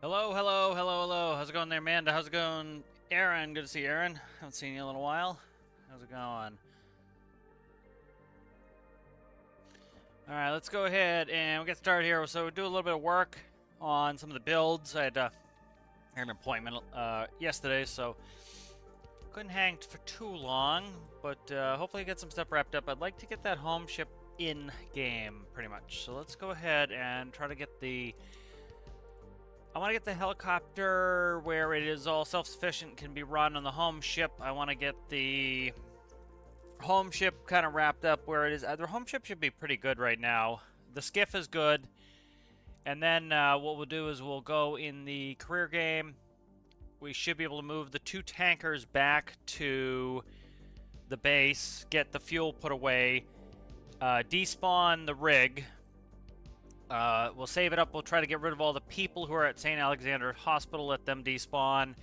Hello, hello, hello, hello. How's it going there, Amanda? How's it going, Aaron? Good to see you, Aaron. Haven't seen you in a little while. How's it going? All right, let's go ahead and we'll get started here. So we'll do a little bit of work on some of the builds. I had an appointment yesterday, so couldn't hang for too long, but hopefully get some stuff wrapped up. I'd like to get that home ship in game, pretty much. So let's go ahead and try to get the I want to get the helicopter where it is all self-sufficient, can be run on the home ship. I want to get the home ship kind of wrapped up where it is. The home ship should be pretty good right now. The skiff is good. And then what we'll do is we'll go in the career game. We should be able to move the 2 tankers back to the base, get the fuel put away, despawn the rig. We'll save it up. We'll try to get rid of all the people who are at St. Alexander Hospital, let them despawn.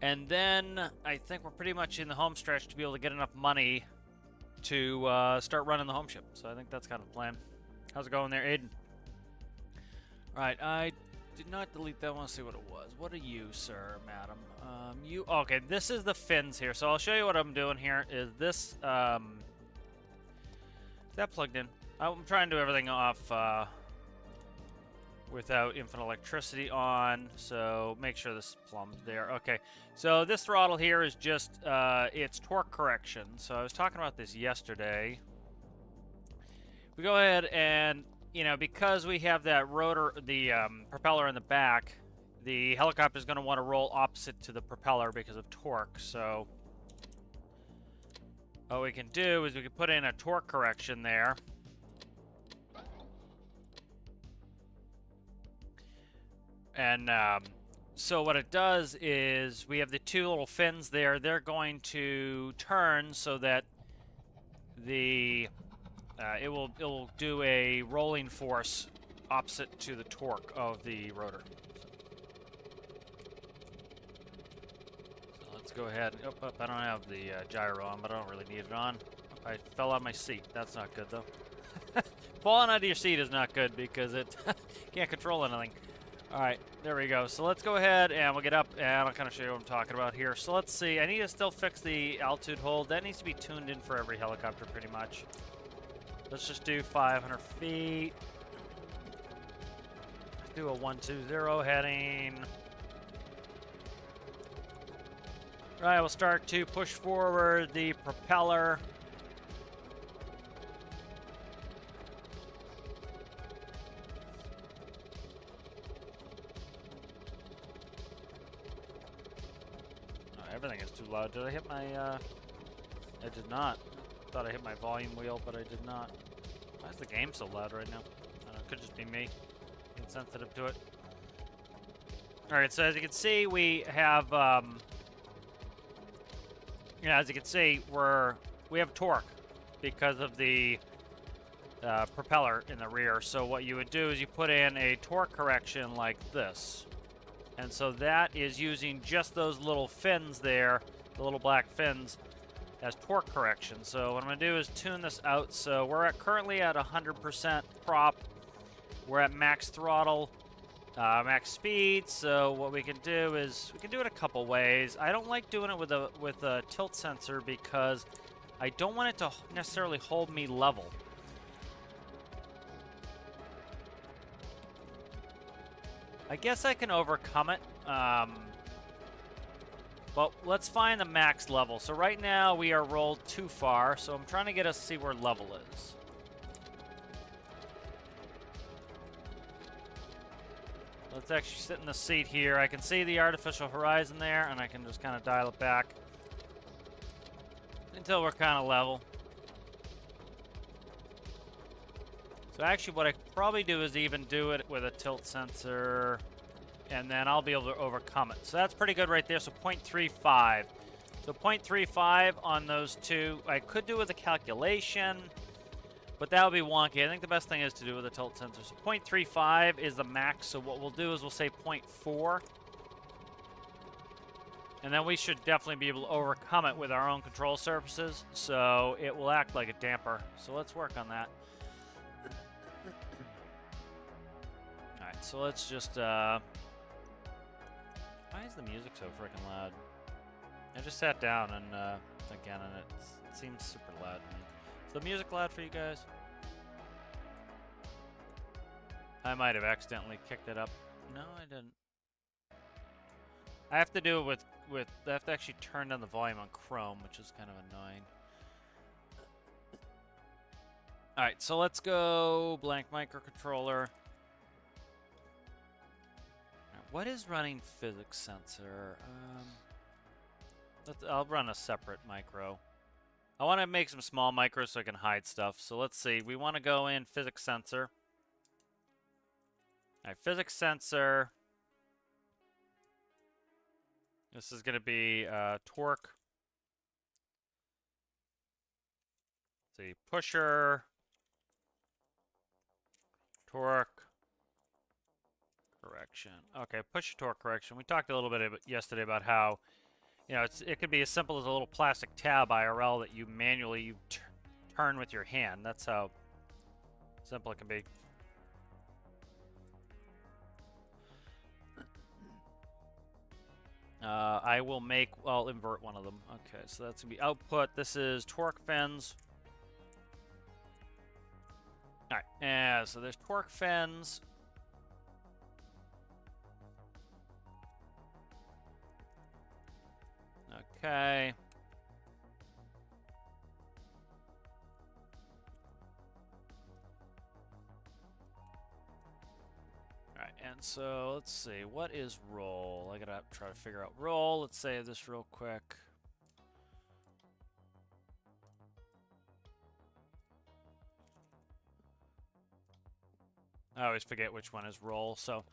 And then I think we're pretty much in the home stretch to be able to get enough money to start running the home ship. So I think that's kind of the plan. How's it going there, Aiden? Alright, I did not delete that. I want to see what it was. What are you, sir, madam? Okay, this is the fins here. So I'll show you what I'm doing here. Is this, is that plugged in? I'm trying to do everything off, without infinite electricity on, so make sure this is plumbed there. Okay, so this throttle here is just it's torque correction. So I was talking about this yesterday. We go ahead and, you know, because we have that rotor, the propeller in the back, the helicopter is going to want to roll opposite to the propeller because of torque. So what we can do is we can put in a torque correction there. And so what it does is we have the 2 little fins there. They're going to turn so that the it will do a rolling force opposite to the torque of the rotor. So let's go ahead. I don't have the gyro on, but I don't really need it on. I fell out of my seat. That's not good though. Falling out of your seat is not good because it can't control anything. Alright, there we go. So let's go ahead and we'll get up and I'll kind of show you what I'm talking about here. So let's see. I need to still fix the altitude hold. That needs to be tuned in for every helicopter pretty much. Let's just do 500 feet. Let's do a 120 heading. Alright, we'll start to push forward the propeller. Everything is too loud. Did I hit my, I did not. Thought I hit my volume wheel, but I did not. Why is the game so loud right now? I don't know, it could just be me. Being sensitive to it. Alright, so as you can see, we have, as you can see, we have torque because of the propeller in the rear. So what you would do is you put in a torque correction like this. And so that is using just those little fins there, the little black fins, as torque correction. So what I'm going to do is tune this out. So we're currently at 100% prop. We're at max throttle, max speed. So what we can do is we can do it a couple ways. I don't like doing it with a tilt sensor because I don't want it to necessarily hold me level. I guess I can overcome it. But let's find the max level. So right now we are rolled too far, so I'm trying to get us to see where level is. Let's actually sit in the seat here. I can see the artificial horizon there, and I can just kind of dial it back until we're kind of level. So actually what I could probably do is even do it with a tilt sensor, and then I'll be able to overcome it. So that's pretty good right there, so 0.35. So 0.35 on those 2. I could do with a calculation, but that would be wonky. I think the best thing is to do with a tilt sensor. So 0.35 is the max, so what we'll do is we'll say 0.4. And then we should definitely be able to overcome it with our own control surfaces, so it will act like a damper. So let's work on that. Alright, so let's just is the music so freaking loud? I just sat down and again, and it seems super loud to me. Is the music loud for you guys? I might have accidentally kicked it up. No, I didn't. I have to do it with I have to actually turn down the volume on Chrome, which is kind of annoying. All right, so let's go blank microcontroller. What is running physics sensor? I'll run a separate micro. I want to make some small micros so I can hide stuff. So let's see. We want to go in physics sensor. All right, physics sensor. This is going to be torque. Let's see, pusher, torque, correction. Okay, pusher torque correction. We talked a little bit yesterday about how, you know, it could be as simple as a little plastic tab IRL that you manually turn with your hand. That's how simple it can be. I'll invert one of them. Okay, so that's going to be output. This is torque fins. All right, yeah, so there's torque fins. Okay. Alright, and so let's see, what is roll? I gotta try to figure out roll. Let's save this real quick. I always forget which one is roll, so.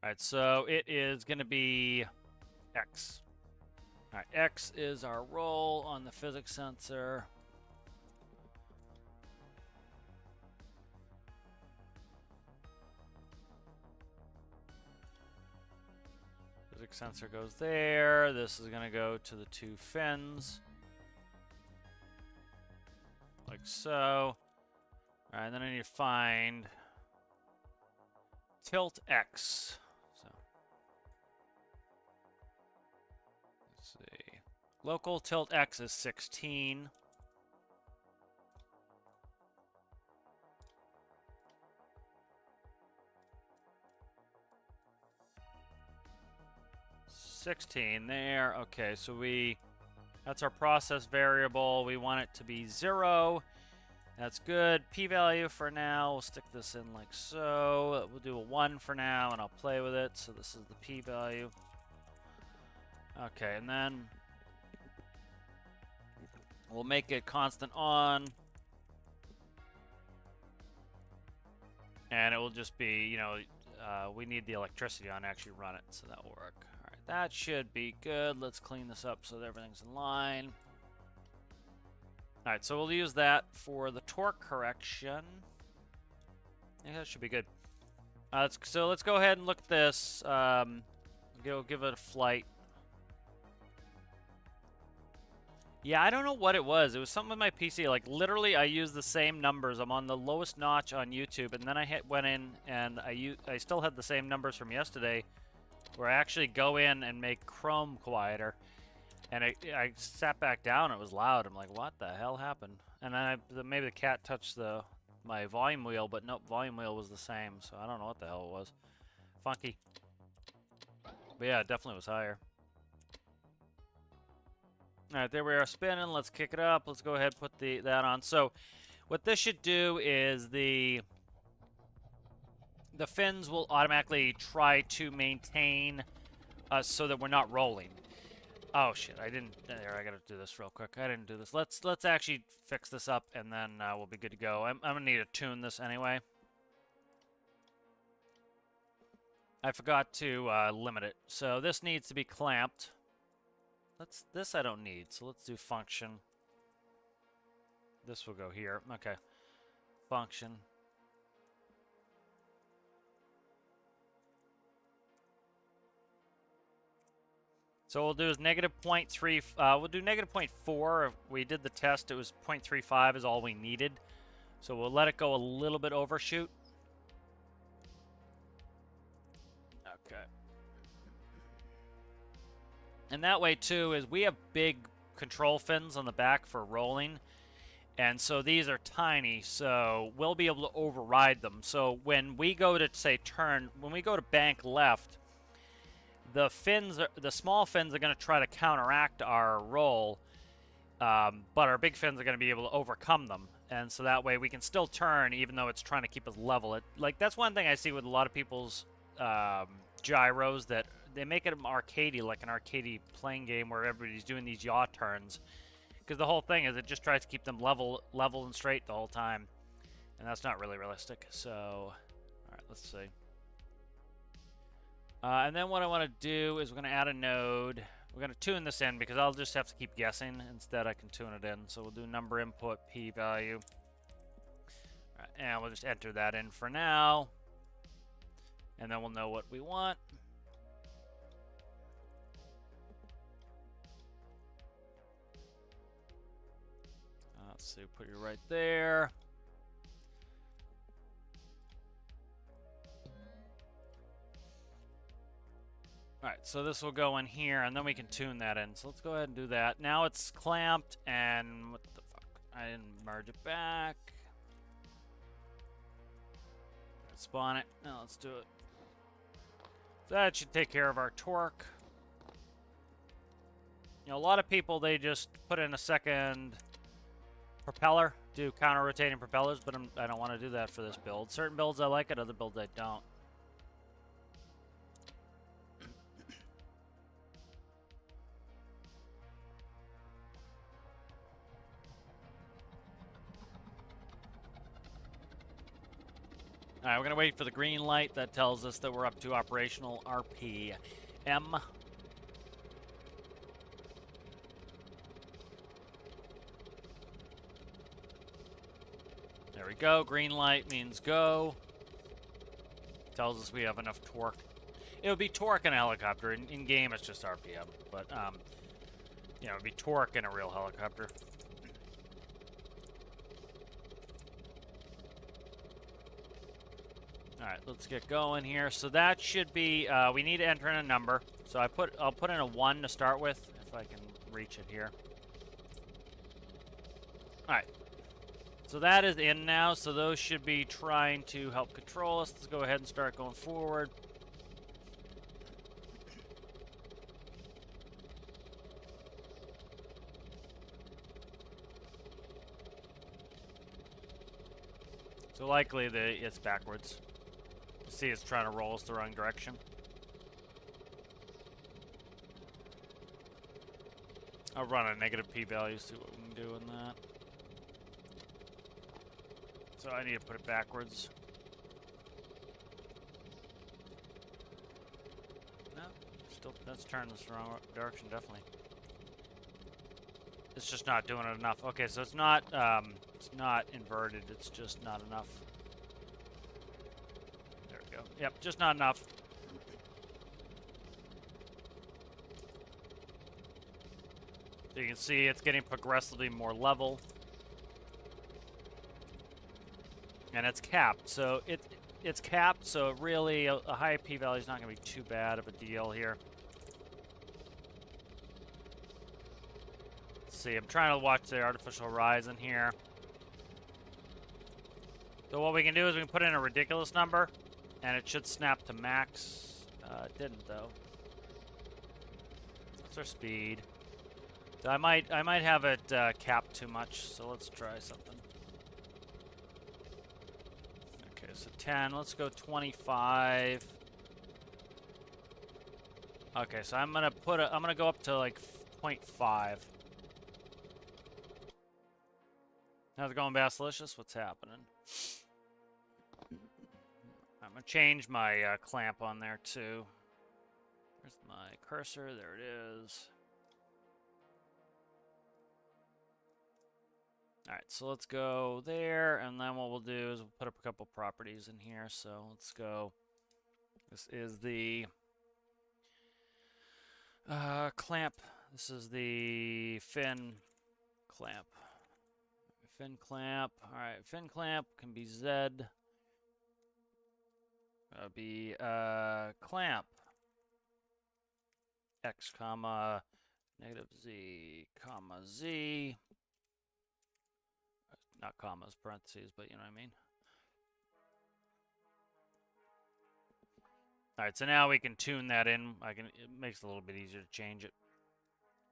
Alright, so it is gonna be X. Alright, X is our roll on the physics sensor. Physics sensor goes there. This is going to go to the two fins. Like so. Alright, and then I need to find tilt X. So let's see. Local tilt X is 16. There. Okay, so that's our process variable. We want it to be 0. That's good. P-value for now. We'll stick this in like so. We'll do a 1 for now, and I'll play with it. So this is the P-value. Okay, and then we'll make it constant on. And it will just be, you know, we need the electricity on to actually run it, so that will work. All right, that should be good. Let's clean this up so that everything's in line. All right, so we'll use that for the torque correction. I think that should be good. So let's go ahead and look at this. Give it a flight. Yeah, I don't know what it was. It was something with my PC. Like, literally, I used the same numbers. I'm on the lowest notch on YouTube, and then I went in, and I still had the same numbers from yesterday, where I actually go in and make Chrome quieter. And I sat back down, it was loud. I'm like, what the hell happened? And then maybe the cat touched my volume wheel, but nope, volume wheel was the same, so I don't know what the hell it was. Funky. But yeah, it definitely was higher. Alright, there we are spinning. Let's kick it up. Let's go ahead and put that on. So what this should do is the fins will automatically try to maintain us so that we're not rolling. Oh shit, I didn't. There, I gotta do this real quick. I didn't do this. Let's actually fix this up, and then we'll be good to go. I'm gonna need to tune this anyway. I forgot to limit it, so this needs to be clamped. This I don't need, so let's do function. This will go here. Okay, function. So we'll do is negative 0.3. We'll do negative 0.4. If we did the test, it was 0.35 is all we needed. So we'll let it go a little bit overshoot. Okay. And that way, too, is we have big control fins on the back for rolling. And so these are tiny, so we'll be able to override them. So when we go to, say, turn, when we go to bank left, the small fins are going to try to counteract our roll, but our big fins are going to be able to overcome them. And so that way we can still turn, even though it's trying to keep us level. That's one thing I see with a lot of people's gyros, that they make it arcadey, like an arcadey playing game where everybody's doing these yaw turns. Because the whole thing is it just tries to keep them level and straight the whole time. And that's not really realistic. So, alright, let's see. And then what I want to do is we're going to add a node. We're going to tune this in because I'll just have to keep guessing. Instead, I can tune it in. So we'll do number input, p-value. Alright, and we'll just enter that in for now. And then we'll know what we want. Let's see, put you right there. Alright, so this will go in here, and then we can tune that in. So let's go ahead and do that. Now it's clamped, and what the fuck? I didn't merge it back. Let's spawn it. Now let's do it. So that should take care of our torque. You know, a lot of people, they just put in a second propeller, do counter-rotating propellers, but I don't want to do that for this build. Certain builds I like it, other builds I don't. Alright, we're going to wait for the green light. That tells us that we're up to operational RPM. There we go. Green light means go. Tells us we have enough torque. It would be torque in a helicopter. In game, it's just RPM. But, you know, it would be torque in a real helicopter. Alright, let's get going here. So that should be, we need to enter in a number. So I'll put in a 1 to start with, if I can reach it here. Alright. So that is in now, so those should be trying to help control us. Let's go ahead and start going forward. So likely it's backwards. You see it's trying to roll us the wrong direction. I'll run a negative p-value, see what we can do in that. So I need to put it backwards. No, still, that's turning this the wrong direction, definitely. It's just not doing it enough. Okay, so it's not inverted, it's just not enough. There we go. Yep, just not enough. So you can see it's getting progressively more level. And it's capped, so it's capped, so really a high p-value is not going to be too bad of a deal here. Let's see, I'm trying to watch the artificial horizon here. So what we can do is we can put in a ridiculous number, and it should snap to max. It didn't though. What's our speed? So I might have it capped too much, so let's try something. So 10, let's go 25. Okay, so I'm gonna go up to like 0.5. How's it going, Basilicious? What's happening? I'm gonna change my clamp on there too. Where's my cursor? There it is. Alright, so let's go there, and then what we'll do is we'll put up a couple properties in here. So let's go. This is the clamp. This is the fin clamp. fin clamp. All right, fin clamp can be Z. That'll be clamp X comma negative Z comma Z. Not commas, parentheses, but you know what I mean. All right, so now we can tune that in. It makes it a little bit easier to change it.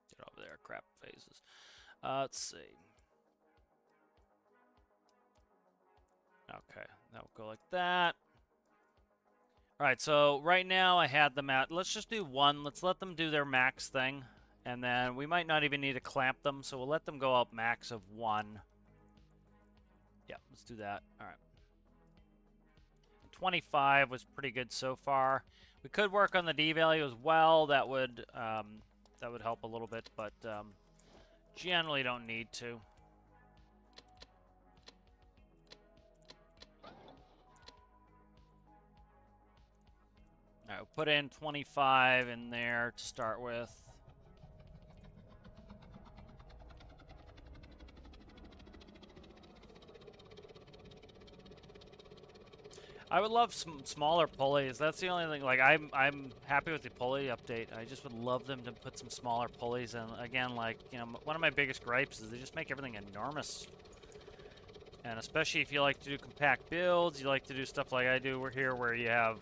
Get over there, crap faces. Let's see. Okay, that will go like that. All right, so right now I had them at, let's just do one. Let's let them do their max thing. And then we might not even need to clamp them, so we'll let them go up max of 1. Yeah, let's do that. All right. 25 was pretty good so far. We could work on the D value as well. That would help a little bit, but generally don't need to. All right, we'll put in 25 in there to start with. I would love some smaller pulleys. That's the only thing. Like I'm happy with the pulley update. I just would love them to put some smaller pulleys. And again, like one of my biggest gripes is they just make everything enormous. And especially if you like to do compact builds, you like to do stuff like I do here, where you have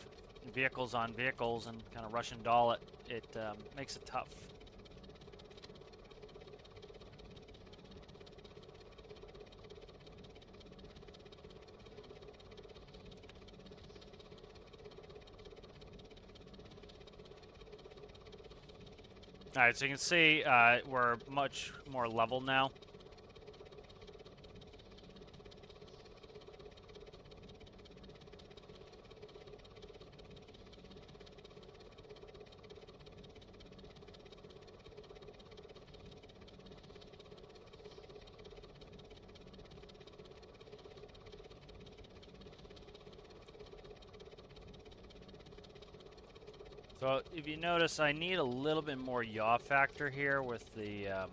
vehicles on vehicles and kind of rush and doll it. It makes it tough. All right, so you can see we're much more level now. So if you notice, I need a little bit more yaw factor here with the, a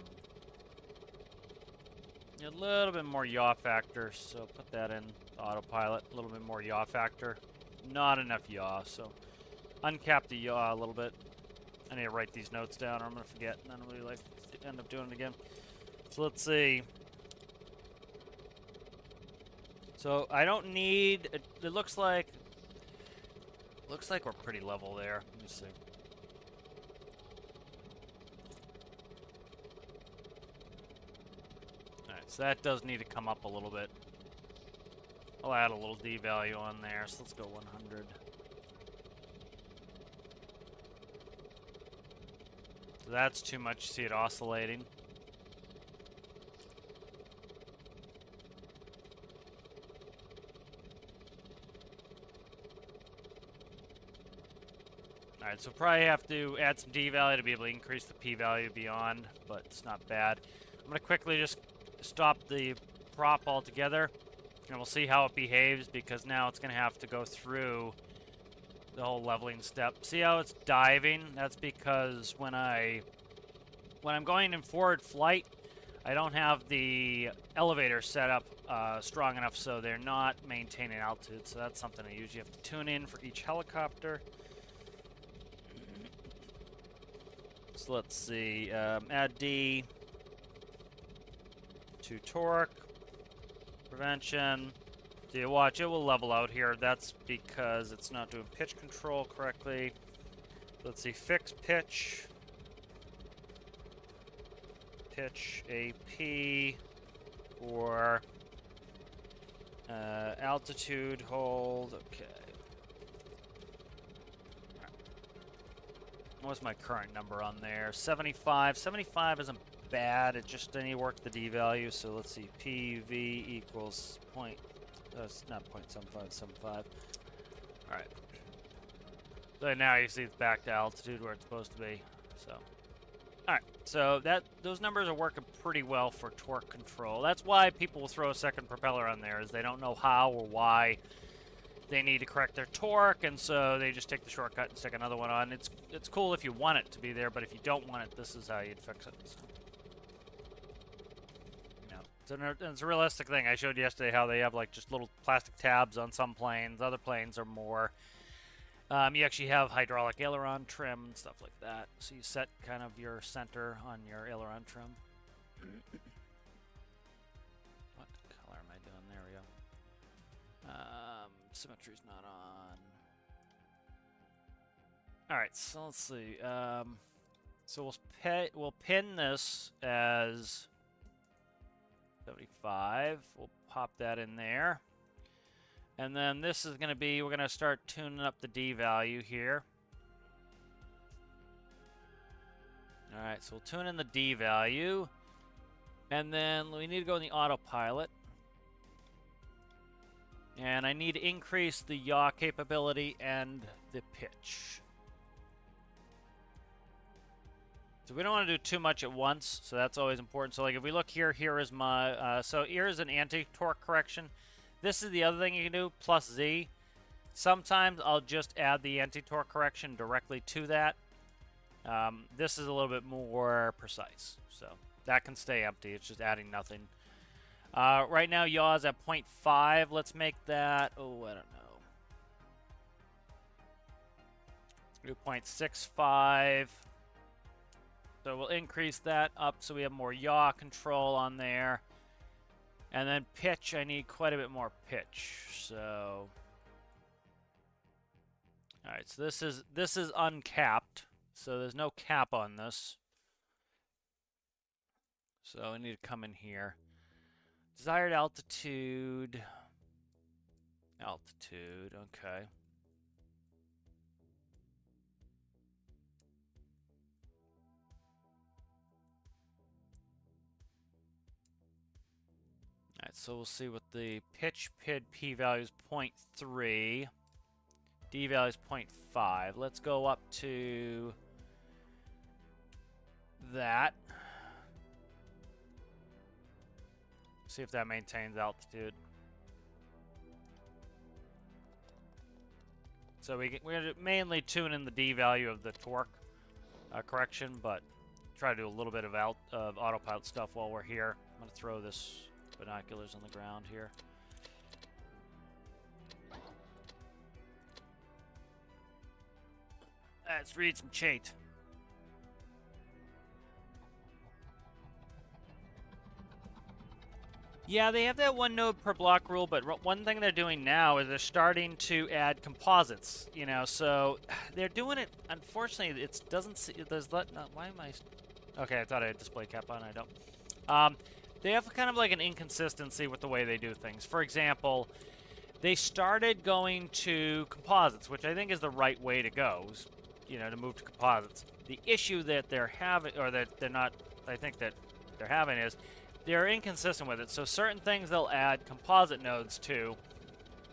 little bit more yaw factor, so put that in autopilot, a little bit more yaw factor. Not enough yaw, so uncap the yaw a little bit. I need to write these notes down or I'm going to forget, and then I'll really end up doing it again. So let's see. So I don't need, it looks like we're pretty level there. Let me see. Alright, so that does need to come up a little bit. I'll add a little D value on there, so let's go 100. So that's too much, you see it oscillating. Alright, so probably have to add some D value to be able to increase the P value beyond, but it's not bad. I'm going to quickly just stop the prop altogether, and we'll see how it behaves, because now it's going to have to go through the whole leveling step. See how it's diving? That's because when I'm going in forward flight, I don't have the elevator set up strong enough, so they're not maintaining altitude. So that's something I usually have to tune in for each helicopter. So let's see, add D to torque, prevention. So you watch, it will level out here. That's because it's not doing pitch control correctly. Let's see, fix pitch. Pitch AP or altitude hold. Okay. What's my current number on there? 75. 75 isn't bad. It just I need to work the D value. So let's see. PV equals point. That's not 0.7575. All right. So now you see it's back to altitude where it's supposed to be. So. All right. So those numbers are working pretty well for torque control. That's why people will throw a second propeller on there, is they don't know how or why they need to correct their torque, and so they just take the shortcut and stick another one on. It's cool if you want it to be there, but if you don't want it, this is how you'd fix it. So, it's a realistic thing. I showed yesterday how they have like just little plastic tabs on some planes. Other planes are more. You actually have hydraulic aileron trim and stuff like that. So you set kind of your center on your aileron trim. What color am I doing? There we go. Symmetry's not on. All right, so let's see. So we'll pin this as 75. We'll pop that in there. And then this is going to be, we're going to start tuning up the D value here. All right, so we'll tune in the D value. And then we need to go in the autopilot. And I need to increase the yaw capability and the pitch. So we don't want to do too much at once, so that's always important. So like if we look here, here is my, so here is an anti-torque correction. This is the other thing you can do, plus Z. Sometimes I'll just add the anti-torque correction directly to that. This is a little bit more precise, so that can stay empty. It's just adding nothing. Right now, yaw is at 0.5. Let's make that, oh, I don't know. Let's do 0.65. So we'll increase that up so we have more yaw control on there. And then pitch, I need quite a bit more pitch. So, all right. So this is uncapped. So there's no cap on this. So I need to come in here. Desired altitude. Altitude. Okay. Alright, so we'll see what the pitch PID P value is 0.3. D value is 0.5. Let's go up to that. See if that maintains altitude. So we're going to mainly tune in the D value of the torque correction, but try to do a little bit of autopilot stuff while we're here. I'm going to throw this binoculars on the ground here. Let's read some chat. Yeah, they have that one node per block rule, but one thing they're doing now is they're starting to add composites. You know, so they're doing it. Unfortunately, it doesn't see. There's no, why am I? Okay, I thought I had display cap on. I don't. They have kind of like an inconsistency with the way they do things. For example, they started going to composites, which I think is the right way to go. You know, to move to composites. The issue that they're having, or that they're not, I think that they're having is they're inconsistent with it. So certain things they'll add composite nodes to,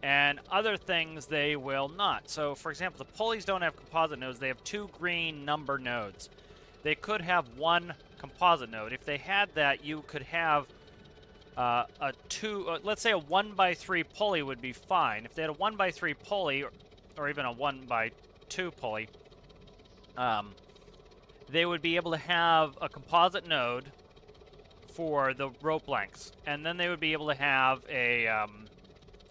and other things they will not. So for example, the pulleys don't have composite nodes. They have 2 green number nodes. They could have 1 composite node. If they had that, you could have let's say a 1x3 pulley would be fine. If they had a 1x3 pulley, or even a 1x2 pulley, they would be able to have a composite node for the rope lengths, and then they would be able to have a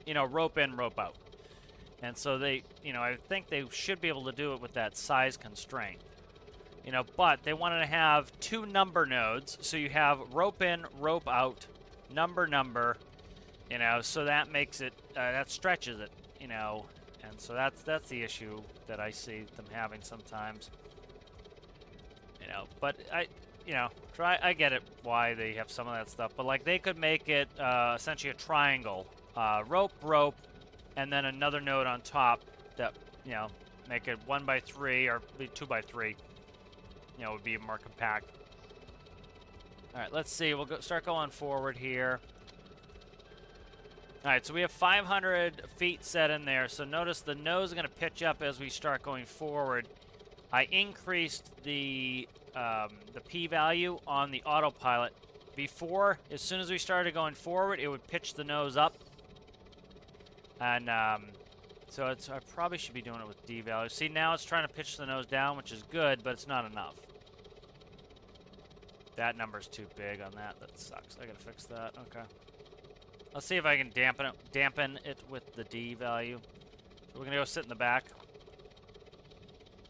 you know, rope in, rope out. And so they, you know, I think they should be able to do it with that size constraint. You know, but they wanted to have 2 number nodes, so you have rope in, rope out, number, you know, so that makes it, that stretches it, you know, and so that's the issue that I see them having sometimes, you know, but I get it why they have some of that stuff, but like they could make it essentially a triangle, rope, and then another node on top that, you know, make it 1x3 or 2x3. You know, would be more compact. All right, let's see. We'll start going forward here. All right, so we have 500 feet set in there. So notice the nose is going to pitch up as we start going forward. I increased the P value on the autopilot. Before, as soon as we started going forward, it would pitch the nose up. And so I probably should be doing it with D value. See, now it's trying to pitch the nose down, which is good, but it's not enough. That number's too big on that. That sucks. I gotta fix that. Okay. Let's see if I can dampen it with the D value. So we're gonna go sit in the back.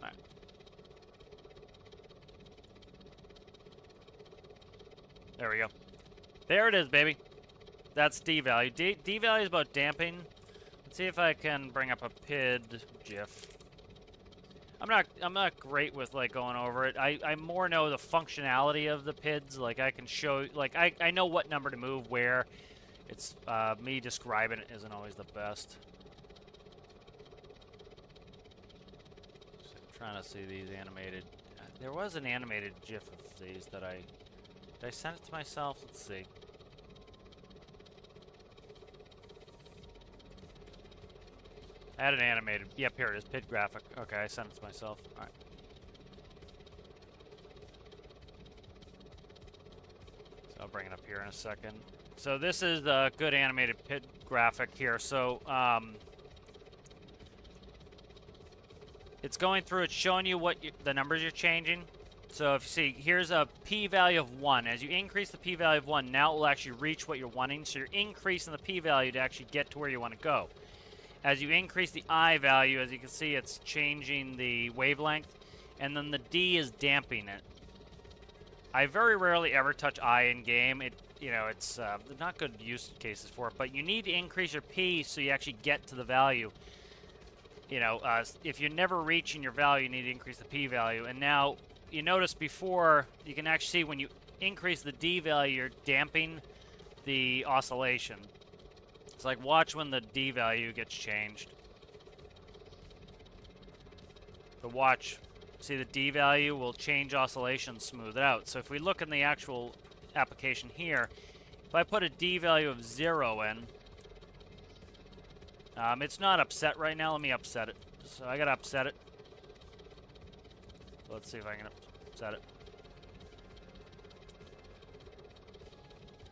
All right. There we go. There it is, baby. That's D value. D value is about damping. Let's see if I can bring up a PID GIF. I'm not great with like going over it. I more know the functionality of the PIDs. Like I can show, like I know what number to move where. It's me describing it isn't always the best. I'm trying to see these animated. There was an animated GIF of these that did I send it to myself? Let's see. I had an animated. Yep, here it is. PID graphic. Okay, I sent it to myself. All right. So I'll bring it up here in a second. So this is the good animated PID graphic here. So it's going through. It's showing you what the numbers you're changing. So if you see, here's a p-value of 1. As you increase the p-value of 1, now it will actually reach what you're wanting. So you're increasing the p-value to actually get to where you want to go. As you increase the I value, as you can see, it's changing the wavelength. And then the D is damping it. I very rarely ever touch I in game. It's not good use cases for it, but you need to increase your P so you actually get to the value. If you're never reaching your value, you need to increase the P value. And now, you notice before, you can actually see when you increase the D value, you're damping the oscillation. It's like, watch when the D value gets changed. But watch. See, the D value will change oscillation, smooth it out. So if we look in the actual application here, if I put a D value of 0 in, it's not upset right now. Let me upset it. So I gotta upset it. Let's see if I can upset it.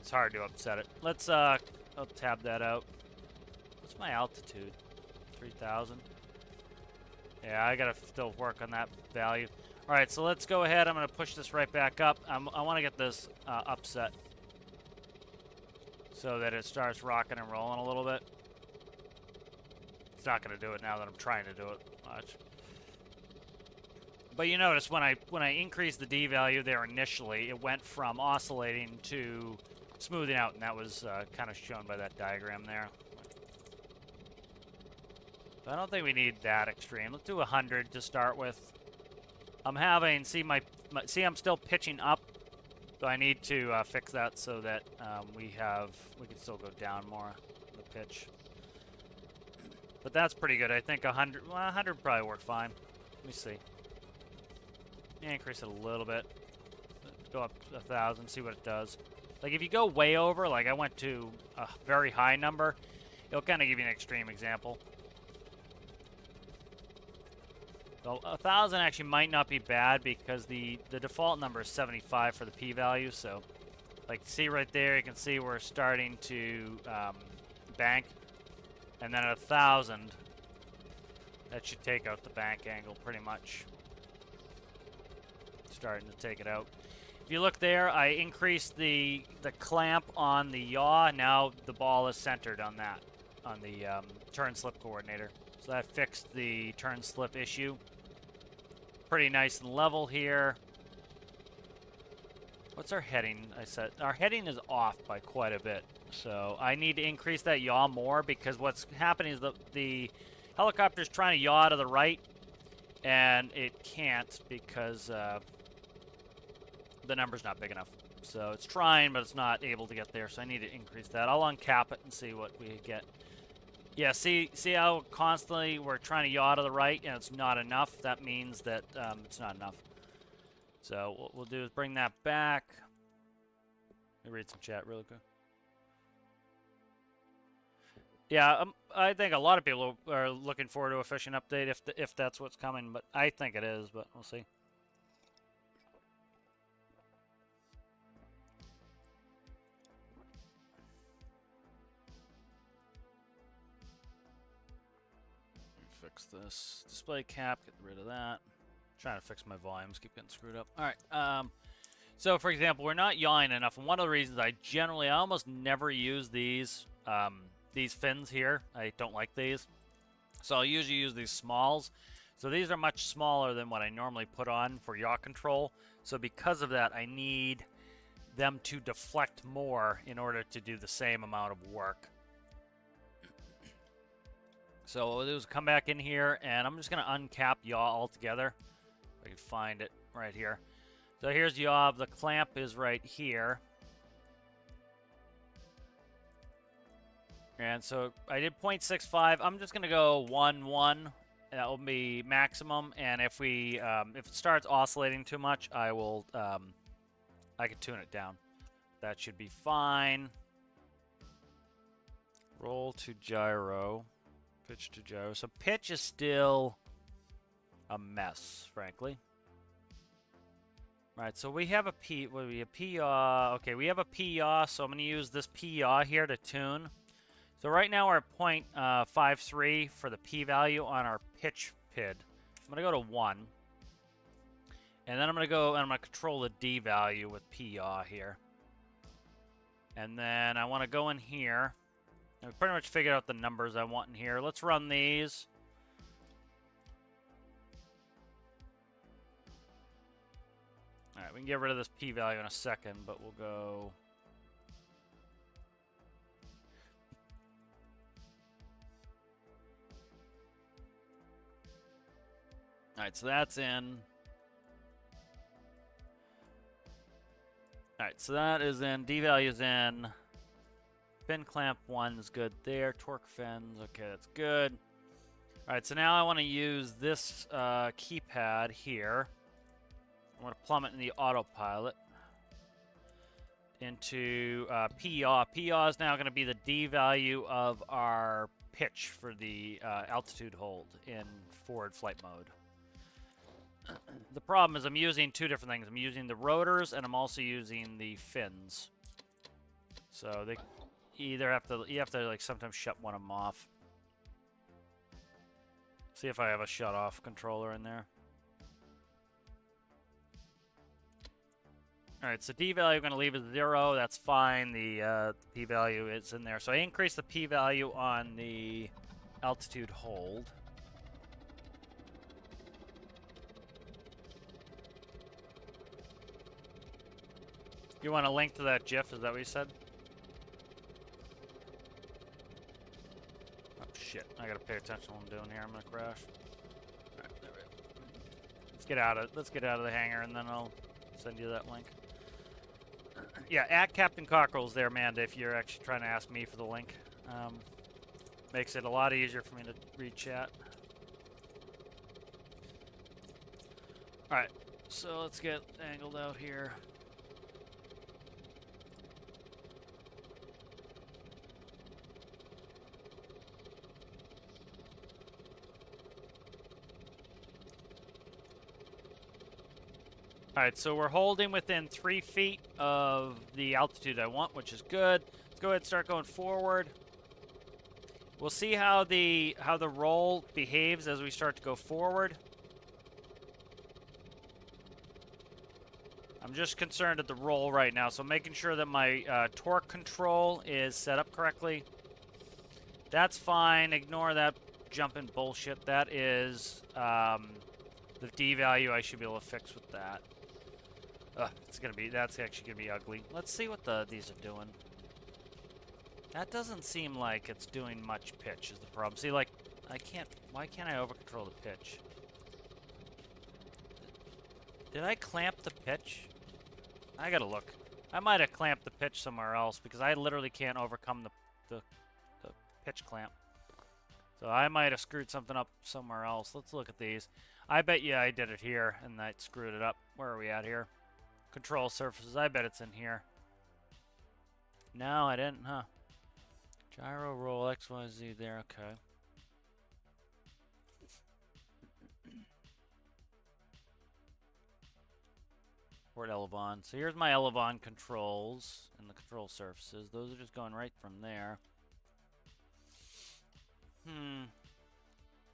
It's hard to upset it. Let's I'll tab that out. What's my altitude? 3,000. Yeah, I gotta still work on that value. All right, so let's go ahead. I'm gonna push this right back up. I want to get this upset so that it starts rocking and rolling a little bit. It's not gonna do it now that I'm trying to do it. Watch. But you notice when I increased the D value there initially, it went from oscillating to smoothing out, and that was kind of shown by that diagram there. But I don't think we need that extreme. Let's do 100 to start with. I'm having, see I'm still pitching up, so I need to fix that so that we can still go down more the pitch. But that's pretty good. I think 100, well, 100 probably work fine. Let me see. Increase it a little bit. Go up 1,000, see what it does. Like if you go way over, like I went to a very high number, it'll kind of give you an extreme example. So 1,000 actually might not be bad because the default number is 75 for the p-value. So like see right there, you can see we're starting to bank. And then at 1,000, that should take out the bank angle pretty much. Starting to take it out. If you look there, I increased the clamp on the yaw. Now the ball is centered on that, on the turn slip coordinator. So that fixed the turn slip issue. Pretty nice and level here. What's our heading? I said our heading is off by quite a bit. So I need to increase that yaw more because what's happening is the helicopter's trying to yaw to the right, and it can't because the number's not big enough. So it's trying, but it's not able to get there. So I need to increase that. I'll uncap it and see what we get. Yeah, see how constantly we're trying to yaw to the right and it's not enough? That means that it's not enough. So what we'll do is bring that back. Let me read some chat really quick. Yeah, I think a lot of people are looking forward to a fishing update if that's what's coming, but I think it is, but we'll see. Fix this display cap, get rid of that. Trying to fix my volumes, keep getting screwed up. All right, So, for example, we're not yawing enough, and one of the reasons I almost never use these fins here. I don't like these. So I'll usually use these smalls. So these are much smaller than what I normally put on for yaw control. So because of that, I need them to deflect more in order to do the same amount of work. So what we'll do is come back in here, and I'm just going to uncap yaw altogether. If I can find it right here. So here's yaw. The clamp is right here. And so I did 0.65. I'm just going to go 1.1. That will be maximum. And if it starts oscillating too much, I can tune it down. That should be fine. Roll to gyro. Pitch to gyro. So pitch is still a mess, frankly. All right, so we have a P. What do we have? P-yaw. Okay, we have a P-yaw, so I'm going to use this P-yaw here to tune. So right now we're at 0.53 for the P-value on our pitch PID. I'm going to go to 1. And then I'm going to control the D value with P-yaw here. And then I want to go in here. And we pretty much figured out the numbers I want in here. Let's run these. All right, we can get rid of this P-value in a second, but we'll go... All right, so that's in. All right, so that is in. D value's in. Fin clamp 1 is good there. Torque fins, okay, that's good. All right, so now I want to use this keypad here. I want to plumb it in the autopilot into P-yaw. P-yaw is now going to be the D value of our pitch for the altitude hold in forward flight mode. The problem is I'm using two different things. I'm using the rotors and I'm also using the fins. So they either have to like sometimes shut one of them off. See if I have a shut off controller in there. All right, so D value I'm going to leave as 0. That's fine. The P value is in there. So I increase the P value on the altitude hold. You want a link to that GIF? Is that what you said? Oh shit! I gotta pay attention to what I'm doing here. I'm gonna crash. All right, there we go. Let's get out of the hangar, and then I'll send you that link. Yeah, at Captain Cockrell's there, Amanda. If you're actually trying to ask me for the link, makes it a lot easier for me to read chat. All right, so let's get angled out here. Alright, so we're holding within 3 feet of the altitude I want, which is good. Let's go ahead and start going forward. We'll see how the roll behaves as we start to go forward. I'm just concerned at the roll right now, so making sure that my torque control is set up correctly. That's fine. Ignore that jumping bullshit. That is the D value I should be able to fix with that. That's actually gonna be ugly. Let's see what these are doing. That doesn't seem like it's doing much pitch is the problem. See, like, why can't I over control the pitch? Did I clamp the pitch? I gotta look. I might have clamped the pitch somewhere else because I literally can't overcome the pitch clamp. So I might have screwed something up somewhere else. Let's look at these. I bet you I did it here and I screwed it up. Where are we at here? Control surfaces. I bet it's in here. No, I didn't, huh? Gyro roll XYZ there. Okay. Port Elevon. So here's my Elevon controls and the control surfaces. Those are just going right from there.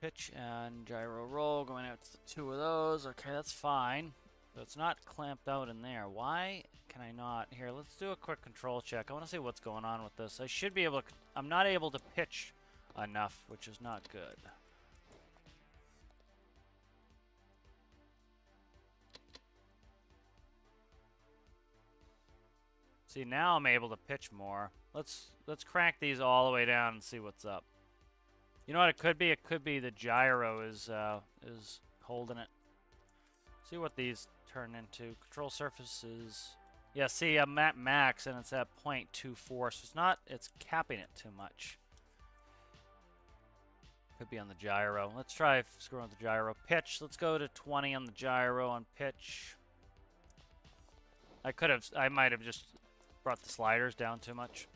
Pitch and gyro roll going out to 2 of those. Okay, that's fine. So it's not clamped out in there. Why can I not? Here, let's do a quick control check. I want to see what's going on with this. I should be able to... I'm not able to pitch enough, which is not good. See, now I'm able to pitch more. Let's crank these all the way down and see what's up. You know what it could be? It could be the gyro is holding it. See what these turn into. Control surfaces. Yeah, see, I'm at max and it's at 0.24, so it's not, it's capping it too much. Could be on the gyro. Let's try screwing with the gyro. Pitch, let's go to 20 on the gyro on pitch. I might have just brought the sliders down too much.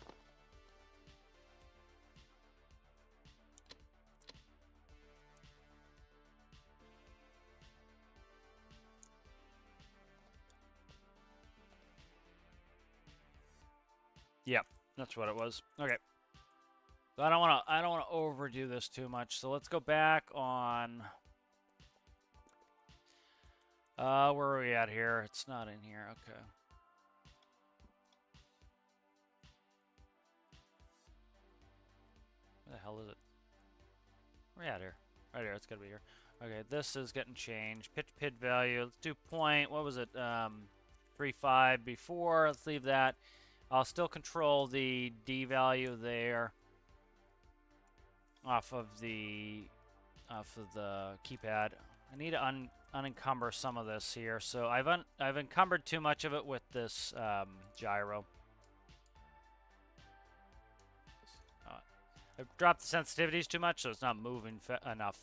Yep, that's what it was. Okay. So I don't wanna overdo this too much. So let's go back on where are we at here? It's not in here, okay. Where the hell is it? Where are we at here? Right here, it's gotta be here. Okay, this is getting changed. Pitch PID value. Let's do point. What was it? 3.5 before. Let's leave that. I'll still control the D value there off of the keypad. I need to unencumber some of this here. So I've encumbered too much of it with this gyro. I've dropped the sensitivities too much, so it's not moving enough.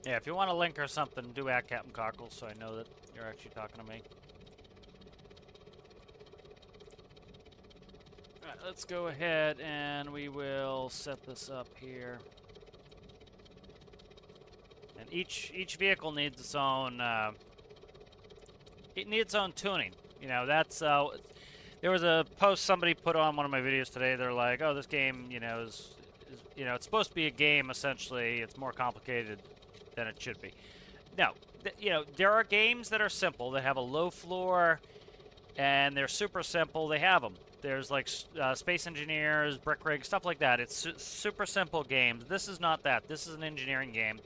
Yeah, if you want a link or something, do at Captain Cockle so I know that you're actually talking to me. Alright, let's go ahead and we will set this up here. And each vehicle needs its own tuning. You know, that's there was a post somebody put on one of my videos today. They're like, "Oh, this game, you know, is it's supposed to be a game essentially. It's more complicated than it should be." No, you know, there are games that are simple, that have a low floor, and they're super simple. They have them. There's like Space Engineers, Brick Rig, stuff like that. It's super simple games. This is not that. This is an engineering game.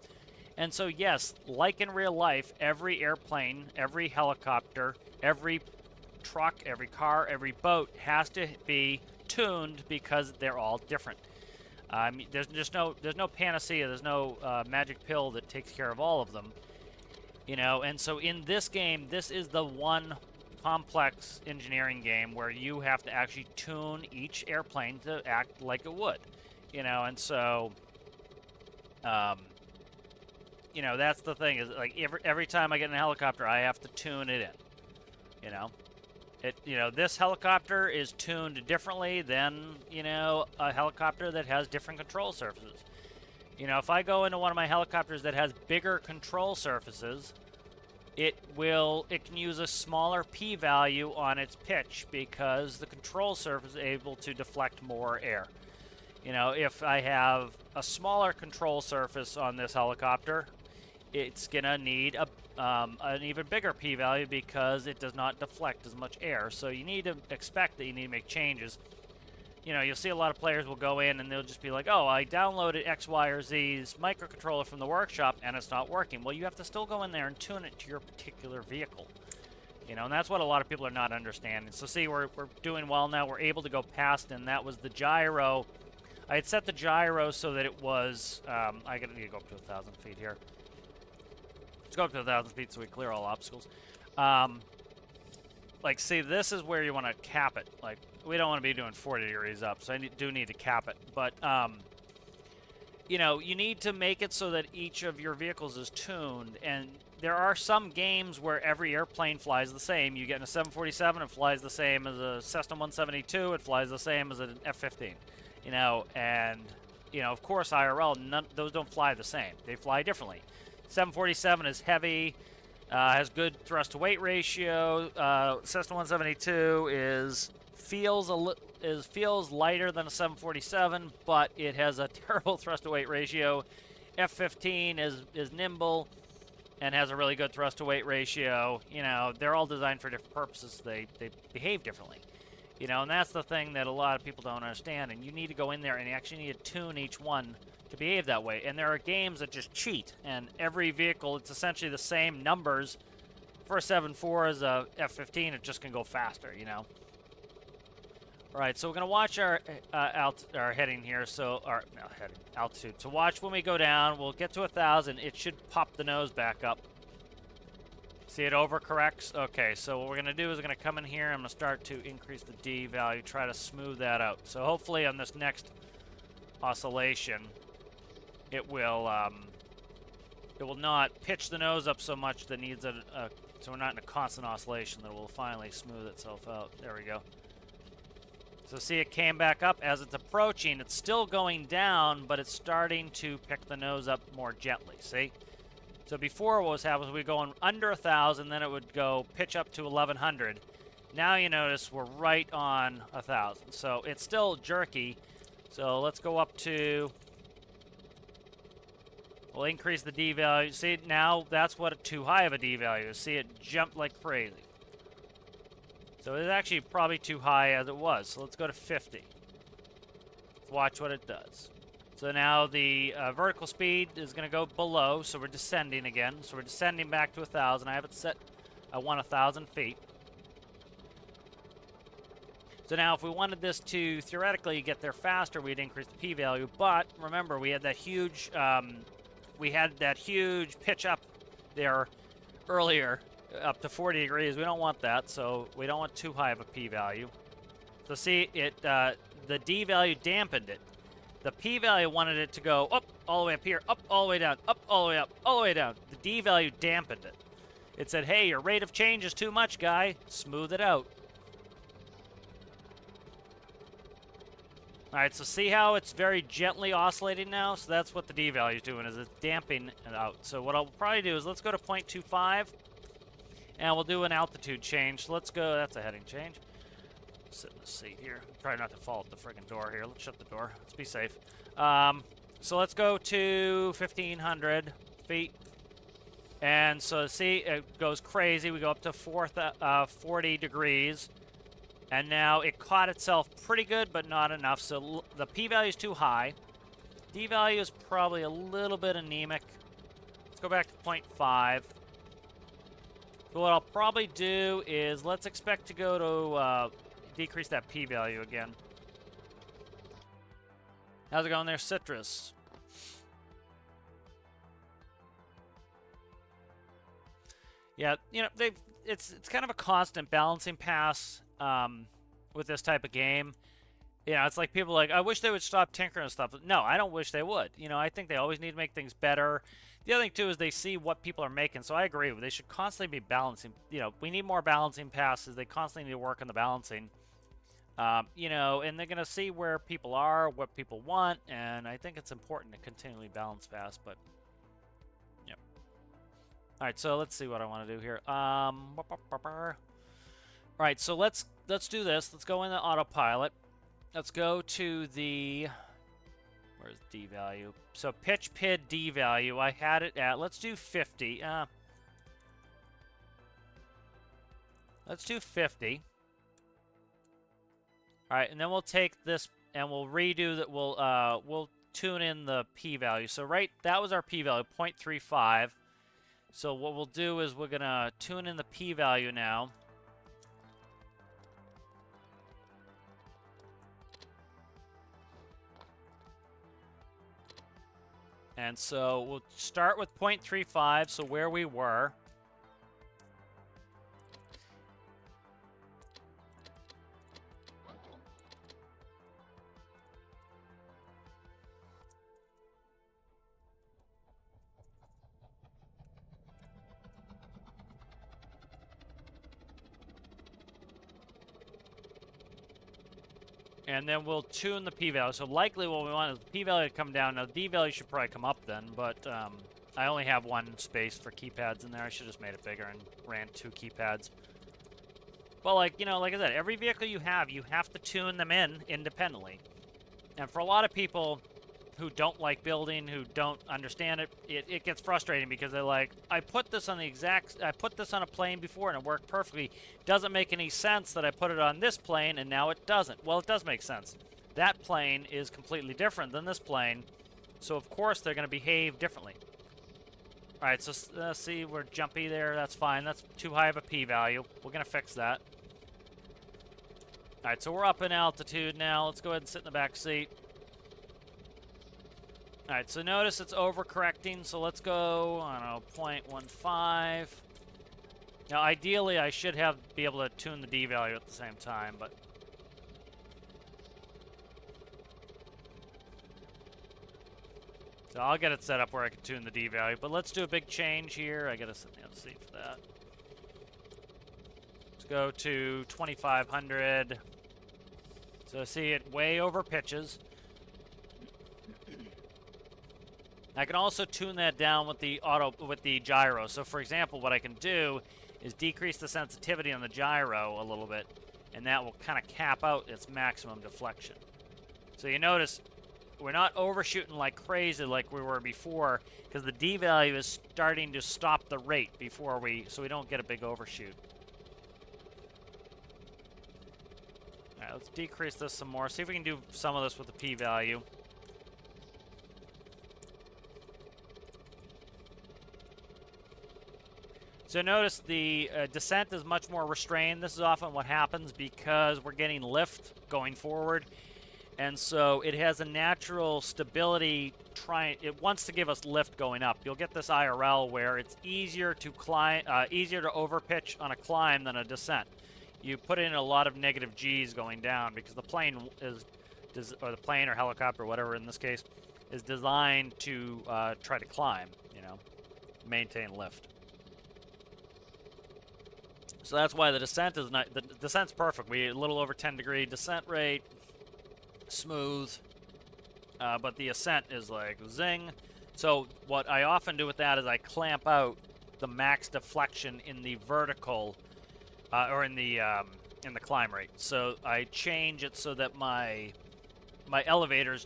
And so, yes, like in real life, every airplane, every helicopter, every truck, every car, every boat has to be tuned because they're all different. There's no panacea. There's no magic pill that takes care of all of them, you know. And so in this game, this is the one complex engineering game where you have to actually tune each airplane to act like it would, you know. And so, you know, that's the thing, is like every time I get in a helicopter, I have to tune it in, you know. You know, this helicopter is tuned differently than, you know, a helicopter that has different control surfaces. You know, if I go into one of my helicopters that has bigger control surfaces, it can use a smaller p-value on its pitch because the control surface is able to deflect more air. You know, if I have a smaller control surface on this helicopter, it's gonna need an even bigger p-value because it does not deflect as much air. So you need to expect that you need to make changes. You know, you'll see a lot of players will go in and they'll just be like, "Oh, I downloaded X, Y, or Z's microcontroller from the workshop and it's not working." Well, you have to still go in there and tune it to your particular vehicle. You know, and that's what a lot of people are not understanding. So see, we're doing well now. We're able to go past, and that was the gyro. I had set the gyro so that it was, I need to go up to 1,000 feet here. Let's go up to 1,000 feet so we clear all obstacles. Like, see, this is where you want to cap it. Like, we don't want to be doing 40 degrees up, so I do need to cap it. But, you know, you need to make it so that each of your vehicles is tuned, and there are some games where every airplane flies the same. You get in a 747, it flies the same as a Cessna 172, it flies the same as an F-15. You know, and, you know, of course, IRL, those don't fly the same. They fly differently. 747 is heavy, has good thrust-to-weight ratio. Cessna 172 feels lighter than a 747, but it has a terrible thrust-to-weight ratio. F-15 is nimble and has a really good thrust-to-weight ratio. You know, they're all designed for different purposes. They behave differently. You know, and that's the thing that a lot of people don't understand. And you need to go in there and you actually need to tune each one to behave that way. And there are games that just cheat. And every vehicle, it's essentially the same numbers. For a 7.4 as a F-15, it just can go faster, you know. All right, so we're going to watch our heading here. So, altitude. So watch when we go down. We'll get to 1,000. It should pop the nose back up. See, it overcorrects? Okay, so what we're going to do is we're going to come in here. I'm going to start to increase the D value, try to smooth that out. So hopefully on this next oscillation, it will not pitch the nose up so much that needs so we're not in a constant oscillation, that will finally smooth itself out. There we go. So see, it came back up. As it's approaching, it's still going down, but it's starting to pick the nose up more gently, see? So before what was happening was we go under 1,000, then it would go pitch up to 1,100. Now you notice we're right on 1,000. So it's still jerky. So let's go up to, we'll increase the D value. See, now that's what too high of a D value is. See, it jumped like crazy. So it's actually probably too high as it was. So let's go to 50. Let's watch what it does. So now the vertical speed is going to go below, so we're descending again. So we're descending back to 1,000. I have it set, I want 1,000 feet. So now if we wanted this to theoretically get there faster, we'd increase the p-value. But remember, we had that huge pitch up there earlier, up to 40 degrees. We don't want that, so we don't want too high of a p-value. So see, the D value dampened it. The p-value wanted it to go up all the way up here, up all the way down, up all the way up, all the way down. The D value dampened it. It said, hey, your rate of change is too much, guy. Smooth it out. All right, so see how it's very gently oscillating now? So that's what the D value is doing, is it's damping it out. So what I'll probably do is let's go to 0.25, and we'll do an altitude change. So let's go, that's a heading change. Sit in the seat here. Try not to fall at the friggin' door here. Let's shut the door. Let's be safe. So let's go to 1,500 feet. And so see, it goes crazy. We go up to 40 degrees. And now it caught itself pretty good, but not enough. So the p-value is too high. D-value is probably a little bit anemic. Let's go back to 0.5. So what I'll probably do is let's expect to go to decrease that p-value again. How's it going there, Citrus? Yeah, you know, it's kind of a constant balancing pass with this type of game. You know, it's like people are like, I wish they would stop tinkering and stuff. No, I don't wish they would. You know, I think they always need to make things better. The other thing, too, is they see what people are making. So I agree. They should constantly be balancing. You know, we need more balancing passes. They constantly need to work on the balancing. You know, and they're going to see where people are, what people want. And I think it's important to continually balance fast. But, yeah. All right, so let's see what I want to do here. All right, so let's do this. Let's go into autopilot. Let's go to the, where's D value? So pitch PID D value, I had it at, let's do 50. Let's do 50. All right, and then we'll take this and we'll redo that. We'll tune in the P value. So that was our P value, 0.35. So what we'll do is we're gonna tune in the P value now. And so we'll start with 0.35, so where we were. And then we'll tune the p-value. So likely what we want is the p-value to come down. Now the d-value should probably come up then, but I only have one space for keypads in there. I should have just made it bigger and ran 2 keypads. But like, you know, like I said, every vehicle you have to tune them in independently. And for a lot of people who don't like building, who don't understand it, it gets frustrating because they're like, I put this on a plane before and it worked perfectly. Doesn't make any sense that I put it on this plane and now it doesn't. Well, it does make sense. That plane is completely different than this plane, so of course they're going to behave differently. All right, so see, we're jumpy there. That's fine. That's too high of a p-value. We're going to fix that. All right, so we're up in altitude now. Let's go ahead and sit in the back seat. All right, so notice it's overcorrecting, so let's go, I don't know, 0.15. Now, ideally, I should be able to tune the d-value at the same time, but... So I'll get it set up where I can tune the d-value, but let's do a big change here. I gotta sit in the other seat for that. Let's go to 2500. So see, it way over pitches. I can also tune that down with the gyro. So for example, what I can do is decrease the sensitivity on the gyro a little bit, and that will kind of cap out its maximum deflection. So you notice we're not overshooting like crazy like we were before, because the D value is starting to stop the rate so we don't get a big overshoot. All right, let's decrease this some more. See if we can do some of this with the P value. So notice the descent is much more restrained. This is often what happens because we're getting lift going forward. And so it has a natural stability it wants to give us lift going up. You'll get this IRL where it's easier to climb, easier to overpitch on a climb than a descent. You put in a lot of negative G's going down because the plane or the plane or helicopter, whatever in this case, is designed to try to climb, you know, maintain lift. So that's why the descent is not, the descent's perfect. We a little over 10-degree descent rate, smooth, but the ascent is like zing. So what I often do with that is I clamp out the max deflection in the vertical, or in the climb rate. So I change it so that my elevators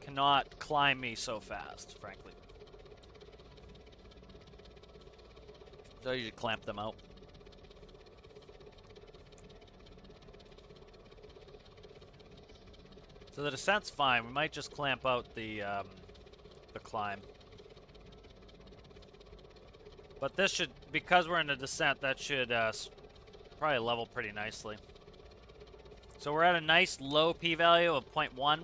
cannot climb me so fast, frankly. So I usually clamp them out. So the descent's fine. We might just clamp out the climb. But this should, because we're in a descent, that should probably level pretty nicely. So we're at a nice low p-value of 0.1.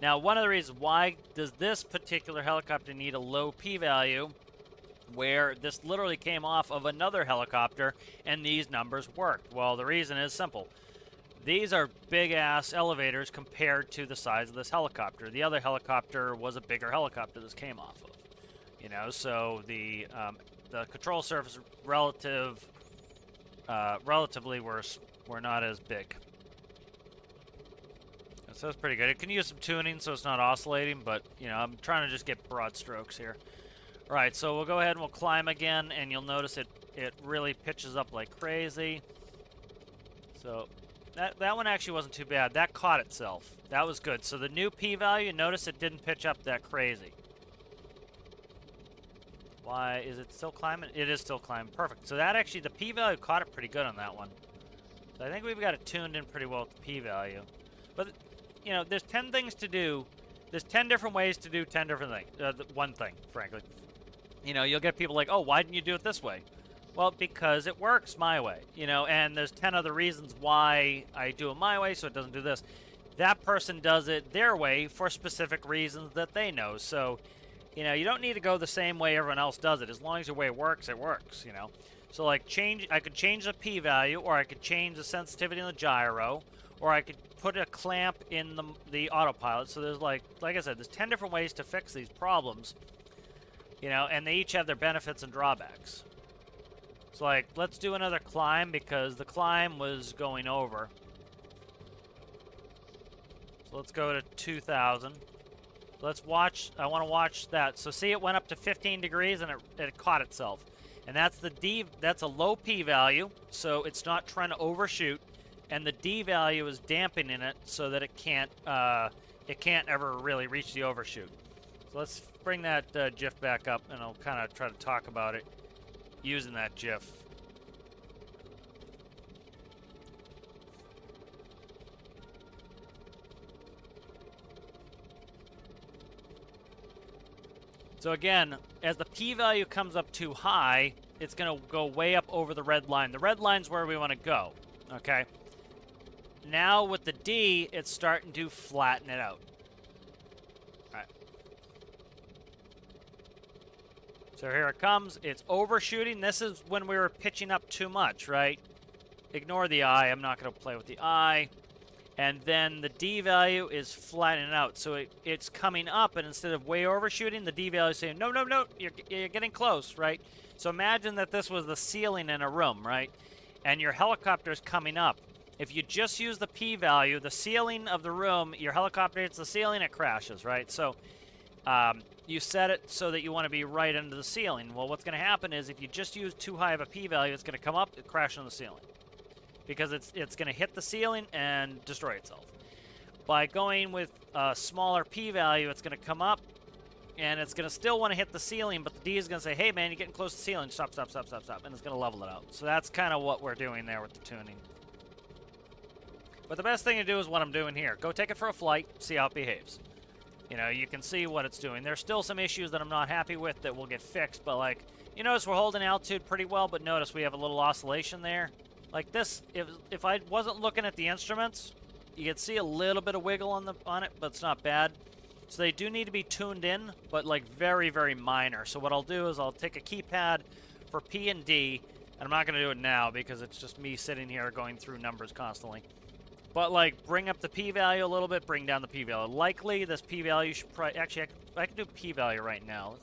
Now, one of the reasons why does this particular helicopter need a low p-value, where this literally came off of another helicopter and these numbers worked? Well, the reason is simple. These are big-ass elevators compared to the size of this helicopter. The other helicopter was a bigger helicopter this came off of. You know, so the control surface relatively were not as big. So that's pretty good. It can use some tuning so it's not oscillating, but, you know, I'm trying to just get broad strokes here. All right, so we'll go ahead and we'll climb again, and you'll notice it really pitches up like crazy. So... That one actually wasn't too bad. That caught itself. That was good. So the new p-value, notice it didn't pitch up that crazy. Why is it still climbing? It is still climbing. Perfect. So that actually, the p-value caught it pretty good on that one. So I think we've got it tuned in pretty well with the p-value. But, you know, there's 10 things to do. There's 10 different ways to do 10 different things. One thing, frankly. You know, you'll get people like, oh, why didn't you do it this way? Well, because it works my way, you know, and there's 10 other reasons why I do it my way, so it doesn't do this. That person does it their way for specific reasons that they know. So, you know, you don't need to go the same way everyone else does it. As long as your way works, it works, you know. So, like, I could change the p-value, or I could change the sensitivity in the gyro, or I could put a clamp in the autopilot. So there's, like I said, there's 10 different ways to fix these problems, you know, and they each have their benefits and drawbacks. So, like, let's do another climb because the climb was going over. So let's go to 2,000. Let's watch. I want to watch that. So see, it went up to 15 degrees and it caught itself. And that's the D. That's a low P value, so it's not trying to overshoot. And the D value is dampening it so that it can't ever really reach the overshoot. So let's bring that GIF back up, and I'll kind of try to talk about it using that GIF. So again, as the p-value comes up too high, it's going to go way up over the red line. The red line's where we want to go, okay? Now with the D, it's starting to flatten it out. All right. So here it comes. It's overshooting. This is when we were pitching up too much, right? Ignore the I. I'm not going to play with the I. And then the D value is flattening out. So it's coming up, and instead of way overshooting, the D value is saying, no, no, no, you're getting close, right? So imagine that this was the ceiling in a room, right? And your helicopter is coming up. If you just use the P value, the ceiling of the room, your helicopter hits the ceiling, it crashes, right? So you set it so that you want to be right under the ceiling. Well, what's going to happen is if you just use too high of a P value, it's going to come up and crash on the ceiling, because it's going to hit the ceiling and destroy itself. By going with a smaller p-value, it's going to come up, and it's going to still want to hit the ceiling, but the D is going to say, hey, man, you're getting close to the ceiling. Stop, stop, stop, stop, stop, and it's going to level it out. So that's kind of what we're doing there with the tuning. But the best thing to do is what I'm doing here. Go take it for a flight, see how it behaves. You know, you can see what it's doing. There's still some issues that I'm not happy with that will get fixed, but, like, you notice we're holding altitude pretty well, but notice we have a little oscillation there. Like this, if I wasn't looking at the instruments, you could see a little bit of wiggle on it, but it's not bad. So they do need to be tuned in, but like very, very minor. So what I'll do is I'll take a keypad for P and D, and I'm not going to do it now because it's just me sitting here going through numbers constantly. But like bring up the p-value a little bit, bring down the p-value. Likely this p-value should probably, actually I can do p-value right now.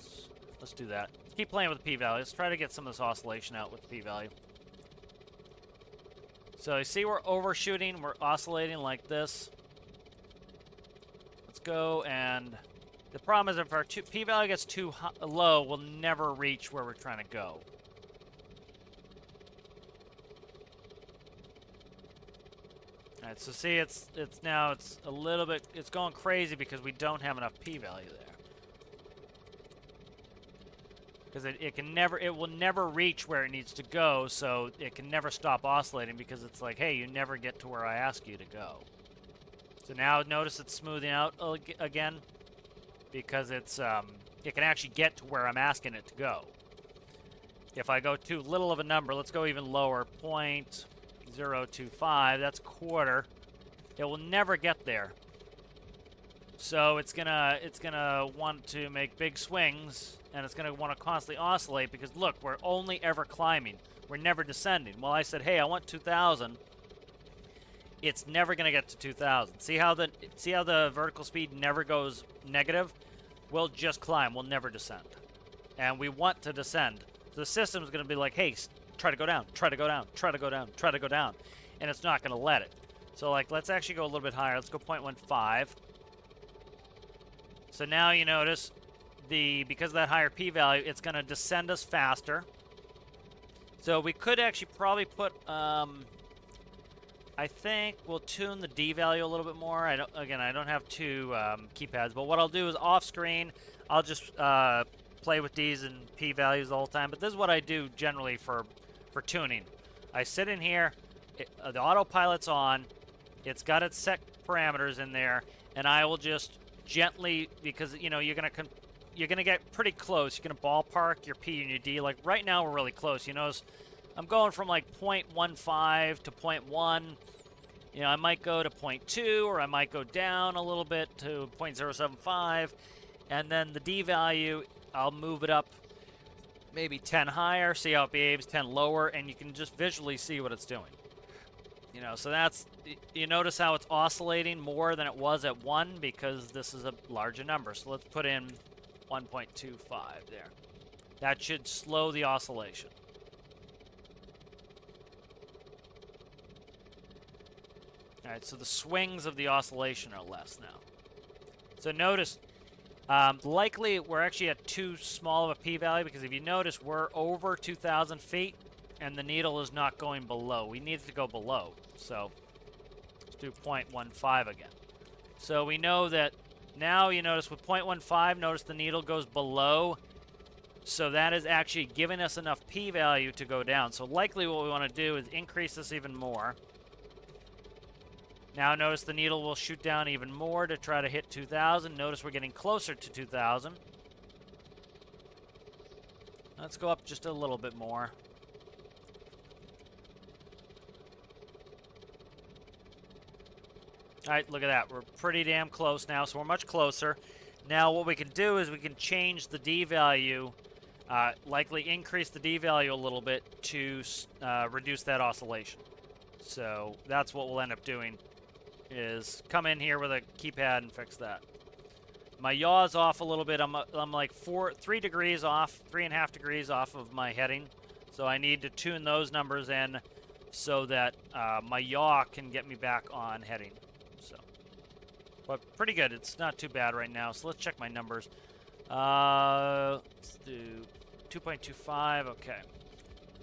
Let's do that. Keep playing with the p-value. Let's try to get some of this oscillation out with the p-value. So you see we're overshooting, we're oscillating like this. Let's go, and the problem is if our p-value gets too low, we'll never reach where we're trying to go. Alright, so see it's a little bit, it's going crazy because we don't have enough p-value there. Because it will never reach where it needs to go, so it can never stop oscillating because it's like, hey, you never get to where I ask you to go. So now notice it's smoothing out again because it can actually get to where I'm asking it to go. If I go too little of a number, let's go even lower, 0.025, that's quarter. It will never get there. So it's gonna want to make big swings, and it's gonna want to constantly oscillate because look, we're only ever climbing. We're never descending. Well, I said, hey, I want 2,000. It's never gonna get to 2,000. See how the vertical speed never goes negative? We'll just climb. We'll never descend. And we want to descend. So the system's gonna be like, hey, try to go down, try to go down, try to go down, try to go down, and it's not gonna let it. So like, let's actually go a little bit higher. Let's go 0.15. So now you notice because of that higher p-value, it's going to descend us faster. So we could actually probably put, I think we'll tune the D value a little bit more. I don't have two keypads, but what I'll do is off screen, I'll just play with D's and P values the whole time. But this is what I do generally for tuning. I sit in here, the autopilot's on, it's got its set parameters in there, and I will just gently, because you know you're gonna get pretty close. You're gonna ballpark your P and your D. Like right now we're really close. You notice I'm going from like 0.15 to 0.1. You know, I might go to 0.2, or I might go down a little bit to 0.075, and then the D value I'll move it up maybe 10 higher, see how it behaves, 10 lower, and you can just visually see what it's doing. You know, so that's, you notice how it's oscillating more than it was at 1 because this is a larger number. So let's put in 1.25 there. That should slow the oscillation. All right, so the swings of the oscillation are less now. So notice, likely we're actually at too small of a p-value because if you notice, we're over 2,000 feet and the needle is not going below. We need it to go below. So let's do 0.15 again. So we know that now you notice with 0.15, notice the needle goes below. So that is actually giving us enough p-value to go down. So likely what we want to do is increase this even more. Now notice the needle will shoot down even more to try to hit 2,000. Notice we're getting closer to 2,000. Let's go up just a little bit more. All right, look at that. We're pretty damn close now, so we're much closer. Now what we can do is we can change the D value, likely increase the D value a little bit to reduce that oscillation. So that's what we'll end up doing, is come in here with a keypad and fix that. My yaw is off a little bit. I'm like 3 degrees off, 3.5 degrees off of my heading. So I need to tune those numbers in so that my yaw can get me back on heading. So, but pretty good. It's not too bad right now. So let's check my numbers. Let's do 2.25. Okay.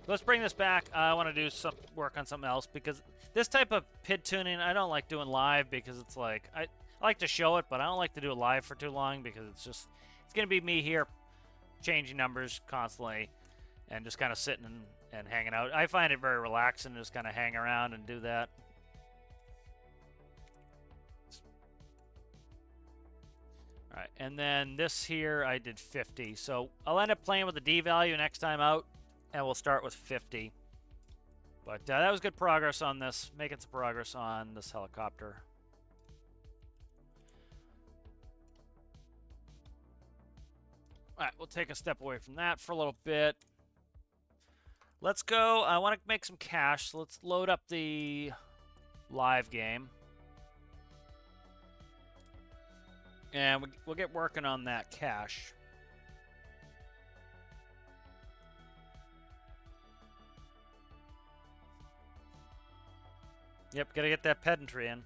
Let's bring this back. I want to do some work on something else because this type of PID tuning I don't like doing live because it's like I like to show it, but I don't like to do it live for too long because it's gonna be me here changing numbers constantly and just kind of sitting and hanging out. I find it very relaxing to just kind of hang around and do that. All right, and then this here I did 50, so I'll end up playing with the D value next time out. And we'll start with 50. But that was good progress on this. Making some progress on this helicopter. Alright, we'll take a step away from that for a little bit. Let's go. I want to make some cash. So let's load up the live game. And we'll get working on that cash. Yep, gotta get that pedantry in.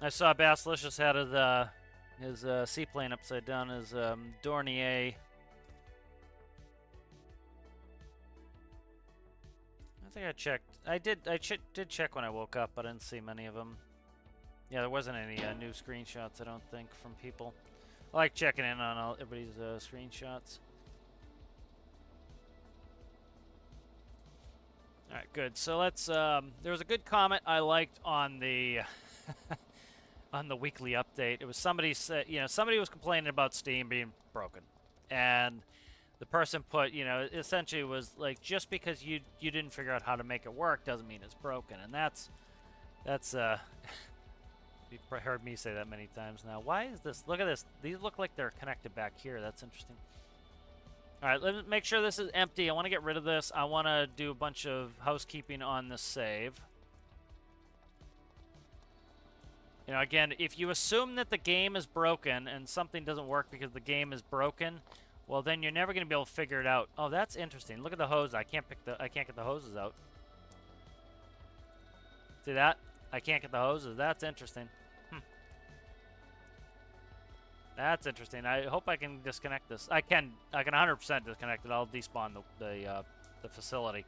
I saw Basilicious had his seaplane upside down, his Dornier. I think I checked. I did check when I woke up, but I didn't see many of them. Yeah, there wasn't any new screenshots, I don't think, from people. I like checking in on everybody's screenshots. All right, good. So let's. There was a good comment I liked on the on the weekly update. It was somebody said, somebody was complaining about Steam being broken, and the person put, essentially was like, just because you didn't figure out how to make it work doesn't mean it's broken, and that's you've heard me say that many times now. Why is this? Look at this. These look like they're connected back here. That's interesting. All right, let's make sure this is empty. I want to get rid of this. I want to do a bunch of housekeeping on this save. Again, if you assume that the game is broken and something doesn't work because the game is broken, well, then you're never going to be able to figure it out. Oh, that's interesting. Look at the hose. I can't get the hoses out. See that? I can't get the hoses. That's interesting. That's interesting. I hope I can disconnect this. I can 100% disconnect it. I'll despawn the facility.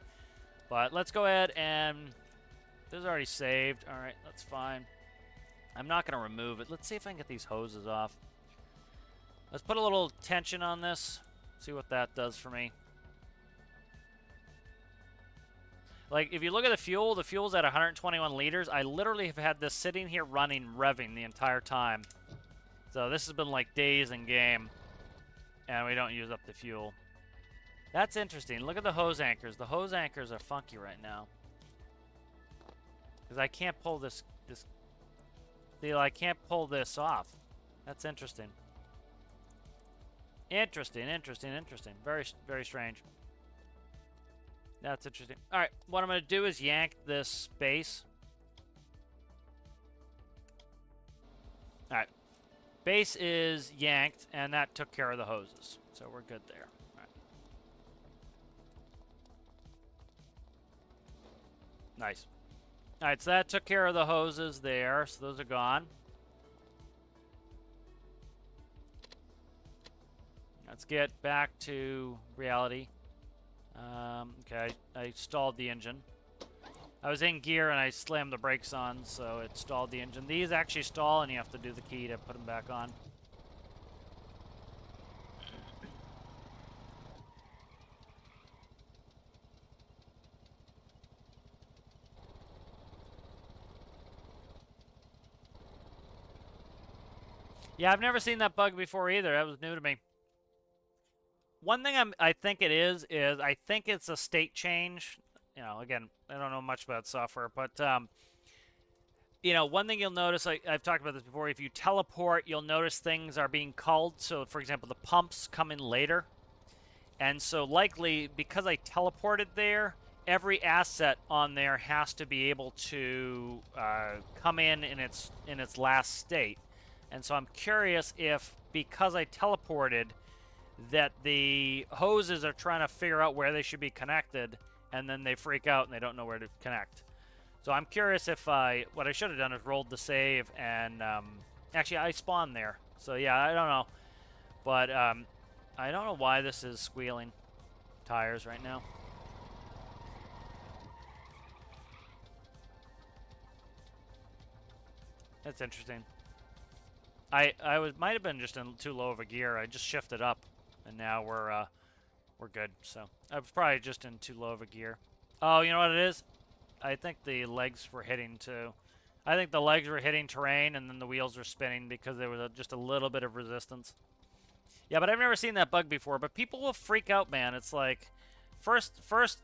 But let's go ahead and this is already saved. All right, that's fine. I'm not going to remove it. Let's see if I can get these hoses off. Let's put a little tension on this. See what that does for me. Like, if you look at the fuel's at 121 liters. I literally have had this sitting here running, revving the entire time. So this has been like days in game, and we don't use up the fuel. That's interesting. Look at the hose anchors. The hose anchors are funky right now. Because I can't pull this. See, I can't pull this off. That's interesting. Interesting. Very, very strange. That's interesting. All right, what I'm going to do is yank this base. All right. Base is yanked, and that took care of the hoses. So we're good there. All right. Nice. Alright, so that took care of the hoses there, so those are gone. Let's get back to reality. Okay, I stalled the engine. I was in gear and I slammed the brakes on, so it stalled the engine. These actually stall and you have to do the key to put them back on. Yeah, I've never seen that bug before either. That was new to me. One thing I think it is I think it's a state change. You know, again, I don't know much about software, but you know, one thing you'll notice, I've talked about this before, if you teleport, you'll notice things are being culled. So, for example, the pumps come in later. And so likely, because I teleported there, every asset on there has to be able to come in its last state. And so I'm curious if, because I teleported, that the hoses are trying to figure out where they should be connected, and then they freak out and they don't know where to connect. So I'm curious if what I should have done is rolled the save, and actually I spawned there. So yeah, I don't know. But I don't know why this is squealing tires right now. That's interesting. I might have been just in too low of a gear. I just shifted up, and now we're good. So I was probably just in too low of a gear. Oh, you know what it is? I think the legs were hitting too. I think the legs were hitting terrain, and then the wheels were spinning because there was just a little bit of resistance. Yeah, but I've never seen that bug before. But people will freak out, man. It's like first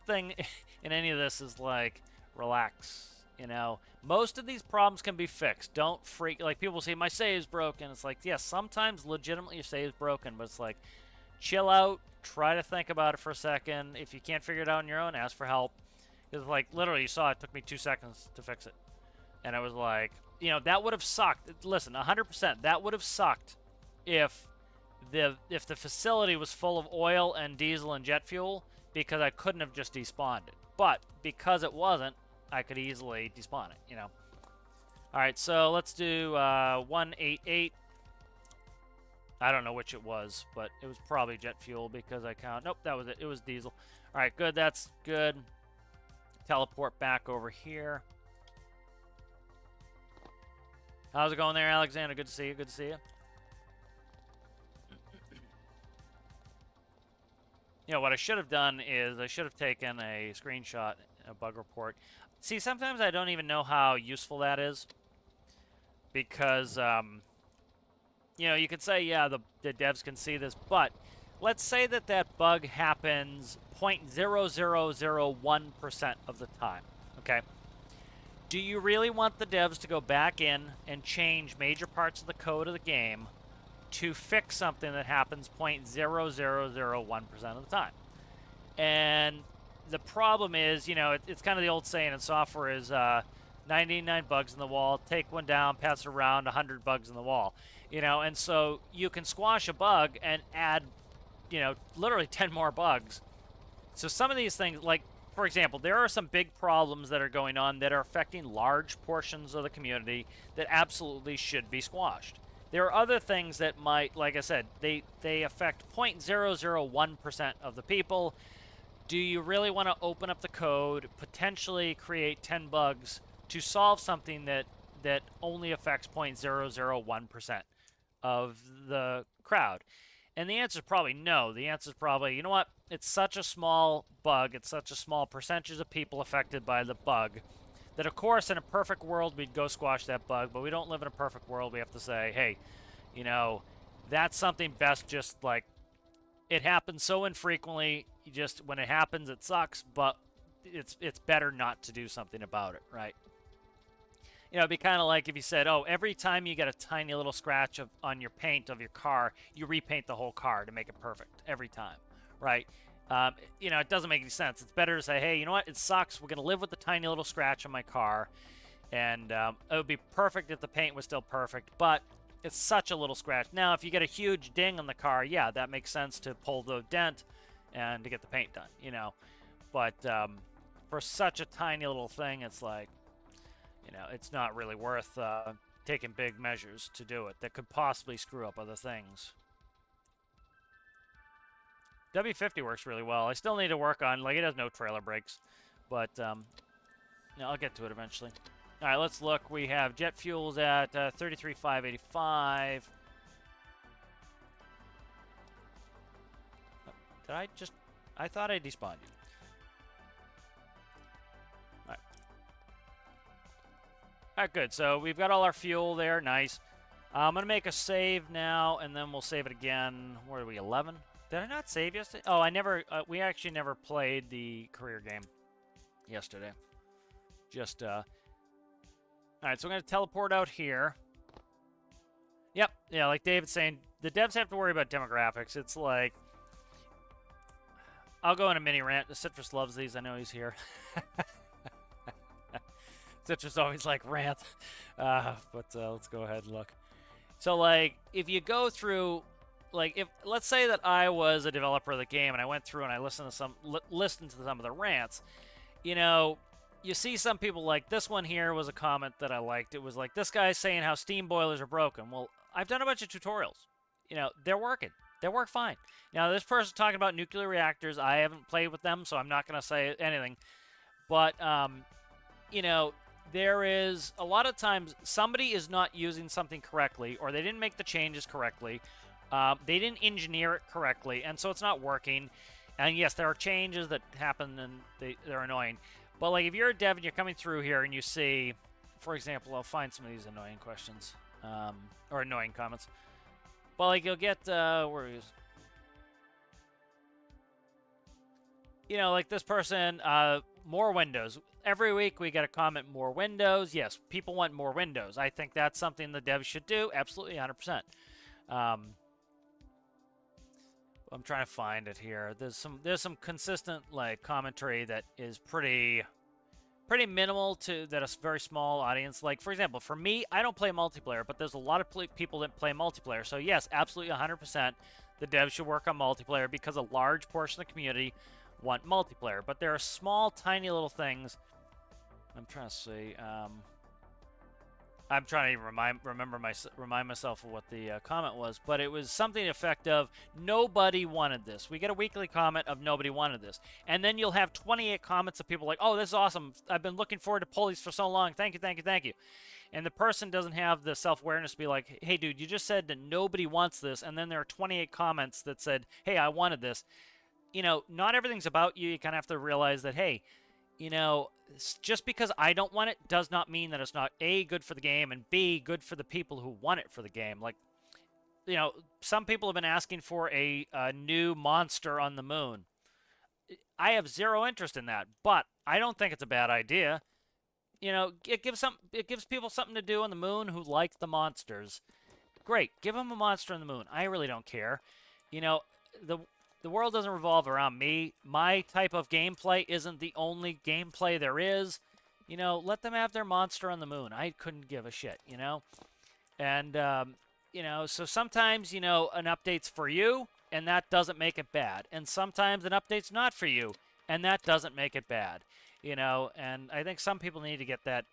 thing in any of this is like relax. You know, most of these problems can be fixed. Don't freak. Like, people say, my save's broken. It's like, yes, sometimes legitimately your save's broken, but it's like, chill out, try to think about it for a second. If you can't figure it out on your own, ask for help. Because, like, literally, you saw it took me 2 seconds to fix it. And I was like, you know, that would have sucked. Listen, 100%, that would have sucked if the facility was full of oil and diesel and jet fuel, because I couldn't have just despawned it. But because it wasn't, I could easily despawn it, you know. All right, so let's do 188. I don't know which it was, but it was probably jet fuel because I count. Nope, that was it. It was diesel. All right, good. That's good. Teleport back over here. How's it going there, Alexander? Good to see you. Good to see you. You know, what I should have done is I should have taken a screenshot, a bug report. See, sometimes I don't even know how useful that is. Because, you know, you could say, yeah, the devs can see this, but let's say that that bug happens 0.0001% of the time, okay? Do you really want the devs to go back in and change major parts of the code of the game to fix something that happens 0.0001% of the time? And the problem is, you know, it's kind of the old saying in software is 99 bugs in the wall, take one down, pass it around, 100 bugs in the wall. You know, and so you can squash a bug and add, you know, literally 10 more bugs. So some of these things, like, for example, there are some big problems that are going on that are affecting large portions of the community that absolutely should be squashed. There are other things that might, like I said, they affect 0.001% of the people. Do you really want to open up the code, potentially create 10 bugs to solve something that only affects 0.001% of the crowd? And the answer is probably no. The answer is probably, you know what? It's such a small bug. It's such a small percentage of people affected by the bug that, of course, in a perfect world, we'd go squash that bug. But we don't live in a perfect world. We have to say, hey, you know, that's something best just, like, it happens so infrequently. You just, when it happens, it sucks. But it's better not to do something about it, right? You know, it'd be kind of like if you said, oh, every time you get a tiny little scratch on your paint of your car, you repaint the whole car to make it perfect every time, right? You know, it doesn't make any sense. It's better to say, hey, you know what? It sucks. We're going to live with the tiny little scratch on my car. And it would be perfect if the paint was still perfect, but it's such a little scratch. Now, if you get a huge ding on the car, yeah, that makes sense to pull the dent and to get the paint done, you know. But for such a tiny little thing, it's like, You know, it's not really worth taking big measures to do it that could possibly screw up other things. W50 works really well. I still need to work on, like, it has no trailer brakes, but no, I'll get to it eventually. All right, let's look. We have jet fuels at 33,585. Did I just... I thought I despawned you. All right, good. So we've got all our fuel there. Nice. I'm going to make a save now, and then we'll save it again. Where are we, 11? Did I not save yesterday? Oh, I never... we actually never played the career game yesterday. Just, All right, so I'm going to teleport out here. Yep, yeah, like David's saying, the devs have to worry about demographics. It's like... I'll go in a mini rant. The Citrus loves these. I know he's here. Citrus always like rant. But let's go ahead and look. So, like, if you go through... Like, if let's say that I was a developer of the game and I went through and I listened to some of the rants, you know, you see some people like this one here was a comment that I liked. It was like, this guy's saying how steam boilers are broken. Well, I've done a bunch of tutorials. You know, they're working. They work fine. Now, this person's talking about nuclear reactors. I haven't played with them, so I'm not going to say anything. But, you know, there is a lot of times somebody is not using something correctly, or they didn't make the changes correctly. They didn't engineer it correctly, and so it's not working. And yes, there are changes that happen, and they're annoying. But like, if you're a dev and you're coming through here and you see, for example, I'll find some of these annoying questions, or annoying comments. But like, you'll get, where is... You know, like this person, more Windows. Every week we get a comment, more Windows. Yes, people want more Windows. I think that's something the devs should do. Absolutely, 100%. I'm trying to find it here. There's some consistent like commentary that is pretty minimal to that a very small audience. Like, for example, for me, I don't play multiplayer, but there's a lot of people that play multiplayer. So yes, absolutely 100%, the devs should work on multiplayer because a large portion of the community want multiplayer. But there are small, tiny little things. I'm trying to see. I'm trying to remind myself of what the comment was, but it was something to the effect of, nobody wanted this. We get a weekly comment of nobody wanted this. And then you'll have 28 comments of people like, oh, this is awesome. I've been looking forward to pulleys for so long. Thank you, thank you, thank you. And the person doesn't have the self-awareness to be like, hey, dude, you just said that nobody wants this. And then there are 28 comments that said, hey, I wanted this. You know, not everything's about you. You kind of have to realize that, hey, you know, just because I don't want it does not mean that it's not A, good for the game, and B, good for the people who want it for the game. Like, you know, some people have been asking for a new monster on the moon. I have zero interest in that, but I don't think it's a bad idea. You know, it gives people something to do on the moon who like the monsters. Great, give them a monster on the moon. I really don't care. You know, the world doesn't revolve around me. My type of gameplay isn't the only gameplay there is. You know, let them have their monster on the moon. I couldn't give a shit, you know? And, you know, so sometimes, you know, an update's for you, and that doesn't make it bad. And sometimes an update's not for you, and that doesn't make it bad. You know, and I think some people need to get that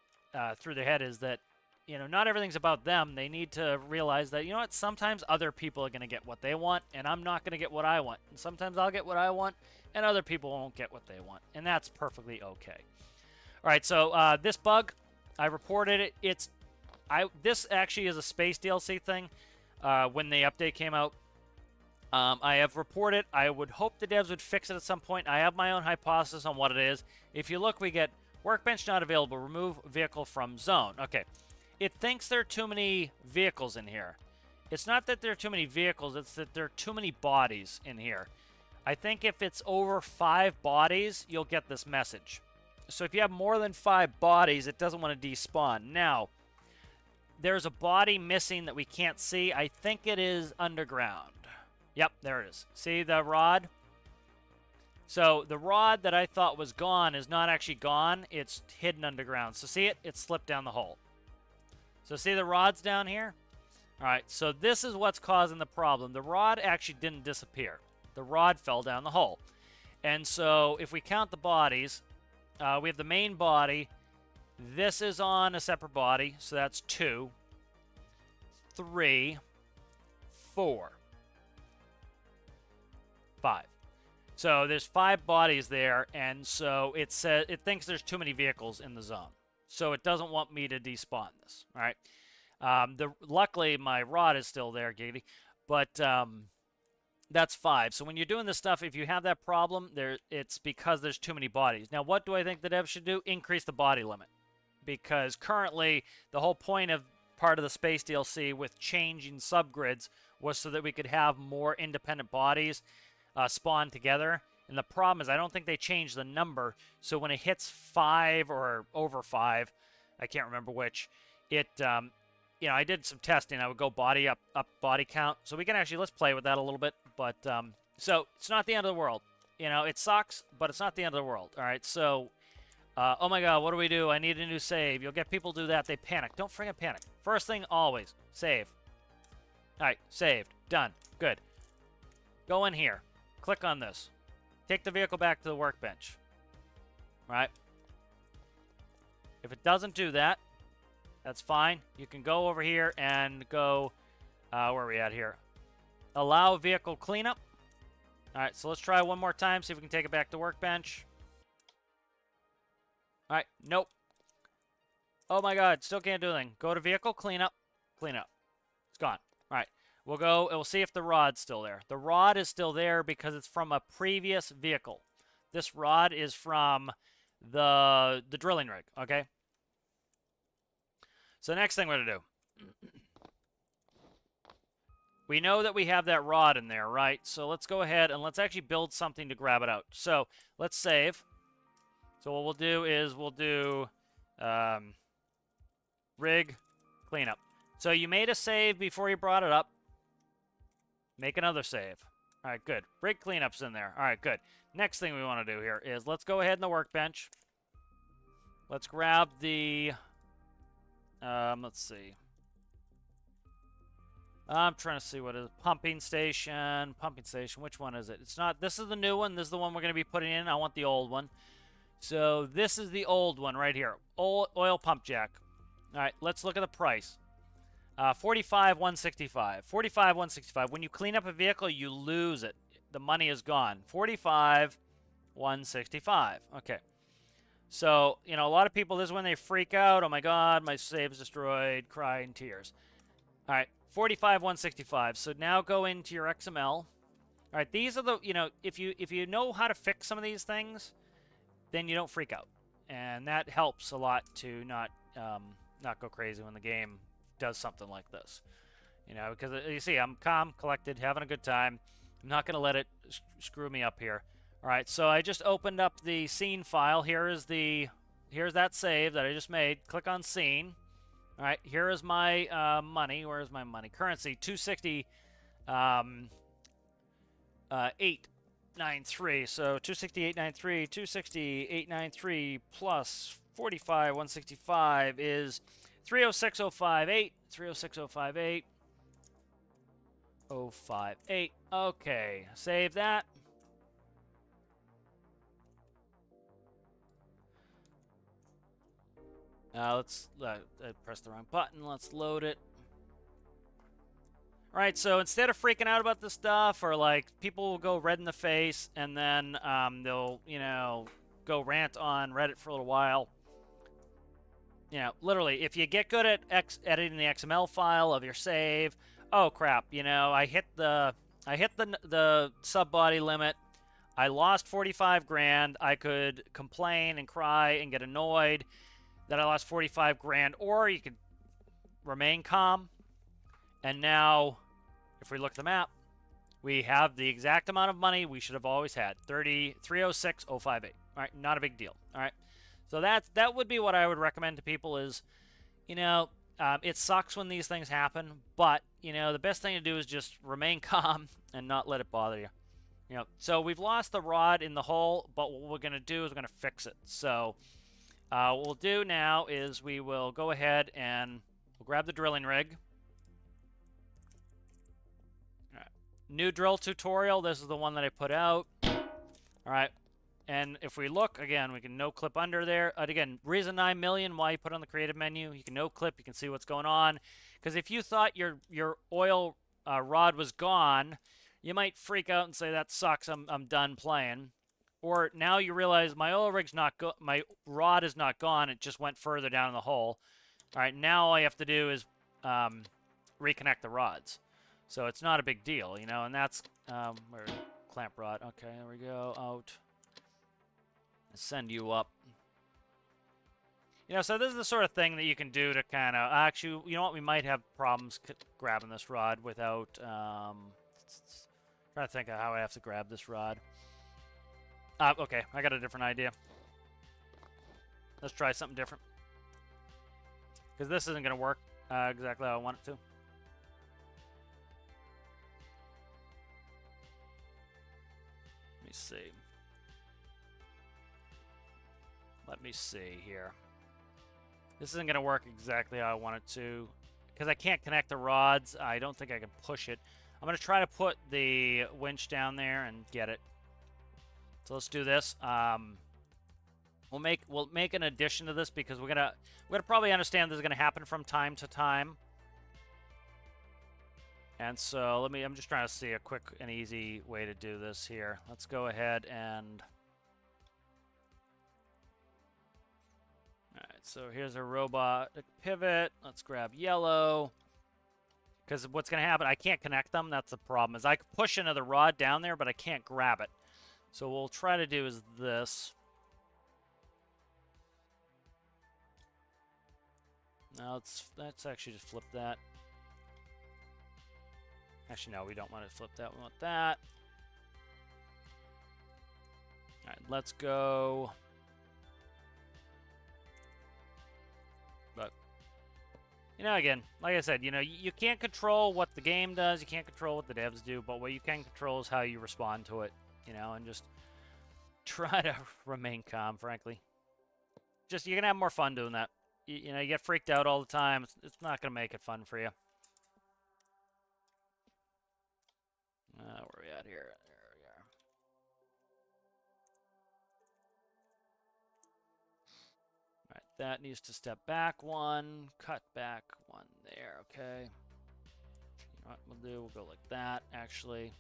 through their head, is that, you know, not everything's about them. They need to realize that, you know what, sometimes other people are going to get what they want, and I'm not going to get what I want. And sometimes I'll get what I want, and other people won't get what they want. And that's perfectly okay. All right, so this bug, I reported it. This actually is a space DLC thing when the update came out. I have reported. I would hope the devs would fix it at some point. I have my own hypothesis on what it is. If you look, we get workbench not available. Remove vehicle from zone. Okay. It thinks there are too many vehicles in here. It's not that there are too many vehicles, it's that there are too many bodies in here. I think if it's over 5 bodies, you'll get this message. So if you have more than 5 bodies, it doesn't want to despawn. Now, there's a body missing that we can't see. I think it is underground. Yep, there it is. See the rod? So the rod that I thought was gone is not actually gone. It's hidden underground. So see it? It slipped down the hole. So see the rod's down here? All right, so this is what's causing the problem. The rod actually didn't disappear. The rod fell down the hole. And so if we count the bodies, we have the main body, This is on a separate body, so that's 2, 3, 4, 5. So there's 5 bodies there, and so it thinks there's too many vehicles in the zone. So it doesn't want me to despawn this, all right? Luckily, my rod is still there, Giggity, but that's 5. So when you're doing this stuff, if you have that problem, it's because there's too many bodies. Now, what do I think the devs should do? Increase the body limit. Because currently, the whole point of part of the space DLC with changing subgrids was so that we could have more independent bodies spawn together. And the problem is I don't think they changed the number. So when it hits 5 or over 5, I can't remember which, it, you know, I did some testing. I would go body up body count. So we can actually, let's play with that a little bit. But, so it's not the end of the world. You know, it sucks, but it's not the end of the world. All right, so... oh my god, what do? I need a new save. You'll get people do that. They panic. Don't friggin' panic. First thing, always. Save. Alright, saved. Done. Good. Go in here. Click on this. Take the vehicle back to the workbench. Right? If it doesn't do that, that's fine. You can go over here and go... where are we at here? Allow vehicle cleanup. Alright, so let's try one more time. See if we can take it back to workbench. Alright, nope. Oh my god, still can't do anything. Go to vehicle, cleanup, cleanup. It's gone. Alright, we'll go, and we'll see if the rod's still there. The rod is still there because it's from a previous vehicle. This rod is from the drilling rig, okay? So next thing we're going to do. We know that we have that rod in there, right? So let's go ahead and let's actually build something to grab it out. So let's save. So what we'll do is we'll do rig cleanup. So you made a save before you brought it up. Make another save. All right, good. Rig cleanup's in there. All right, good. Next thing we want to do here is let's go ahead in the workbench. Let's grab the... let's see. I'm trying to see what is pumping station. Pumping station. Which one is it? It's not... This is the new one. This is the one we're going to be putting in. I want the old one. So this is the old one right here. Oil pump jack. All right, let's look at the price. 45,165. 45,165. When you clean up a vehicle, you lose it. The money is gone. 45,165. Okay. So, you know, a lot of people, this is when they freak out. Oh my God, my save's destroyed. Cry in tears. All right, 45,165. So now go into your XML. All right, these are the, you know, if you know how to fix some of these things, then you don't freak out, and that helps a lot to not go crazy when the game does something like this, you know, because you see I'm calm, collected, having a good time. I'm not going to let it screw me up here. All right, so I just opened up the scene file. Here's that save that I just made. Click on scene. All right, here is my money. Where's my money? Currency 260 893. So 268.93, 268.93 plus 45,165 is 306,058. 306,058. 058. Okay, save that. Let's I pressed the wrong button. Let's load it. All right, so instead of freaking out about this stuff, or like people will go red in the face and then they'll, you know, go rant on Reddit for a little while. You know, literally, if you get good at editing the XML file of your save, oh crap, you know, I hit the sub body limit. I lost 45 grand. I could complain and cry and get annoyed that I lost 45 grand, or you could remain calm. And now, if we look at the map, we have the exact amount of money we should have always had, 306,058. All right, not a big deal. All right, so that would be what I would recommend to people is, you know, it sucks when these things happen, but, you know, the best thing to do is just remain calm and not let it bother you. You know, so we've lost the rod in the hole, but what we're going to do is we're going to fix it. So what we'll do now is we will go ahead and we'll grab the drilling rig. All right. New drill tutorial. This is the one that I put out. All right. And if we look, again, we can no-clip under there. Again, reason 9 million, why you put on the creative menu. You can no-clip, you can see what's going on. Because if you thought your oil rod was gone, you might freak out and say, that sucks, I'm done playing. Or now you realize my oil rig's not my rod is not gone, it just went further down in the hole. All right, now all you have to do is reconnect the rods. So it's not a big deal, you know, and that's where clamp rod. Okay, there we go. Out. Send you up. You know, so this is the sort of thing that you can do to kind of actually, you know what, we might have problems grabbing this rod without trying to think of how I have to grab this rod. Okay, I got a different idea. Let's try something different. Because this isn't going to work exactly how I want it to. Let me see. Let me see here. This isn't going to work exactly how I want it to. Because I can't connect the rods, I don't think I can push it. I'm going to try to put the winch down there and get it. So let's do this. We'll make an addition to this because we're gonna probably understand this is gonna happen from time to time. And so I'm just trying to see a quick and easy way to do this here. Let's go ahead and alright, so here's a robotic pivot. Let's grab yellow. Because what's gonna happen, I can't connect them, that's the problem, is I can push another rod down there, but I can't grab it. So what we'll try to do is this. Now let's actually just flip that. Actually, no, we don't want to flip that. We want that. All right, let's go. But, you know, again, like I said, you know, you can't control what the game does. You can't control what the devs do. But what you can control is how you respond to it. You know, and just try to remain calm, frankly. Just, you're going to have more fun doing that. You know, you get freaked out all the time. It's not going to make it fun for you. Where are we at here? There we are. All right, that needs to step back one, cut back one there, okay. You know what we'll do? We'll go like that, actually.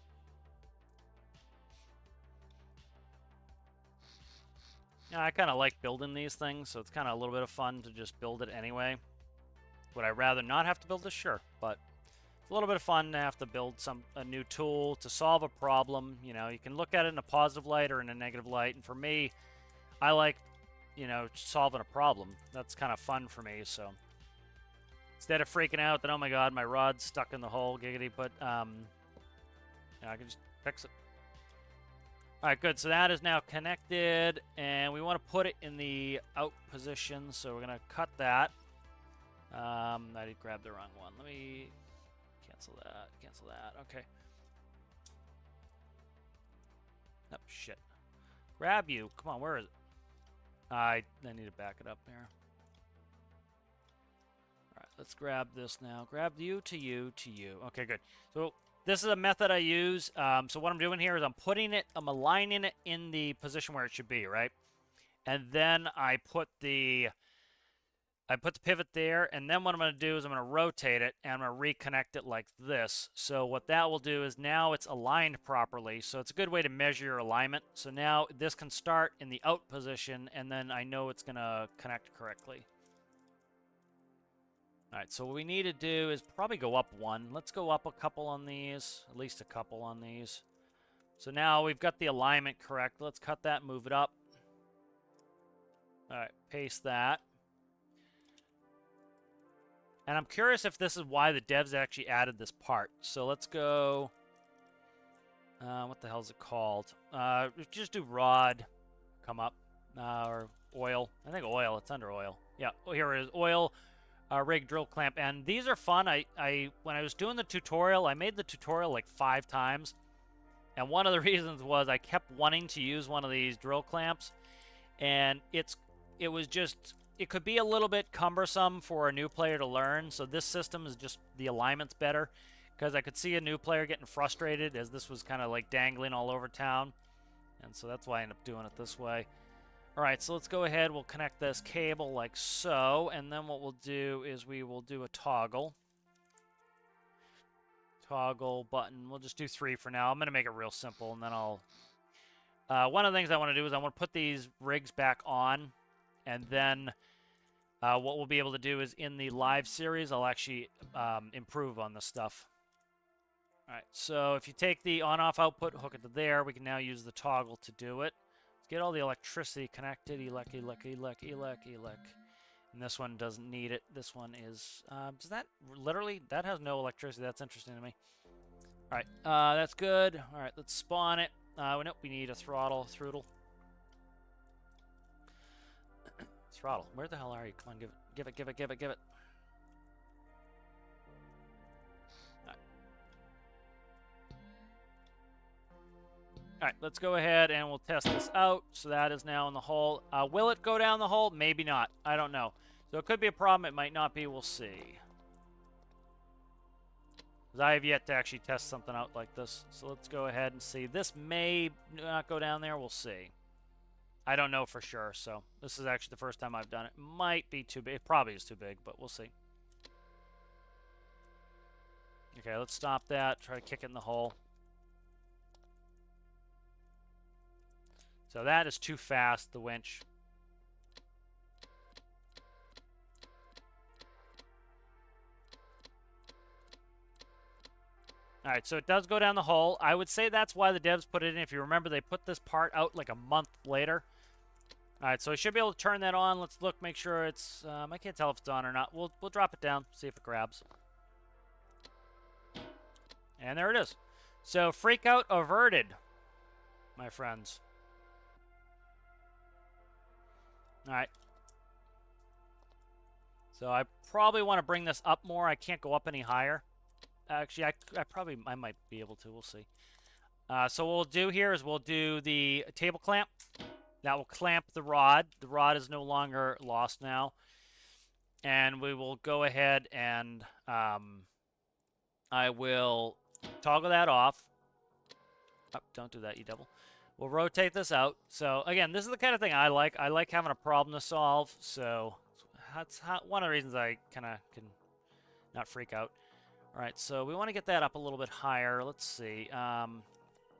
Yeah, I kind of like building these things, so it's kind of a little bit of fun to just build it anyway. Would I rather not have to build this? Sure, but it's a little bit of fun to have to build a new tool to solve a problem. You know, you can look at it in a positive light or in a negative light, and for me, I like, you know, solving a problem. That's kind of fun for me, so instead of freaking out that, oh my god, my rod's stuck in the hole, giggity, but I can just fix it. Alright, good. So that is now connected, and we want to put it in the out position, so we're going to cut that. I did grab the wrong one. Let me cancel that. Cancel that. Okay. Oh, shit. Grab you. Come on, where is it? I need to back it up there. Alright, let's grab this now. Grab you to you to you. Okay, good. So this is a method I use. So what I'm doing here is I'm aligning it in the position where it should be, right? And then I put the pivot there, and then what I'm going to do is I'm going to rotate it, and I'm going to reconnect it like this. So what that will do is now it's aligned properly. So it's a good way to measure your alignment. So now this can start in the out position, and then I know it's going to connect correctly. All right, so what we need to do is probably go up one. Let's go up a couple on these, at least a couple on these. So now we've got the alignment correct. Let's cut that, move it up. All right, paste that. And I'm curious if this is why the devs actually added this part. So let's go, what the hell is it called? Just do rod, come up, or oil. I think oil, it's under oil. Yeah, oh, here it is, oil. Rig drill clamp, and these are fun. When I was doing the tutorial, I made the tutorial like 5 times, and one of the reasons was I kept wanting to use one of these drill clamps, and it could be a little bit cumbersome for a new player to learn. So this system is just, the alignment's better, because I could see a new player getting frustrated as this was kind of like dangling all over town. And so that's why I end up doing it this way. All right, so let's go ahead. We'll connect this cable like so, and then what we'll do is we will do a toggle. Toggle button. We'll just do 3 for now. I'm going to make it real simple, and then I'll... one of the things I want to do is I want to put these rigs back on, and then what we'll be able to do is in the live series, I'll actually improve on this stuff. All right, so if you take the on-off output, hook it to there, we can now use the toggle to do it. Let's get all the electricity connected. Elec. And this one doesn't need it. This one is... does that literally... That has no electricity. That's interesting to me. All right, that's good. All right, let's spawn it. Nope, we need a throttle. Throttle. Where the hell are you? Come on, give it. All right, let's go ahead and we'll test this out. So that is now in the hole. Will it go down the hole? Maybe not. I don't know. So it could be a problem. It might not be. We'll see. Because I have yet to actually test something out like this. So let's go ahead and see. This may not go down there. We'll see. I don't know for sure. So this is actually the first time I've done it. Might be too big. It probably is too big, but we'll see. Okay, let's stop that. Try to kick it in the hole. So that is too fast, the winch. All right, so it does go down the hole. I would say that's why the devs put it in. If you remember, they put this part out like a month later. All right, so I should be able to turn that on. Let's look, make sure it's... I can't tell if it's on or not. We'll drop it down, see if it grabs. And there it is. So freak out averted, my friends. All right. So I probably want to bring this up more. I can't go up any higher. Actually, I might be able to. We'll see. So what we'll do here is we'll do the table clamp. That will clamp the rod. The rod is no longer lost now. And we will go ahead and I will toggle that off. Oh, don't do that, you devil. We'll rotate this out. So, again, this is the kind of thing I like. I like having a problem to solve. So, that's one of the reasons I kind of can not freak out. All right, so we want to get that up a little bit higher. Let's see. All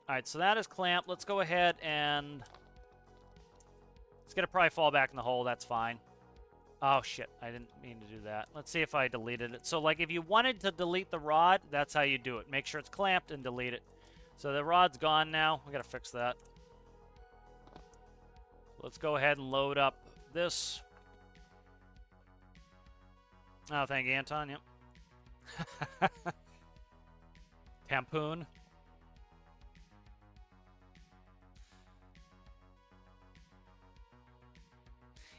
right, so that is clamped. Let's go ahead and... It's going to probably fall back in the hole. That's fine. Oh, shit. I didn't mean to do that. Let's see if I deleted it. So, like, if you wanted to delete the rod, that's how you do it. Make sure it's clamped and delete it. So the rod's gone now. We got to fix that. Let's go ahead and load up this. Oh, thank you, Anton. Yep. Tampoon.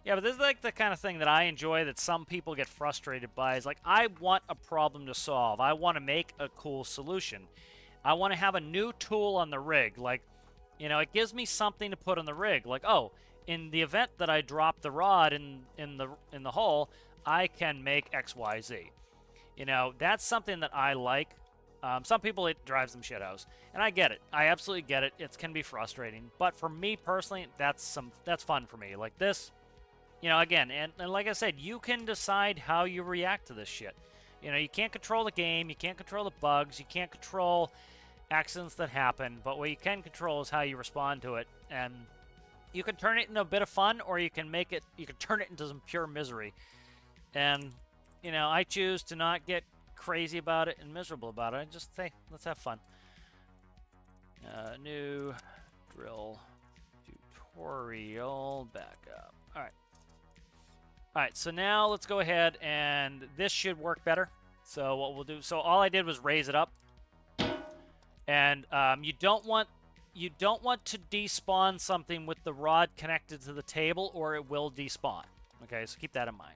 Yeah, but this is like the kind of thing that I enjoy that some people get frustrated by. Is like, I want a problem to solve. I want to make a cool solution. I want to have a new tool on the rig. Like, you know, it gives me something to put on the rig. Like, oh, in the event that I drop the rod in the hole, I can make X, Y, Z. You know, that's something that I like. Some people, it drives them shithouse, and I get it. I absolutely get it. It can be frustrating, but for me personally, that's fun for me. Like this, you know, again, and like I said, you can decide how you react to this shit. You know, you can't control the game, you can't control the bugs, you can't control accidents that happen, but what you can control is how you respond to it, and you can turn it into a bit of fun, or you can turn it into some pure misery. And, you know, I choose to not get crazy about it and miserable about it. I just say, let's have fun. New drill tutorial backup. All right. All right, so now let's go ahead, and this should work better. So what we'll do, so all I did was raise it up. And you don't want to despawn something with the rod connected to the table, or it will despawn. Okay, so keep that in mind.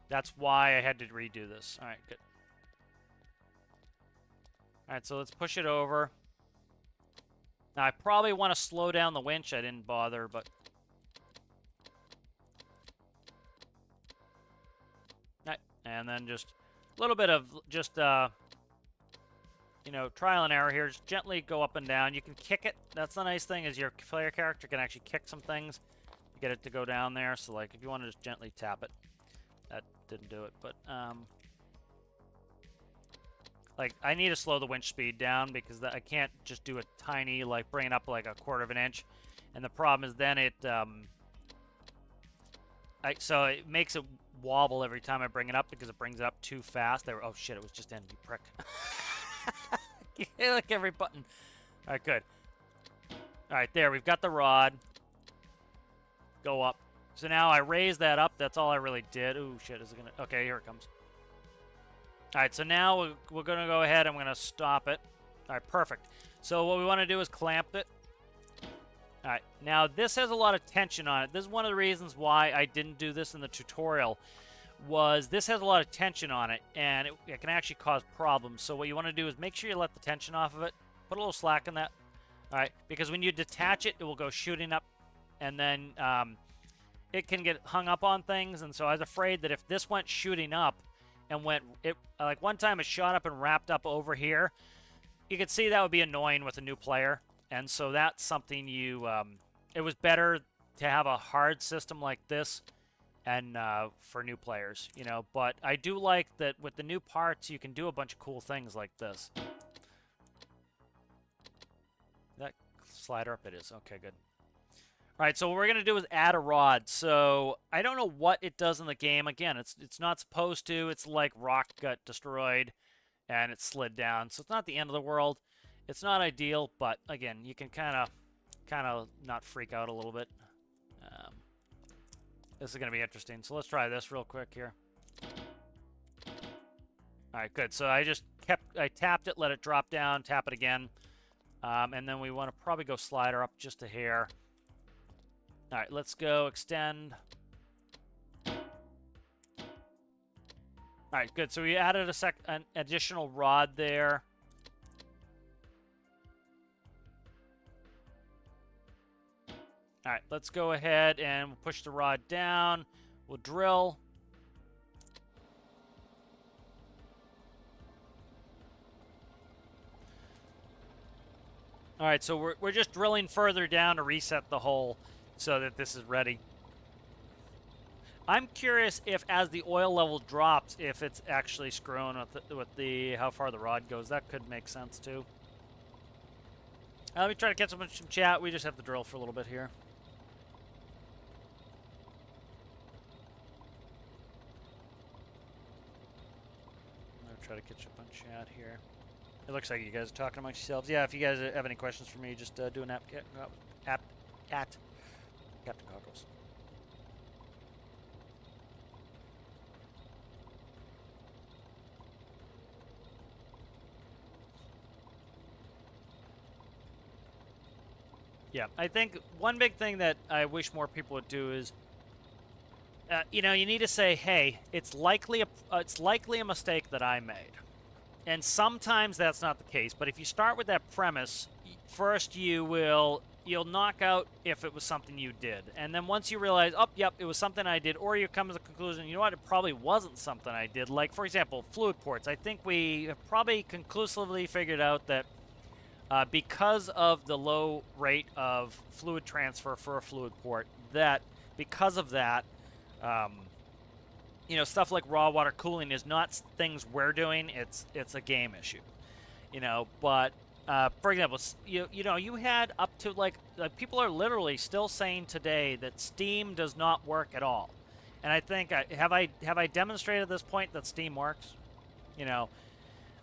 That's why I had to redo this. All right, good. All right, so let's push it over. Now, I probably want to slow down the winch. I didn't bother, but... All right, and then just a little bit of just you know, trial and error here. Just gently go up and down. You can kick it. That's the nice thing, is your player character can actually kick some things to get it to go down there. So, like, if you want to just gently tap it. That didn't do it, but, like, I need to slow the winch speed down because I can't just do a tiny, like, bring it up like a 1/4 of an inch. And the problem is then it, so it makes it wobble every time I bring it up because it brings it up too fast. Oh, shit, it was just in, you prick. You hit, like, every button. All right, good. All right, there, we've got the rod. Go up. So now I raise that up. That's all I really did. Ooh, shit, is it going to... Okay, here it comes. All right, so now we're going to go ahead. I'm going to stop it. All right, perfect. So what we want to do is clamp it. All right, now this has a lot of tension on it. This is one of the reasons why I didn't do this in the tutorial, was this has a lot of tension on it, and it can actually cause problems. So what you want to do is make sure you let the tension off of it. Put a little slack in that. All right, because when you detach it, it will go shooting up, and then it can get hung up on things. And so I was afraid that if this went shooting up and like one time it shot up and wrapped up over here, you could see that would be annoying with a new player. And so that's something it was better to have a hard system like this and for new players, you know. But I do like that with the new parts, you can do a bunch of cool things like this. That slider up, it is. Okay, good. All right, so what we're going to do is add a rod. So I don't know what it does in the game. Again, it's not supposed to. It's like rock got destroyed and it slid down. So it's not the end of the world. It's not ideal, but again, you can kind of not freak out a little bit. This is going to be interesting. So let's try this real quick here. All right, good. So I tapped it, let it drop down, tap it again. And then we want to probably go slider up just a hair. All right, let's go extend. All right, good. So we added an additional rod there. All right, let's go ahead and we'll push the rod down. We'll drill. All right, so we're just drilling further down to reset the hole so that this is ready. I'm curious if, as the oil level drops, if it's actually screwing with how far the rod goes. That could make sense too. Let me try to catch some chat. We just have to drill for a little bit here. I'll try to catch up on chat here. It looks like you guys are talking amongst yourselves. Yeah, if you guys have any questions for me, just do an at Captain Cockles. Yeah, I think one big thing that I wish more people would do is, you know, you need to say, hey, it's likely a mistake that I made. And sometimes that's not the case, but if you start with that premise, first you'll knock out if it was something you did. And then once you realize, oh, yep, it was something I did, or you come to the conclusion, you know what, it probably wasn't something I did. Like, for example, fluid ports. I think we have probably conclusively figured out that because of the low rate of fluid transfer for a fluid port, that because of that, you know, stuff like raw water cooling is not things we're doing. It's a game issue, you know. But for example, you had up to like people are literally still saying today that Steam does not work at all. And I think have I demonstrated at this point that Steam works? You know,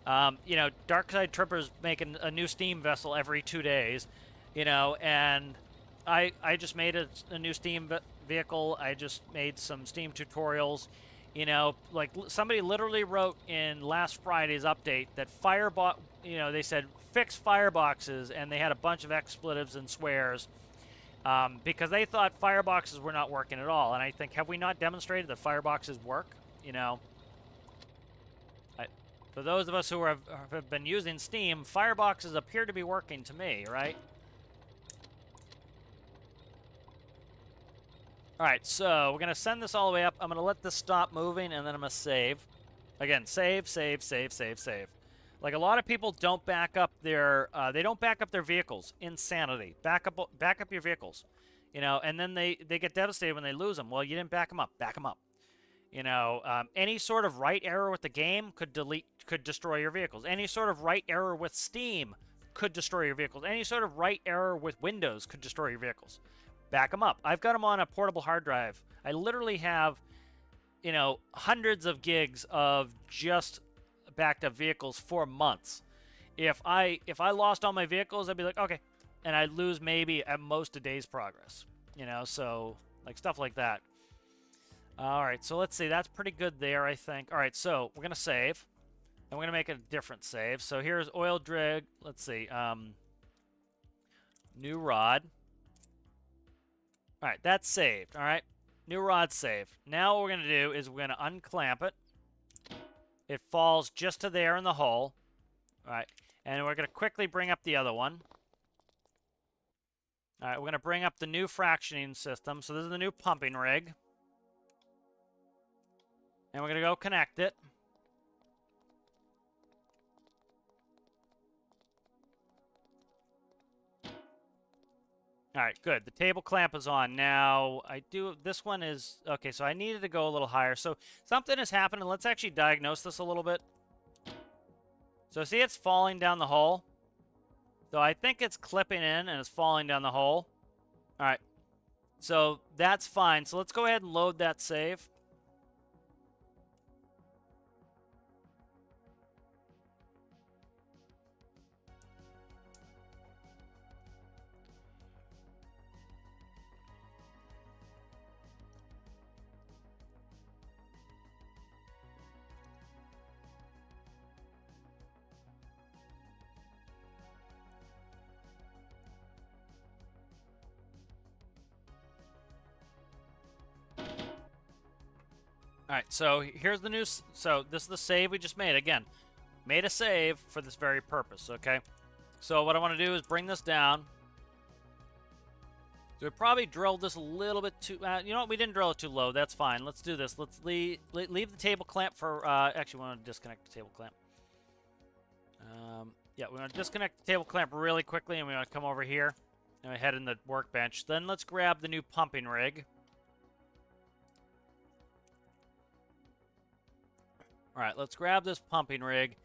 Darkside Trippers making a new Steam vessel every 2 days, you know, and I just made a new Steam vehicle. I just made some Steam tutorials. You know, like somebody literally wrote in last Friday's update that you know, they said fix fireboxes, and they had a bunch of expletives and swears because they thought fireboxes were not working at all. And I think, have we not demonstrated that fireboxes work? You know, for those of us who have been using Steam, fireboxes appear to be working to me, right? All right, so we're going to send this all the way up. I'm going to let this stop moving, and then I'm going to save. Again, save, save, save, save, save. Like, a lot of people don't back up their they don't back up their vehicles. Insanity. Back up your vehicles. You know, and then they get devastated when they lose them. Well, you didn't back them up. Back them up. You know, any sort of write error with the game could destroy your vehicles. Any sort of write error with Steam could destroy your vehicles. Any sort of write error with Windows could destroy your vehicles. Back them up. I've got them on a portable hard drive. I literally have, you know, hundreds of gigs of just backed up vehicles for months. If I lost all my vehicles, I'd be like, okay, and I'd lose maybe at most a day's progress. You know, so like stuff like that. All right, so let's see. That's pretty good there, I think. All right, so we're gonna save, and we're gonna make a different save. So here's oil drig. Let's see. New rod. All right, that's saved. All right, new rod saved. Now what we're gonna do is we're gonna unclamp it. It falls just to there in the hole. All right, and we're gonna quickly bring up the other one. All right, we're gonna bring up the new fractioning system. So this is the new pumping rig. And we're going to go connect it. All right, good. The table clamp is on. Now, this one is, okay, so I needed to go a little higher. So something has happened, and let's actually diagnose this a little bit. So see, it's falling down the hole. So I think it's clipping in, and it's falling down the hole. All right, so that's fine. So let's go ahead and load that save. All right, so here's the new, so this is the save we just made. Again, made a save for this very purpose, okay? So what I want to do is bring this down. So we probably drilled this a little bit too, you know what, we didn't drill it too low. That's fine. Let's do this. Let's leave the table clamp for, actually we want to disconnect the table clamp. Yeah, we want to disconnect the table clamp really quickly, and we want to come over here and we head in the workbench. Then let's grab the new pumping rig. All right, let's grab this pumping rig.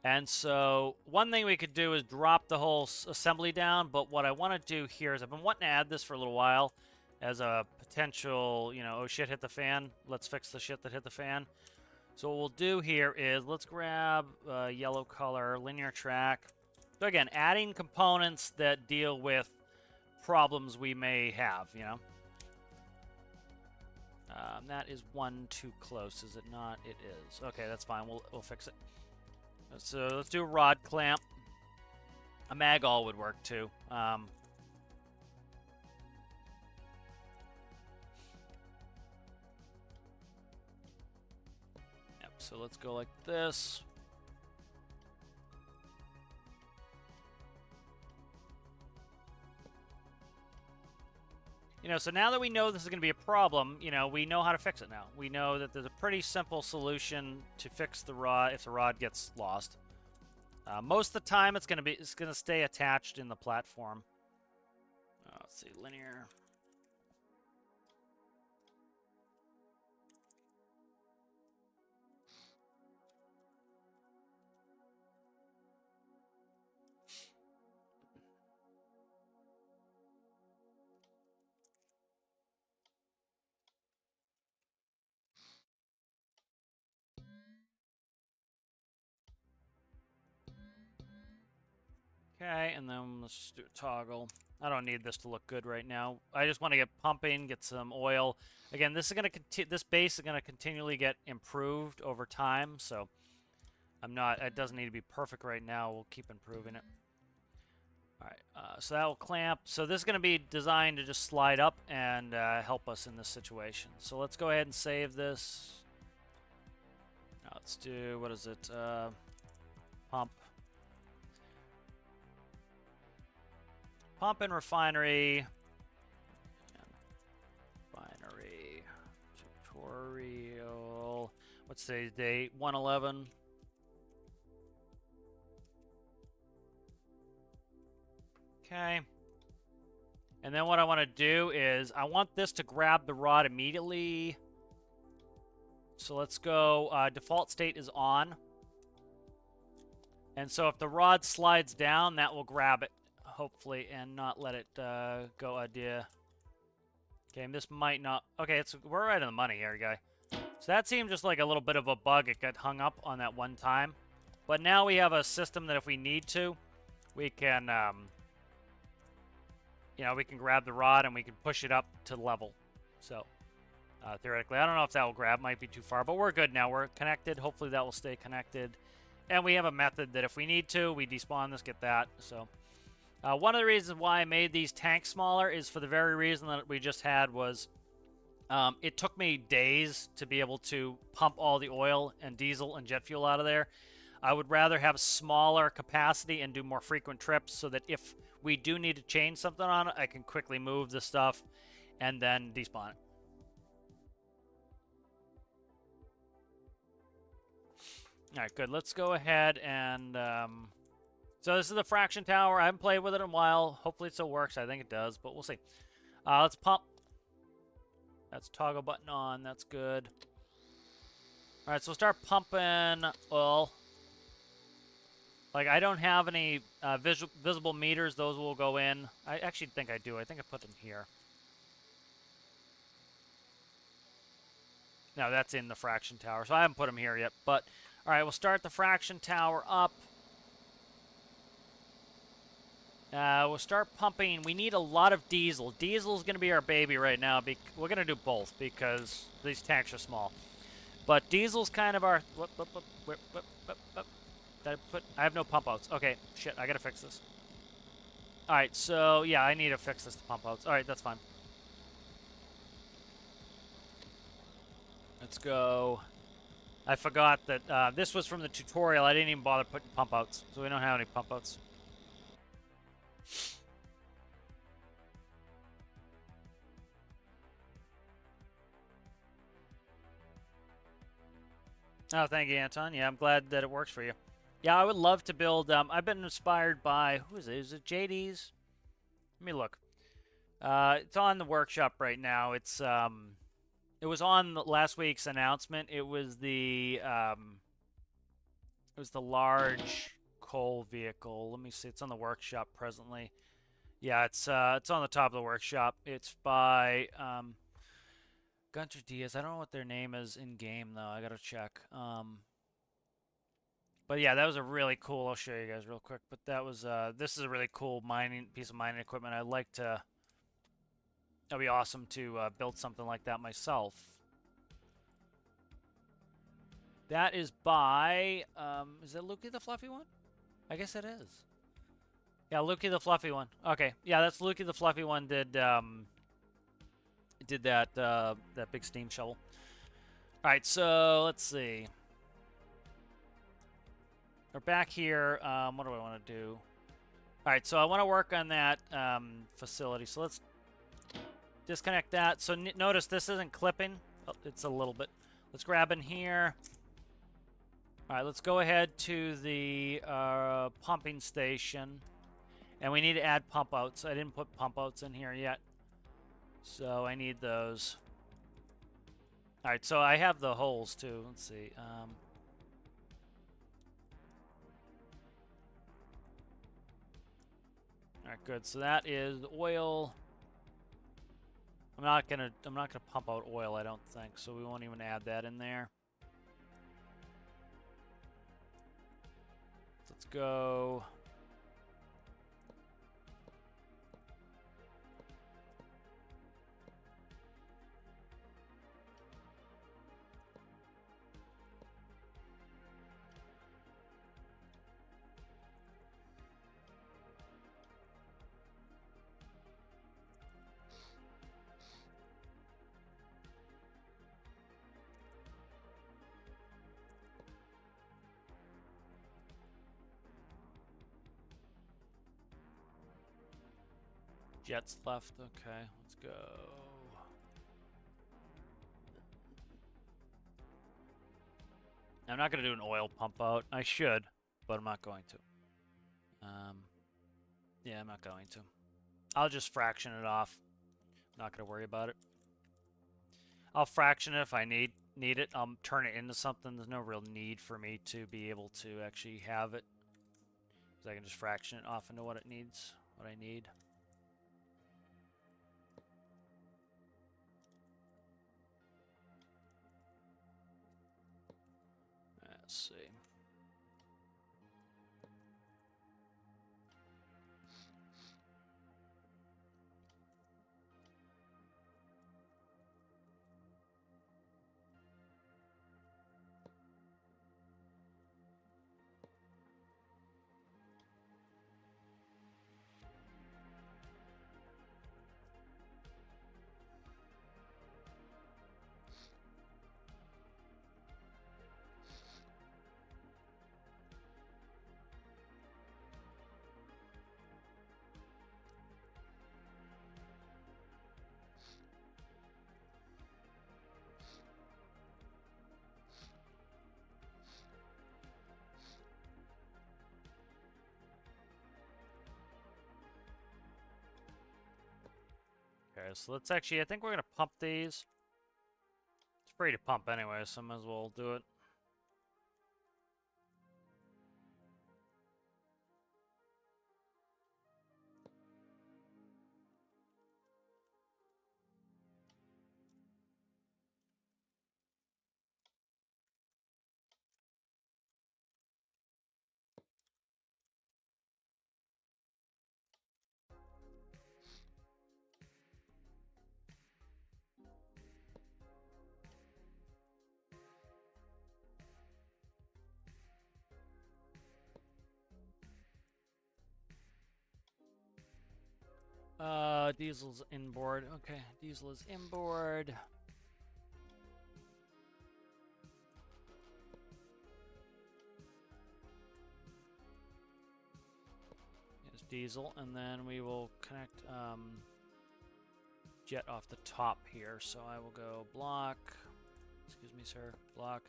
And so one thing we could do is drop the whole assembly down, but what I want to do here is I've been wanting to add this for a little while as a potential, you know, oh shit, hit the fan. Let's fix the shit that hit the fan. So what we'll do here is let's grab yellow color, linear track. So again, adding components that deal with problems we may have, you know. That is one too close, is it not? It is. Okay, that's fine. We'll fix it. So let's do a rod clamp. A mag-all would work too. Yep, so let's go like this. You know, so now that we know this is going to be a problem, you know, we know how to fix it now. We know that there's a pretty simple solution to fix the rod if the rod gets lost. Most of the time, it's going to stay attached in the platform. Let's see, linear. Okay, and then let's just do a toggle. I don't need this to look good right now. I just want to get pumping, get some oil. Again, this base is gonna continually get improved over time, so it doesn't need to be perfect right now. We'll keep improving it. All right, so that will clamp. So this is gonna be designed to just slide up and help us in this situation. So let's go ahead and save this. Now let's do, what is it? Pump. Pump and refinery. Refinery. Tutorial. What's today's date? 1/11. Okay. And then what I want to do is I want this to grab the rod immediately. So let's go. Default state is on. And so if the rod slides down, that will grab it, hopefully, and not let it go idea. Okay, and this might not... Okay, we're right on the money here, guy. So that seemed just like a little bit of a bug. It got hung up on that one time. But now we have a system that if we need to, we can, you know, we can grab the rod and we can push it up to level. So, theoretically, I don't know if that will grab. Might be too far, but we're good now. We're connected. Hopefully that will stay connected. And we have a method that if we need to, we despawn this, get that. So, one of the reasons why I made these tanks smaller is for the very reason that we just had was it took me days to be able to pump all the oil and diesel and jet fuel out of there. I would rather have smaller capacity and do more frequent trips so that if we do need to change something on it, I can quickly move the stuff and then despawn it. All right, good. Let's go ahead and... So this is the fraction tower. I haven't played with it in a while. Hopefully it still works. I think it does, but we'll see. Let's pump. That's toggle button on. That's good. All right, so we'll start pumping oil. Like, I don't have any visible meters. Those will go in. I actually think I do. I think I put them here. No, that's in the fraction tower. So I haven't put them here yet. But, all right, we'll start the fraction tower up. We'll start pumping. We need a lot of diesel. Diesel's going to be our baby right now. We're going to do both because these tanks are small. But diesel's kind of our... I have no pump outs. Okay, shit, I got to fix this. All right, so, yeah, I need to fix this to pump outs. All right, that's fine. Let's go. I forgot that this was from the tutorial. I didn't even bother putting pump outs, so we don't have any pump outs. Oh, thank you, Anton. Yeah, I'm glad that it works for you. Yeah, I would love to build... I've been inspired by... Who is it? Is it JD's? Let me look. It's on the workshop right now. It's... It was on last week's announcement. It was the... It was the large coal vehicle. Let me see. It's on the workshop presently. Yeah, it's on the top of the workshop. It's by... Gunter Diaz. I don't know what their name is in game though. I gotta check. But yeah, that was a really cool. I'll show you guys real quick. But that was this is a really cool piece of mining equipment. I'd like to. That'd be awesome to build something like that myself. That is by. Is it Lukey the Fluffy one? I guess it is. Yeah, Lukey the Fluffy one. Okay, yeah, that's Lukey the Fluffy one. Did that that big steam shovel. All right, so let's see. We're back here. What do I want to do? All right, so I want to work on that facility. So let's disconnect that. So notice this isn't clipping. Oh, it's a little bit. Let's grab in here. All right, let's go ahead to the pumping station. And we need to add pump outs. I didn't put pump outs in here yet. So I need those. All right, so I have the holes too. Let's see. All right, good. So that is oil. I'm not gonna pump out oil, I don't think. So we won't even add that in there. Let's go. Jets left. Okay, let's go. I'm not going to do an oil pump out. I should, but I'm not going to. Yeah, I'm not going to. I'll just fraction it off. Not going to worry about it. I'll fraction it if I need it. I'll turn it into something. There's no real need for me to be able to actually have it. Because I can just fraction it off into what it needs, what I need. Let's see. Okay, so let's actually, I think we're going to pump these. It's free to pump anyway, so might as well do it. Diesel's inboard. Okay, diesel is inboard. Here's diesel, and then we will connect jet off the top here. So I will go block. Excuse me, sir. Block.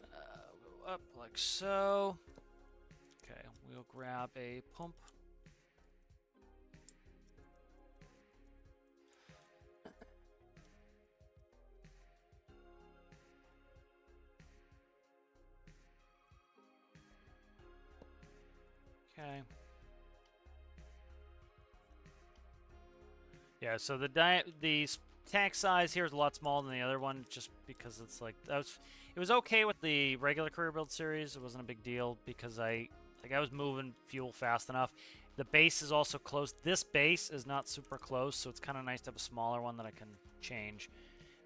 Go up like so. Okay, we'll grab a pump. Okay. Yeah, so the tank size here is a lot smaller than the other one, just because it's like it was okay with the regular career build series. It wasn't a big deal because I was moving fuel fast enough. The base is also close. This base is not super close, so it's kind of nice to have a smaller one that I can change.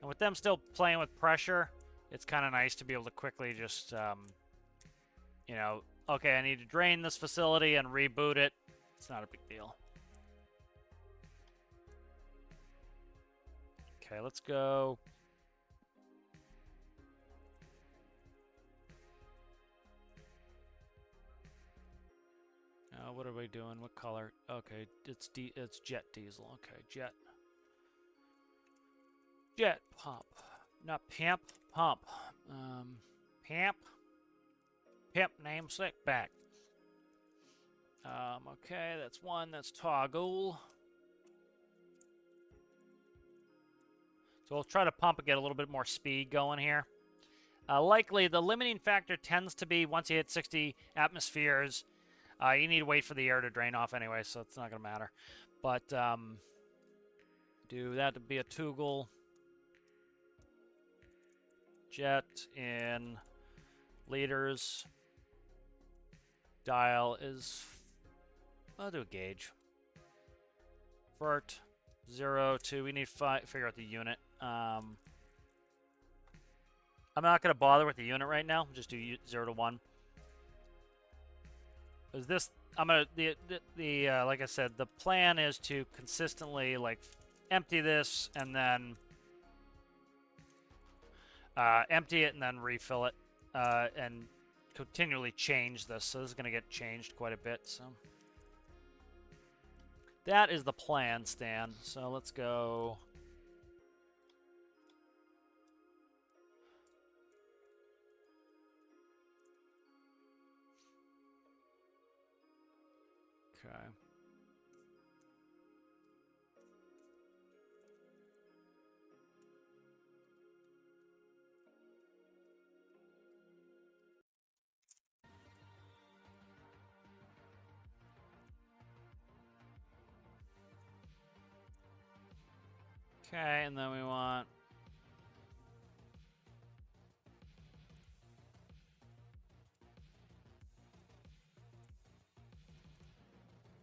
And with them still playing with pressure, it's kind of nice to be able to quickly just, you know, okay, I need to drain this facility and reboot it. It's not a big deal. Okay, let's go. What are we doing? What color? Okay, it's jet diesel. Okay, jet pump. Not pimp, pump. Pimp. Pimp namesake back. Okay, that's one. That's toggle. So we'll try to pump and get a little bit more speed going here. Likely, the limiting factor tends to be once you hit 60 atmospheres, you need to wait for the air to drain off anyway, so it's not going to matter. But do that to be a toggle. Jet in liters. Dial is, I'll do a gauge. Vert 0 to, we need to figure out the unit. I'm not going to bother with the unit right now. Just do 0 to 1. Is this? I'm gonna like I said, the plan is to consistently like empty this and then empty it and then refill it and continually change this. So this is gonna get changed quite a bit. So that is the plan, Stan. So let's go. Okay. Okay, and then we want...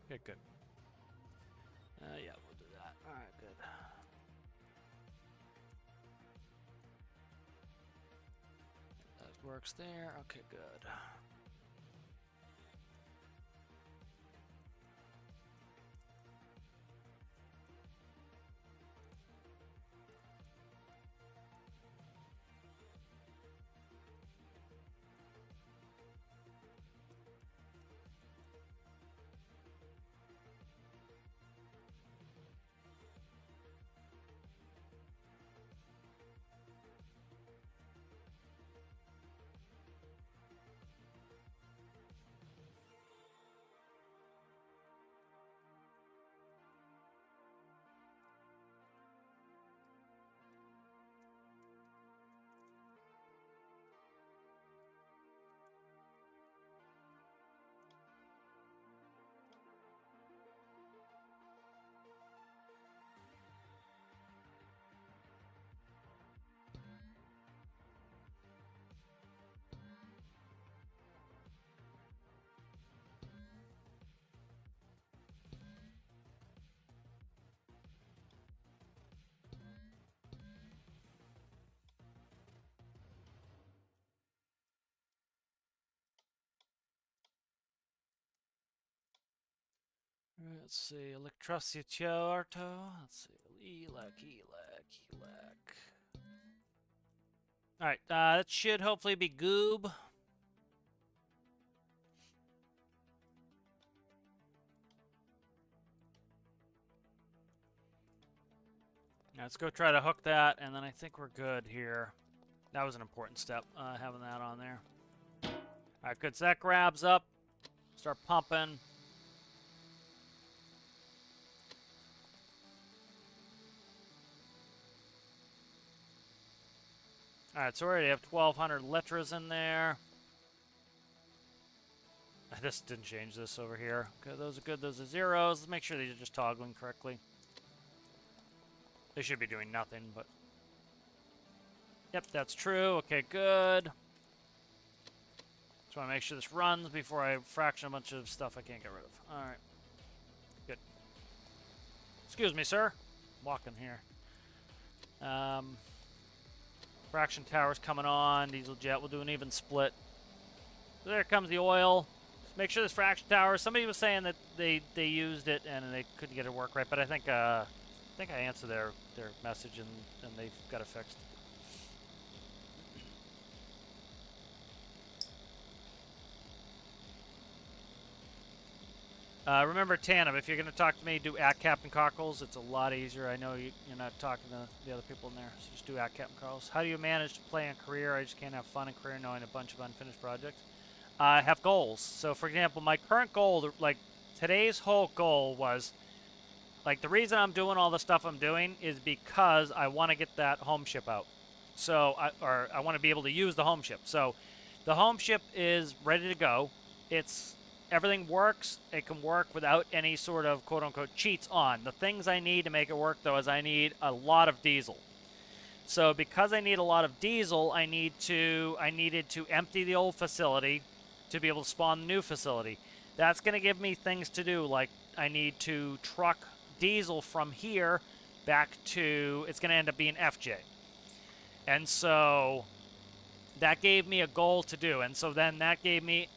Okay, good. Yeah, we'll do that. All right, good. That works there. Okay, good. Let's see, Electrocitiarto. Let's see, Elec. Alright, that should hopefully be Goob. Now let's go try to hook that, and then I think we're good here. That was an important step, having that on there. Alright, good. So that grabs up. Start pumping. Alright, so we already have 1,200 litras in there. This didn't change this over here. Okay, those are good. Those are zeros. Let's make sure these are just toggling correctly. They should be doing nothing, but... Yep, that's true. Okay, good. Just want to make sure this runs before I fraction a bunch of stuff I can't get rid of. Alright. Good. Excuse me, sir. I'm walking here. Fraction tower's coming on. Diesel jet. We'll do an even split. So there comes the oil. Just make sure this fraction tower... Somebody was saying that they used it and they couldn't get it to work right, but I think I answered their message and they've got it fixed. Remember, Tandem, if you're going to talk to me, do at Captain Cockles. It's a lot easier. I know you're not talking to the other people in there, so just do at Captain Cockles. How do you manage to play in career? I just can't have fun in career knowing a bunch of unfinished projects. I have goals. So, for example, my current goal, like today's whole goal was, like the reason I'm doing all the stuff I'm doing is because I want to get that home ship out. So, I want to be able to use the home ship. So, the home ship is ready to go. Everything works. It can work without any sort of quote-unquote cheats on. The things I need to make it work, though, is I need a lot of diesel. So because I need a lot of diesel, I needed to empty the old facility to be able to spawn the new facility. That's going to give me things to do, like I need to truck diesel from here back to... It's going to end up being FJ. And so... that gave me a goal to do, and so then that gave me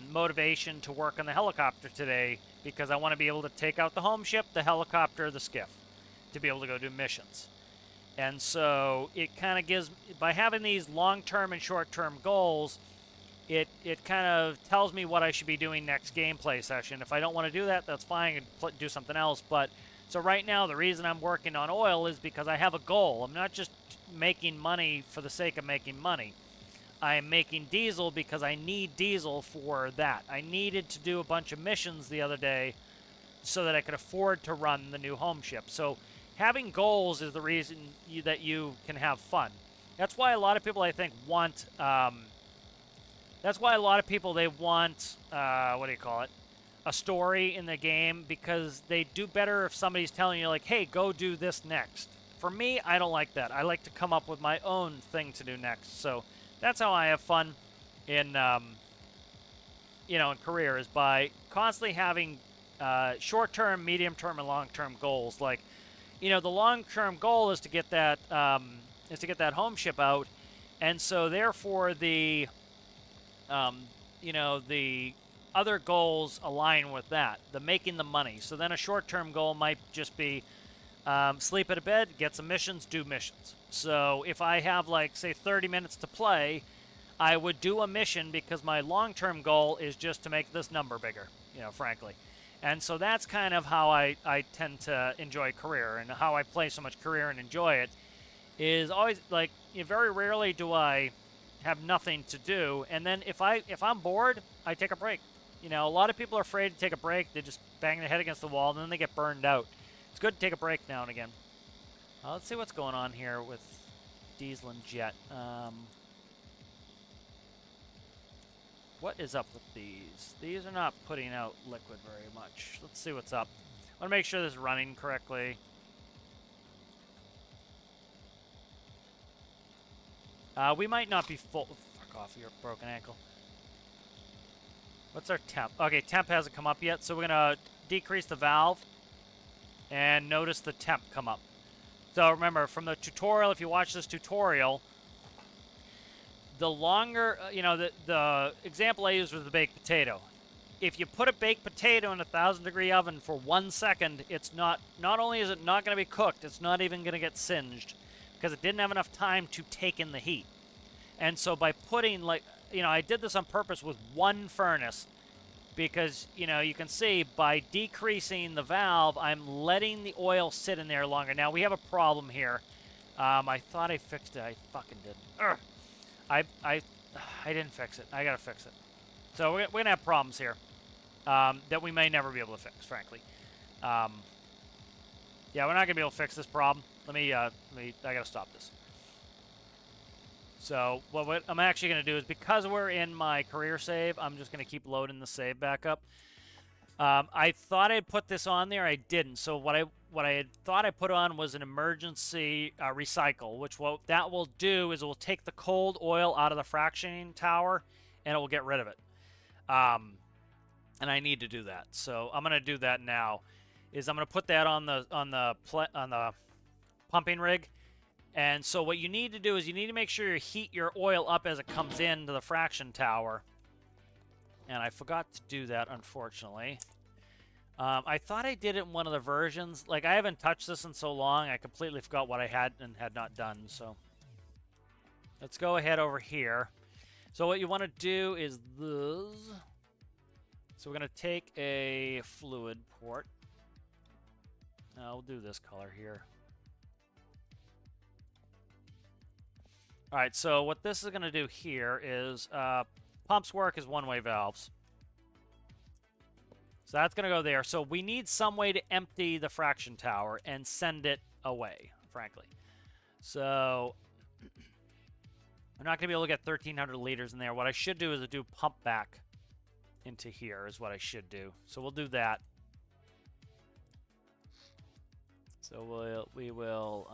motivation to work on the helicopter today because I want to be able to take out the home ship, the helicopter, the skiff, to be able to go do missions. And so it kind of gives, by having these long-term and short-term goals, it kind of tells me what I should be doing next gameplay session. If I don't want to do that, that's fine, I can do something else. But so right now, the reason I'm working on oil is because I have a goal. I'm not just making money for the sake of making money. I'm making diesel because I need diesel for that. I needed to do a bunch of missions the other day so that I could afford to run the new home ship. So having goals is the reason that you can have fun. That's why a lot of people, I think, want... that's why a lot of people, they want... what do you call it? A story in the game, because they do better if somebody's telling you, like, hey, go do this next. for me, I don't like that. I like to come up with my own thing to do next. So that's how I have fun in, you know, in career, is by constantly having short-term, medium-term, and long-term goals. Like, you know, the long-term goal is to get that home ship out, and so therefore the you know, the other goals align with that, the making the money. So then a short-term goal might just be sleep at a bed, get some missions, do missions. So if I have, like, say 30 minutes to play, I would do a mission because my long-term goal is just to make this number bigger, you know, frankly. And so that's kind of how I tend to enjoy career, and how I play so much career and enjoy it is always, like, you know, very rarely do I have nothing to do, and then if I'm bored, I take a break. You know, a lot of people are afraid to take a break. They just bang their head against the wall, and then they get burned out. It's good to take a break now and again. Let's see what's going on here with Diesel and Jet. What is up with these? These are not putting out liquid very much. Let's see what's up. I want to make sure this is running correctly. We might not be full. Fuck off, your broken ankle. What's our temp? Okay, temp hasn't come up yet, so we're going to decrease the valve and notice the temp come up. So remember, from the tutorial, if you watch this tutorial, the longer, you know, the example I used was the baked potato. If you put a baked potato in a 1,000-degree oven for 1 second, it's not only is it not going to be cooked, it's not even going to get singed, because it didn't have enough time to take in the heat. And so by putting, like, you know, I did this on purpose with one furnace, because, you know, you can see by decreasing the valve, I'm letting the oil sit in there longer. Now, we have a problem here. I thought I fixed it. I fucking didn't. I didn't fix it. I gotta fix it. So we're gonna have problems here that we may never be able to fix, frankly. Yeah, we're not gonna be able to fix this problem. I gotta stop this. So what I'm actually gonna do is, because we're in my career save, I'm just gonna keep loading the save back up. I thought I'd put this on there. I didn't. So what I had thought I put on was an emergency recycle, which what that will do is it will take the cold oil out of the fractioning tower, and it will get rid of it. And I need to do that. So I'm going to do that now. I'm going to put that on the pumping rig. And so what you need to do is you need to make sure you heat your oil up as it comes into the fraction tower. And I forgot to do that, unfortunately. I thought I did it in one of the versions. Like, I haven't touched this in so long, I completely forgot what I had and had not done. So let's go ahead over here. So what you want to do is this. So we're going to take a fluid port. We'll do this color here. All right, so what this is going to do here is pumps work as one-way valves. So that's going to go there. So we need some way to empty the fraction tower and send it away, frankly. So I'm not going to be able to get 1,300 liters in there. What I should do is do pump back into here is what I should do. So we'll do that. So we will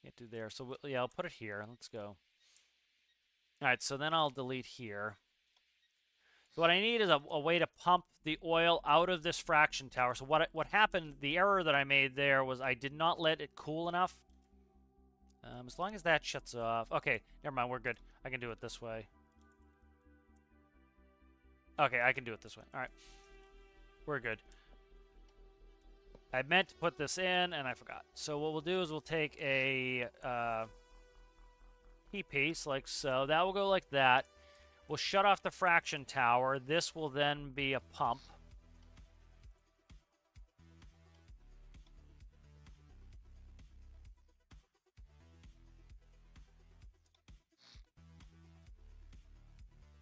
can't do there. So yeah, I'll put it here. Let's go. All right, so then I'll delete here. So what I need is a way to pump the oil out of this fraction tower. So what happened, the error that I made there was I did not let it cool enough. As long as that shuts off. Okay, never mind, we're good. I can do it this way. Okay, I can do it this way. All right, we're good. I meant to put this in, and I forgot. So what we'll do is we'll take a P-piece, like so. That will go like that. We'll shut off the fraction tower. This will then be a pump.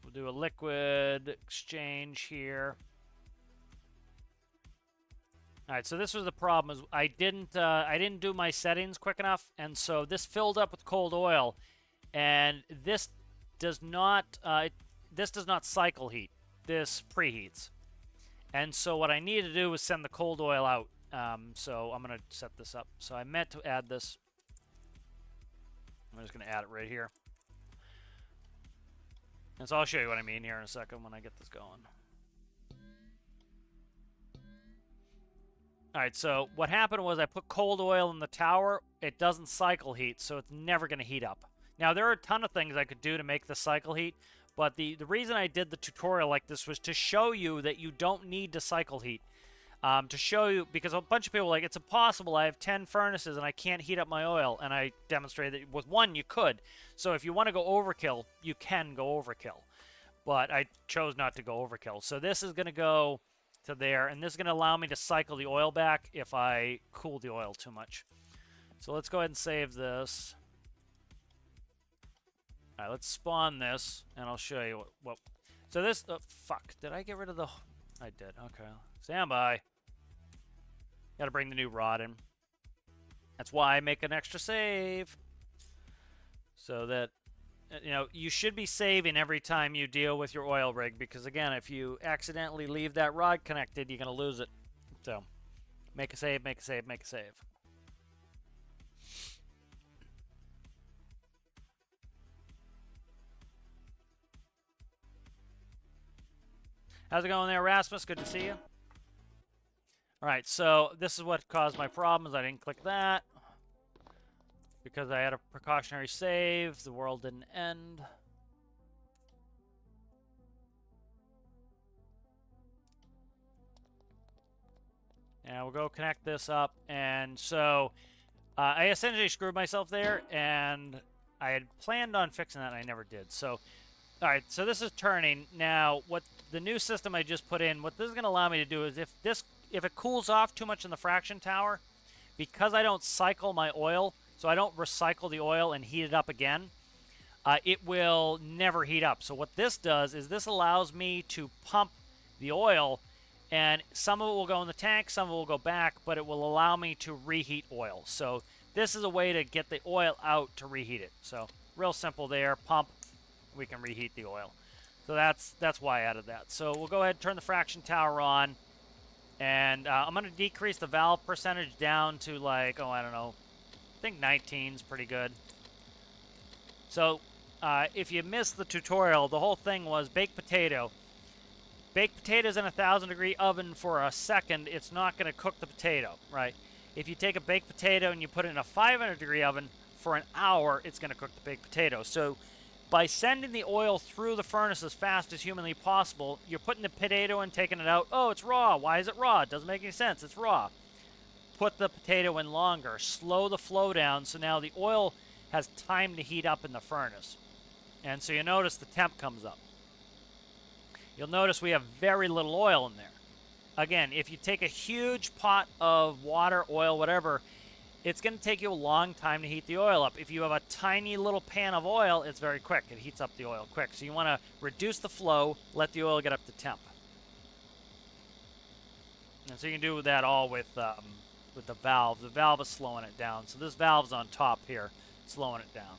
We'll do a liquid exchange here. All right, so this was the problem: is I didn't do my settings quick enough, and so this filled up with cold oil, and this does not cycle heat. This preheats, and so what I needed to do was send the cold oil out, So I'm going to set this up. So I meant to add this. I'm just going to add it right here. And so I'll show you what I mean here in a second when I get this going. Alright, so what happened was I put cold oil in the tower. It doesn't cycle heat, so it's never going to heat up. Now, there are a ton of things I could do to make the cycle heat, but the reason I did the tutorial like this was to show you that you don't need to cycle heat. To show you, because a bunch of people are like, it's impossible, I have 10 furnaces and I can't heat up my oil, and I demonstrated that with one you could. So if you want to go overkill, you can go overkill. But I chose not to go overkill. So this is going to go to there, and this is going to allow me to cycle the oil back if I cool the oil too much. So let's go ahead and save this. All right, let's spawn this, and I'll show you what so this, fuck, did I get rid of the, I did, okay. Stand by. Gotta bring the new rod in. That's why I make an extra save. So that, you know, you should be saving every time you deal with your oil rig, because again, if you accidentally leave that rod connected, you're gonna lose it. So, make a save, make a save, make a save. How's it going there, Rasmus? Good to see you. Alright, so this is what caused my problems. I didn't click that because I had a precautionary save. The world didn't end. And we'll go connect this up. And so I essentially screwed myself there, and I had planned on fixing that, and I never did. So, all right, so this is turning. Now, what the new system I just put in, what this is going to allow me to do is if it cools off too much in the fraction tower, because I don't cycle my oil, so I don't recycle the oil and heat it up again, it will never heat up. So what this does is this allows me to pump the oil, and some of it will go in the tank, some of it will go back, but it will allow me to reheat oil. So this is a way to get the oil out to reheat it. So real simple there, pump, we can reheat the oil. So that's why I added that. So we'll go ahead and turn the fraction tower on, and I'm going to decrease the valve percentage down to like, oh, I don't know, I think 19 is pretty good. So if you missed the tutorial, the whole thing was baked potato. Baked potatoes in a 1,000-degree oven for a second, it's not going to cook the potato, right? If you take a baked potato and you put it in a 500-degree oven for an hour, it's going to cook the baked potato. So by sending the oil through the furnace as fast as humanly possible, you're putting the potato in, taking it out. Oh, it's raw. Why is it raw? It doesn't make any sense. It's raw. Put the potato in longer. Slow the flow down so now the oil has time to heat up in the furnace. And so you notice the temp comes up. You'll notice we have very little oil in there. Again, if you take a huge pot of water, oil, whatever, it's going to take you a long time to heat the oil up. If you have a tiny little pan of oil, it's very quick. It heats up the oil quick. So you want to reduce the flow, let the oil get up to temp. And so you can do that all with the valve. The valve is slowing it down. So this valve's on top here, slowing it down.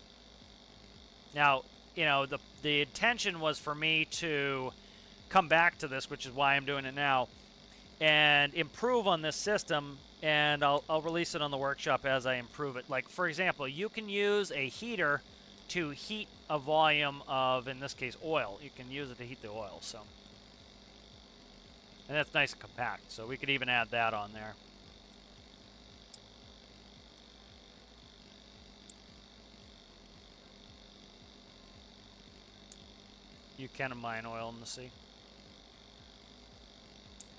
Now, you know, the intention was for me to come back to this, which is why I'm doing it now, and improve on this system, and I'll release it on the workshop as I improve it. Like, for example, you can use a heater to heat a volume of, in this case, oil. You can use it to heat the oil, so. And that's nice and compact, so we could even add that on there. You can mine oil in the sea.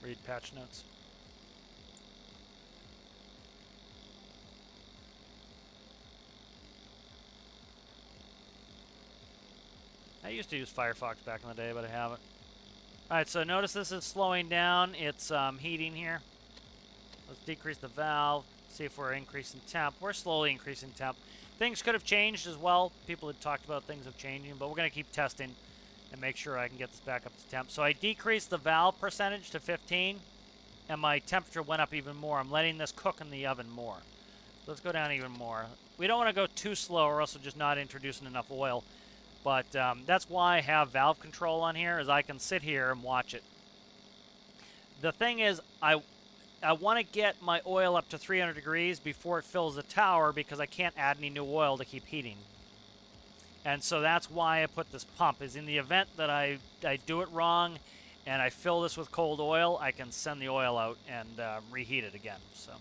Read patch notes. I used to use Firefox back in the day, but I haven't. Alright, so notice this is slowing down. It's heating here. Let's decrease the valve. See if we're increasing temp. We're slowly increasing temp. Things could have changed as well. People had talked about things have changing, but we're going to keep testing and make sure I can get this back up to temp. So I decreased the valve percentage to 15, and my temperature went up even more. I'm letting this cook in the oven more. Let's go down even more. We don't want to go too slow or else we're just not introducing enough oil. But that's why I have valve control on here, is I can sit here and watch it. The thing is, I want to get my oil up to 300 degrees before it fills the tower because I can't add any new oil to keep heating. And so that's why I put this pump, is in the event that I do it wrong and I fill this with cold oil, I can send the oil out and reheat it again. So.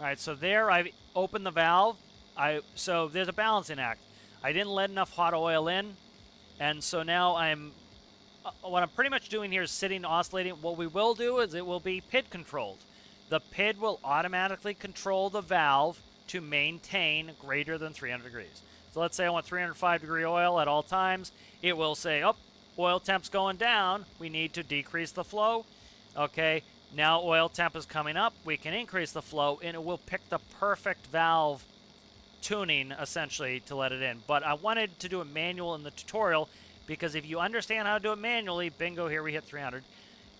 All right, so there I've opened the valve. So there's a balancing act. I didn't let enough hot oil in, and so now what I'm pretty much doing here is sitting, oscillating. What we will do is it will be PID controlled. The PID will automatically control the valve to maintain greater than 300 degrees. So let's say I want 305 degree oil at all times. It will say, oh, oil temp's going down. We need to decrease the flow. Okay. Now oil temp is coming up, we can increase the flow, and it will pick the perfect valve tuning, essentially, to let it in. But I wanted to do it manual in the tutorial, because if you understand how to do it manually, bingo, here we hit 300.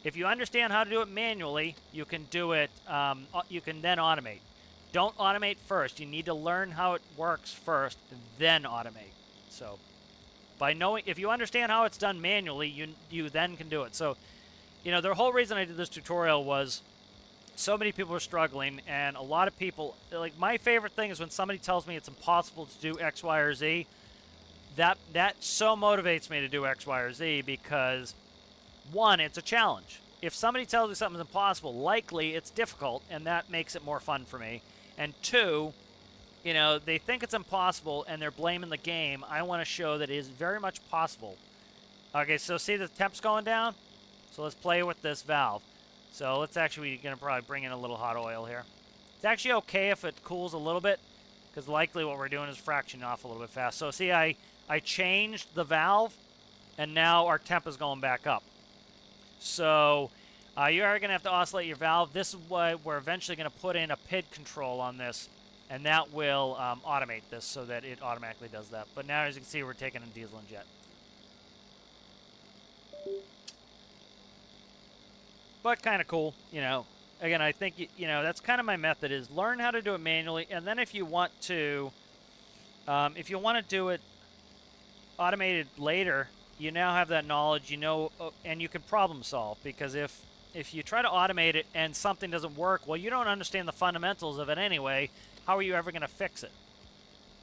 If you understand how to do it manually, you can do it, you can then automate. Don't automate first. You need to learn how it works first, then automate. So, by knowing, if you understand how it's done manually, you then can do it. So, you know, the whole reason I did this tutorial was so many people were struggling, and a lot of people, like, my favorite thing is when somebody tells me it's impossible to do X, Y, or Z. That so motivates me to do X, Y, or Z because, one, it's a challenge. If somebody tells me something's impossible, likely it's difficult, and that makes it more fun for me. And two, you know, they think it's impossible, and they're blaming the game. I want to show that it is very much possible. Okay, so see the temp's going down? So let's play with this valve. So let's actually, we're going to probably bring in a little hot oil here. It's actually okay if it cools a little bit, because likely what we're doing is fractioning off a little bit fast. So see, I changed the valve, and now our temp is going back up. So you are going to have to oscillate your valve. This is why we're eventually going to put in a PID control on this, and that will automate this so that it automatically does that. But now, as you can see, we're taking in diesel and jet. But kind of cool, you know. Again, I think, you know, that's kind of my method, is learn how to do it manually, and then if you want to do it automated later, you now have that knowledge, you know, and you can problem solve, because if you try to automate it and something doesn't work, well, you don't understand the fundamentals of it anyway. How are you ever going to fix it?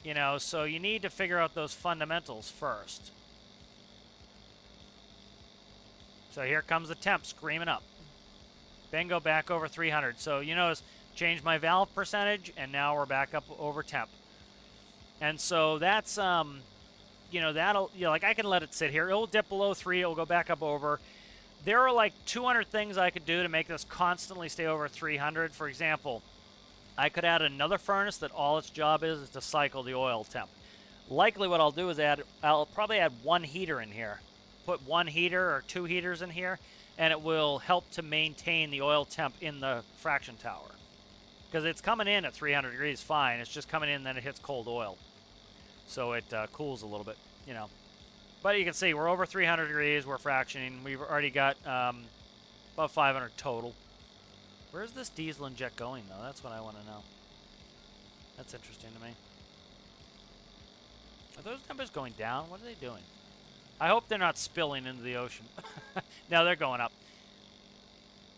You know, so you need to figure out those fundamentals first. So here comes the temp screaming up. Bingo, back over 300. So you notice, change my valve percentage, and now we're back up over temp. And so that's, you know, that'll, you know, like I can let it sit here. It'll dip below 3. It'll go back up over. There are like 200 things I could do to make this constantly stay over 300. For example, I could add another furnace that all its job is to cycle the oil temp. Likely what I'll do is I'll probably add one heater in here. Put one heater or 2 heaters in here, and it will help to maintain the oil temp in the fraction tower. Because it's coming in at 300 degrees fine. It's just coming in, then it hits cold oil. So it cools a little bit, you know. But you can see we're over 300 degrees. We're fractioning. We've already got about 500 total. Where's this diesel and jet going, though? That's what I want to know. That's interesting to me. Are those numbers going down? What are they doing? I hope they're not spilling into the ocean. No, they're going up.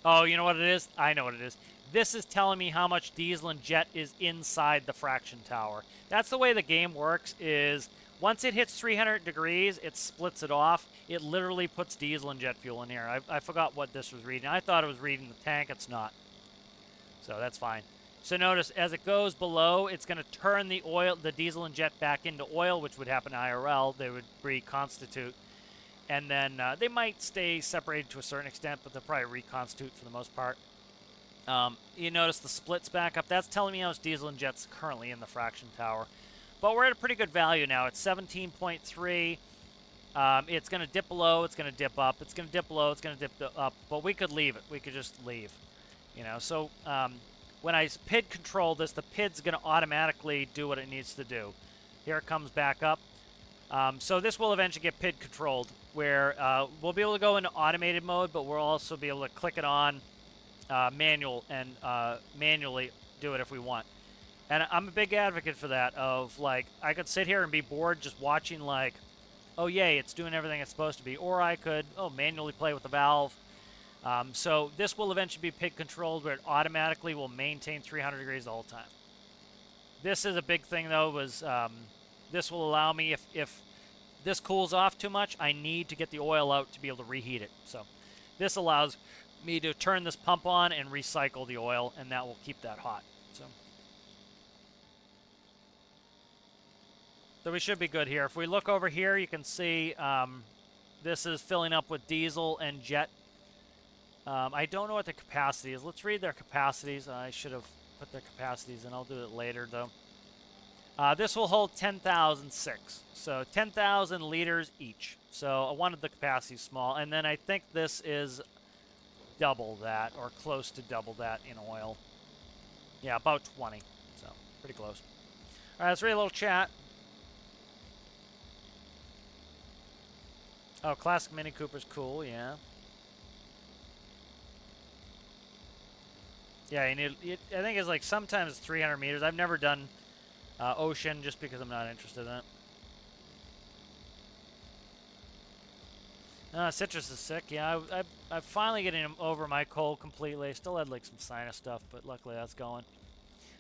Oh, you know what it is? I know what it is. This is telling me how much diesel and jet is inside the fraction tower. That's the way the game works, is once it hits 300 degrees, it splits it off. It literally puts diesel and jet fuel in here. I forgot what this was reading. I thought it was reading the tank. It's not. So that's fine. So notice, as it goes below, it's going to turn the oil, the diesel and jet back into oil, which would happen IRL. They would reconstitute. And then they might stay separated to a certain extent, but they'll probably reconstitute for the most part. You notice the splits back up. That's telling me how much diesel and jet's currently in the fraction tower. But we're at a pretty good value now. It's 17.3. It's going to dip below. It's going to dip up. It's going to dip below. It's going to dip up. But we could leave it. We could just leave. You know, so when I PID control this, the PID's going to automatically do what it needs to do. Here it comes back up. So this will eventually get PID controlled, where we'll be able to go into automated mode, but we'll also be able to click it on manual and manually do it if we want. And I'm a big advocate for that, of, like, I could sit here and be bored just watching, like, oh, yay, it's doing everything it's supposed to be. Or I could, manually play with the valve. So this will eventually be pig controlled, where it automatically will maintain 300 degrees the whole time. This is a big thing, though, was this will allow me, if this cools off too much, I need to get the oil out to be able to reheat it. So this allows me to turn this pump on and recycle the oil, and that will keep that hot. So we should be good here. If we look over here, you can see this is filling up with diesel and jet. I don't know what the capacity is. Let's read their capacities. I should have put their capacities in. I'll do it later, though. This will hold 10,006. So 10,000 liters each. So I wanted the capacity small. And then I think this is double that, or close to double that in oil. Yeah, about 20. So pretty close. All right, let's read a little chat. Oh, classic Mini Cooper's cool, yeah. Yeah, you need. I think it's like sometimes it's 300 meters. I've never done ocean just because I'm not interested in it. Citrus is sick. Yeah, I'm finally getting over my cold completely. I still had like some sinus stuff, but luckily that's going.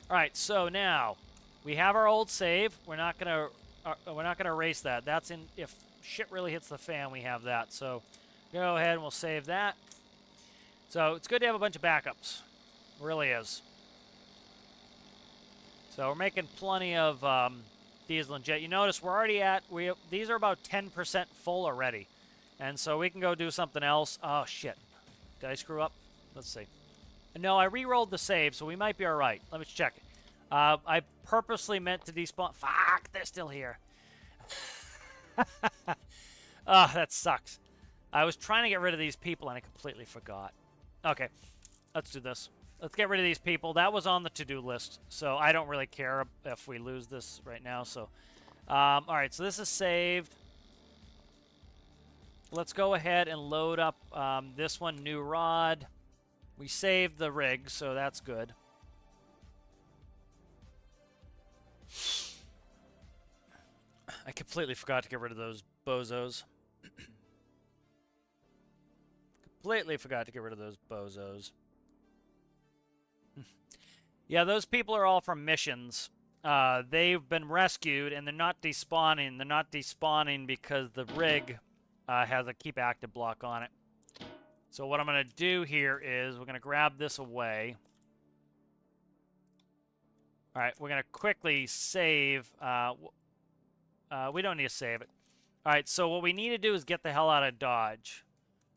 All right, so now we have our old save. We're not gonna erase that. That's in if shit really hits the fan, we have that. So go ahead and we'll save that. So it's good to have a bunch of backups. It really is. So we're making plenty of diesel and jet. You notice we're already at, these are about 10% full already. And so we can go do something else. Oh, shit. Did I screw up? Let's see. No, I re-rolled the save, so we might be all right. Let me check. I purposely meant to despawn. Fuck, they're still here. Oh, that sucks. I was trying to get rid of these people, and I completely forgot. Okay, let's do this. Let's get rid of these people. That was on the to-do list, so I don't really care if we lose this right now. So, all right, so this is saved. Let's go ahead and load up this one, new rod. We saved the rig, so that's good. I completely forgot to get rid of those bozos. Completely forgot to get rid of those bozos. Yeah, those people are all from missions. They've been rescued, and they're not despawning. They're not despawning because the rig has a keep active block on it. So what I'm going to do here is we're going to grab this away. All right, we're going to quickly save. We don't need to save it. All right, so what we need to do is get the hell out of Dodge.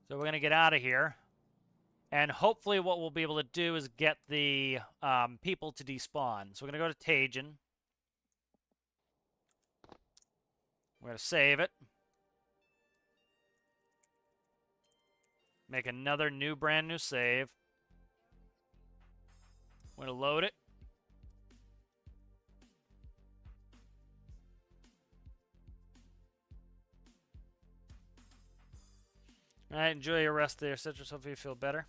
So we're going to get out of here. And hopefully what we'll be able to do is get the people to despawn. So we're going to go to Tajin. We're going to save it. Make another brand new save. We're going to load it. All right, enjoy your rest there, Citrus. Hopefully you feel better.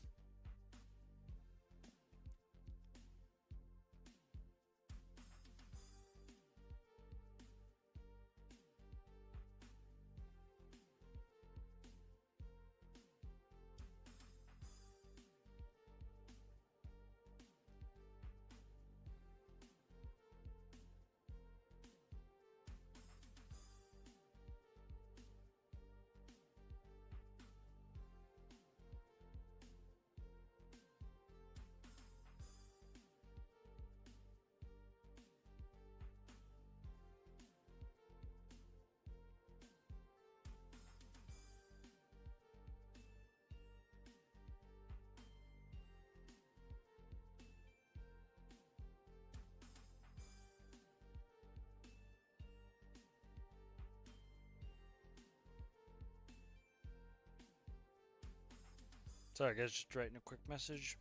Sorry, guys, just writing a quick message.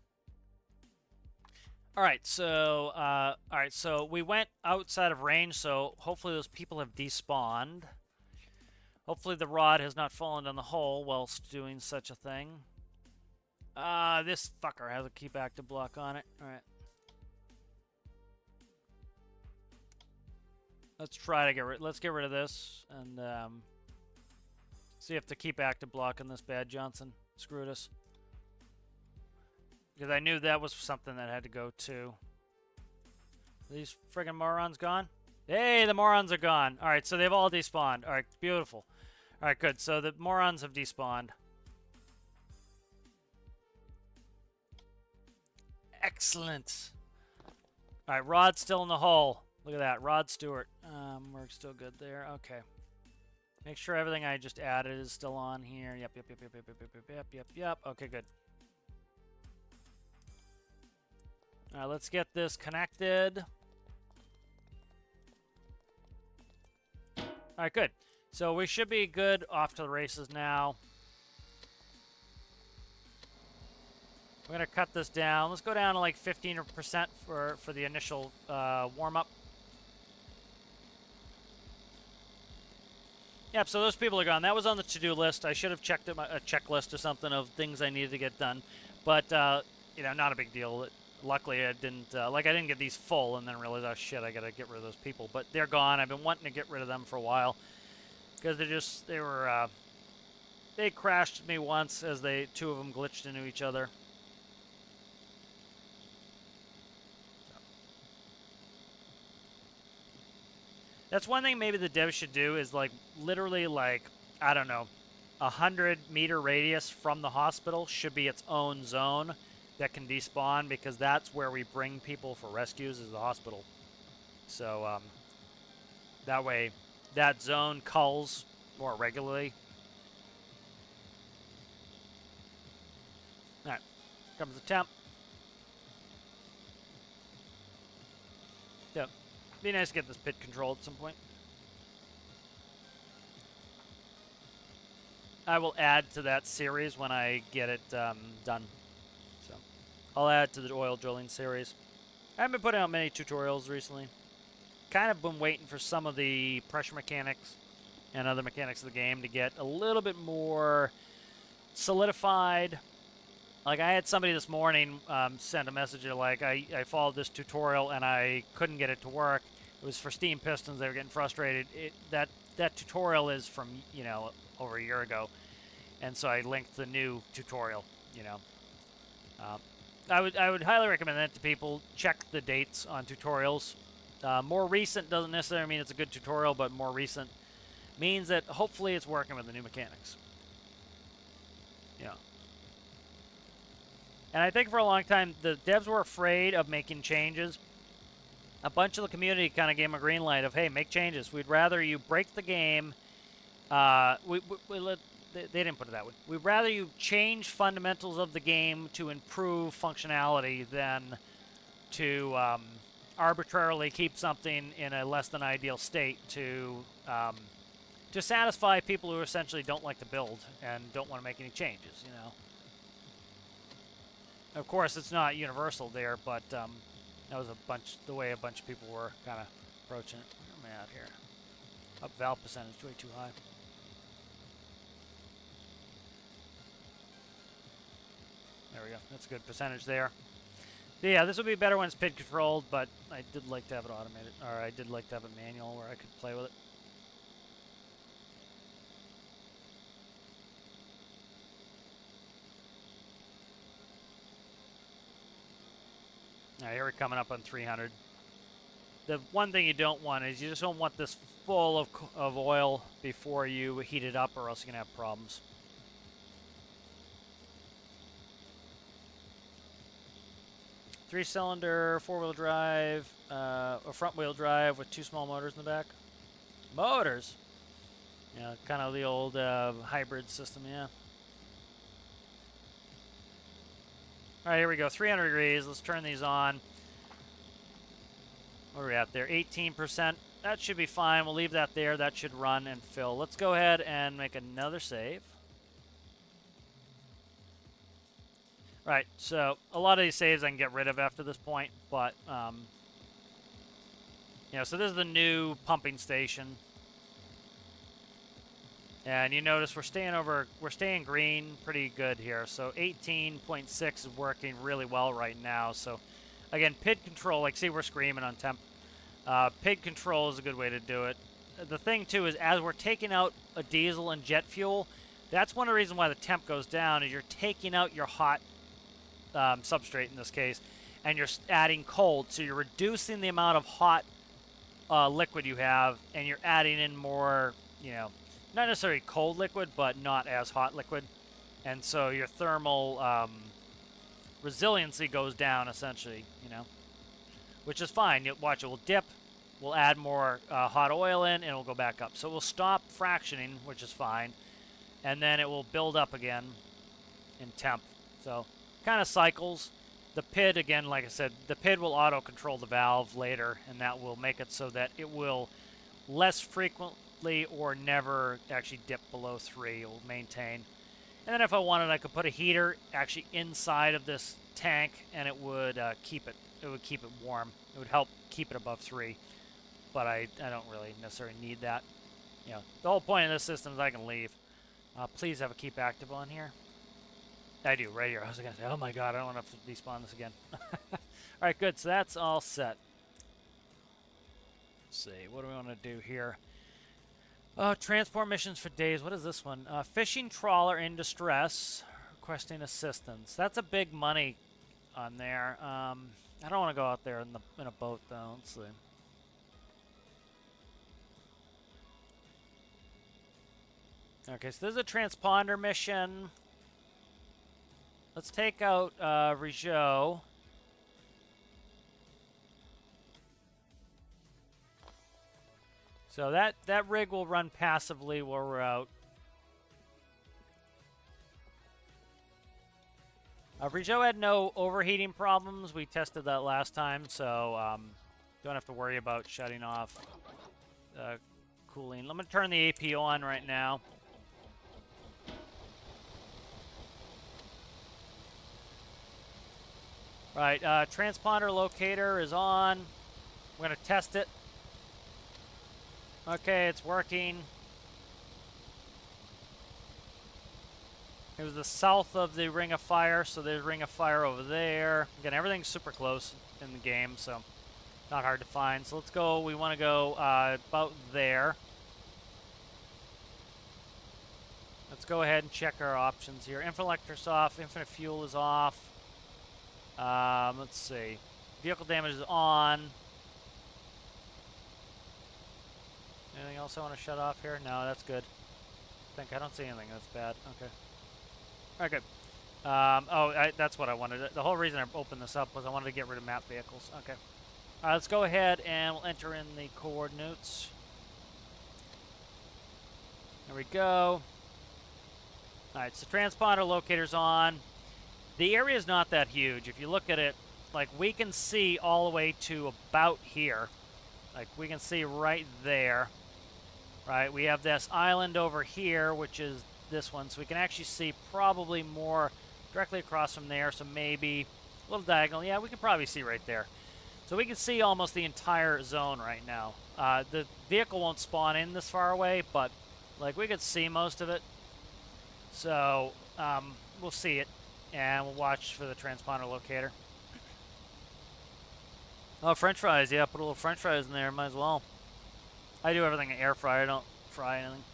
All right, so we went outside of range, so hopefully those people have despawned. Hopefully the rod has not fallen down the hole whilst doing such a thing. This fucker has a keep active block on it. All right. Let's try to let's get rid of this and see if the keep active block on this bad Johnson screwed us. Because I knew that was something that had to go too. Are these friggin' morons gone? Hey, the morons are gone. Alright, so they've all despawned. Alright, beautiful. Alright, good. So the morons have despawned. Excellent. Alright, Rod's still in the hole. Look at that. Rod Stewart. We're still good there. Okay. Make sure everything I just added is still on here. Yep. Okay, good. Alright, let's get this connected. Alright, good. So we should be good off to the races now. We're going to cut this down. Let's go down to like 15% for the initial warm-up. Yep, so those people are gone. That was on the to-do list. I should have checked a checklist or something of things I needed to get done. But, you know, not a big deal. Luckily, I didn't get these full and then realize, oh, shit, I got to get rid of those people. But they're gone. I've been wanting to get rid of them for a while. Because they crashed me once as two of them glitched into each other. That's one thing maybe the devs should do is like literally like, I don't know, 100-meter radius from the hospital should be its own zone that can despawn, because that's where we bring people for rescues, is the hospital. So that way that zone culls more regularly. Alright, comes the temp. Yep. Be nice to get this pit controlled at some point. I will add to that series when I get it done. So I'll add to the oil drilling series. I haven't been putting out many tutorials recently. Kind of been waiting for some of the pressure mechanics and other mechanics of the game to get a little bit more solidified. Like, I had somebody this morning send a message like, I followed this tutorial and I couldn't get it to work. It was for steam pistons. They were getting frustrated. That tutorial is from, you know, over a year ago. And so I linked the new tutorial, you know. I would highly recommend that to people. Check the dates on tutorials. More recent doesn't necessarily mean it's a good tutorial, but more recent means that hopefully it's working with the new mechanics. Yeah. And I think for a long time, the devs were afraid of making changes. A bunch of the community kind of gave them a green light of, hey, make changes. We'd rather you break the game. They didn't put it that way. We'd rather you change fundamentals of the game to improve functionality than to arbitrarily keep something in a less than ideal state to satisfy people who essentially don't like to build and don't want to make any changes, you know. Of course, it's not universal there, but that was the way a bunch of people were kind of approaching it. Where am I at here? Up valve percentage, way too high. There we go. That's a good percentage there. So yeah, this would be better when it's pit controlled, but I did like to have it automated, or I did like to have a manual where I could play with it. All right, here we're coming up on 300. The one thing you don't want is you just don't want this full of oil before you heat it up, or else you're going to have problems. Three-cylinder, four-wheel drive, or front-wheel drive with two small motors in the back. Motors? Yeah, kind of the old hybrid system, yeah. All right, here we go. 300 degrees. Let's turn these on. What are we at there? 18%. That should be fine. We'll leave that there. That should run and fill. Let's go ahead and make another save. Right, so a lot of these saves I can get rid of after this point, but, you know, so this is the new pumping station. And you notice we're staying green pretty good here. So 18.6 is working really well right now. So again, pit control, like see we're screaming on temp. Pig control is a good way to do it. The thing, too, is as we're taking out a diesel and jet fuel, that's one of the reasons why the temp goes down, is you're taking out your hot substrate in this case, and you're adding cold. So you're reducing the amount of hot liquid you have, and you're adding in more, you know, not necessarily cold liquid, but not as hot liquid. And so your thermal resiliency goes down, essentially, you know, which is fine. You'll watch, it will dip. We'll add more hot oil in, and it'll go back up. So we'll stop fractioning, which is fine, and then it will build up again in temp. So kind of cycles. The PID, again, like I said, the PID will auto-control the valve later, and that will make it so that it will less frequently or never actually dip below 3. It will maintain. And then if I wanted, I could put a heater actually inside of this tank, and it would keep it warm. It would help keep it above 3. But I don't really necessarily need that. You know, the whole point of this system is I can leave. Please have a keep active on here. I do, right here. I was going to say, oh my god, I don't want to have to despawn this again. Alright, good. So that's all set. Let's see. What do we want to do here? Transport missions for days. What is this one? Fishing trawler in distress. Requesting assistance. That's a big money on there. I don't want to go out there in a boat, though. Let's see. Okay, so there's a transponder mission. Let's take out Rijot. So that rig will run passively while we're out. Rijot had no overheating problems. We tested that last time, so don't have to worry about shutting off cooling. I'm going to turn the AP on right now. Right, transponder locator is on. We're going to test it. Okay, it's working. It was the south of the Ring of Fire, so there's Ring of Fire over there. Again, everything's super close in the game, so not hard to find. So let's go, we want to go about there. Let's go ahead and check our options here. Infinite electric's off, infinite fuel is off. Let's see. Vehicle damage is on. Anything else I want to shut off here? No, that's good. I don't see anything that's bad. Okay. Alright, good. That's what I wanted. The whole reason I opened this up was I wanted to get rid of map vehicles. Okay. Alright, let's go ahead and we'll enter in the coordinates. There we go. Alright, so transponder locator's on. The area is not that huge. If you look at it, like, we can see all the way to about here. Like, we can see right there. Right, we have this island over here, which is this one. So we can actually see probably more directly across from there. So maybe a little diagonal. Yeah, we can probably see right there. So we can see almost the entire zone right now. The vehicle won't spawn in this far away, but, like, we could see most of it. So, we'll see it. And we'll watch for the transponder locator. Oh, French fries. Yeah, put a little French fries in there. Might as well. I do everything in air fryer. I don't fry anything.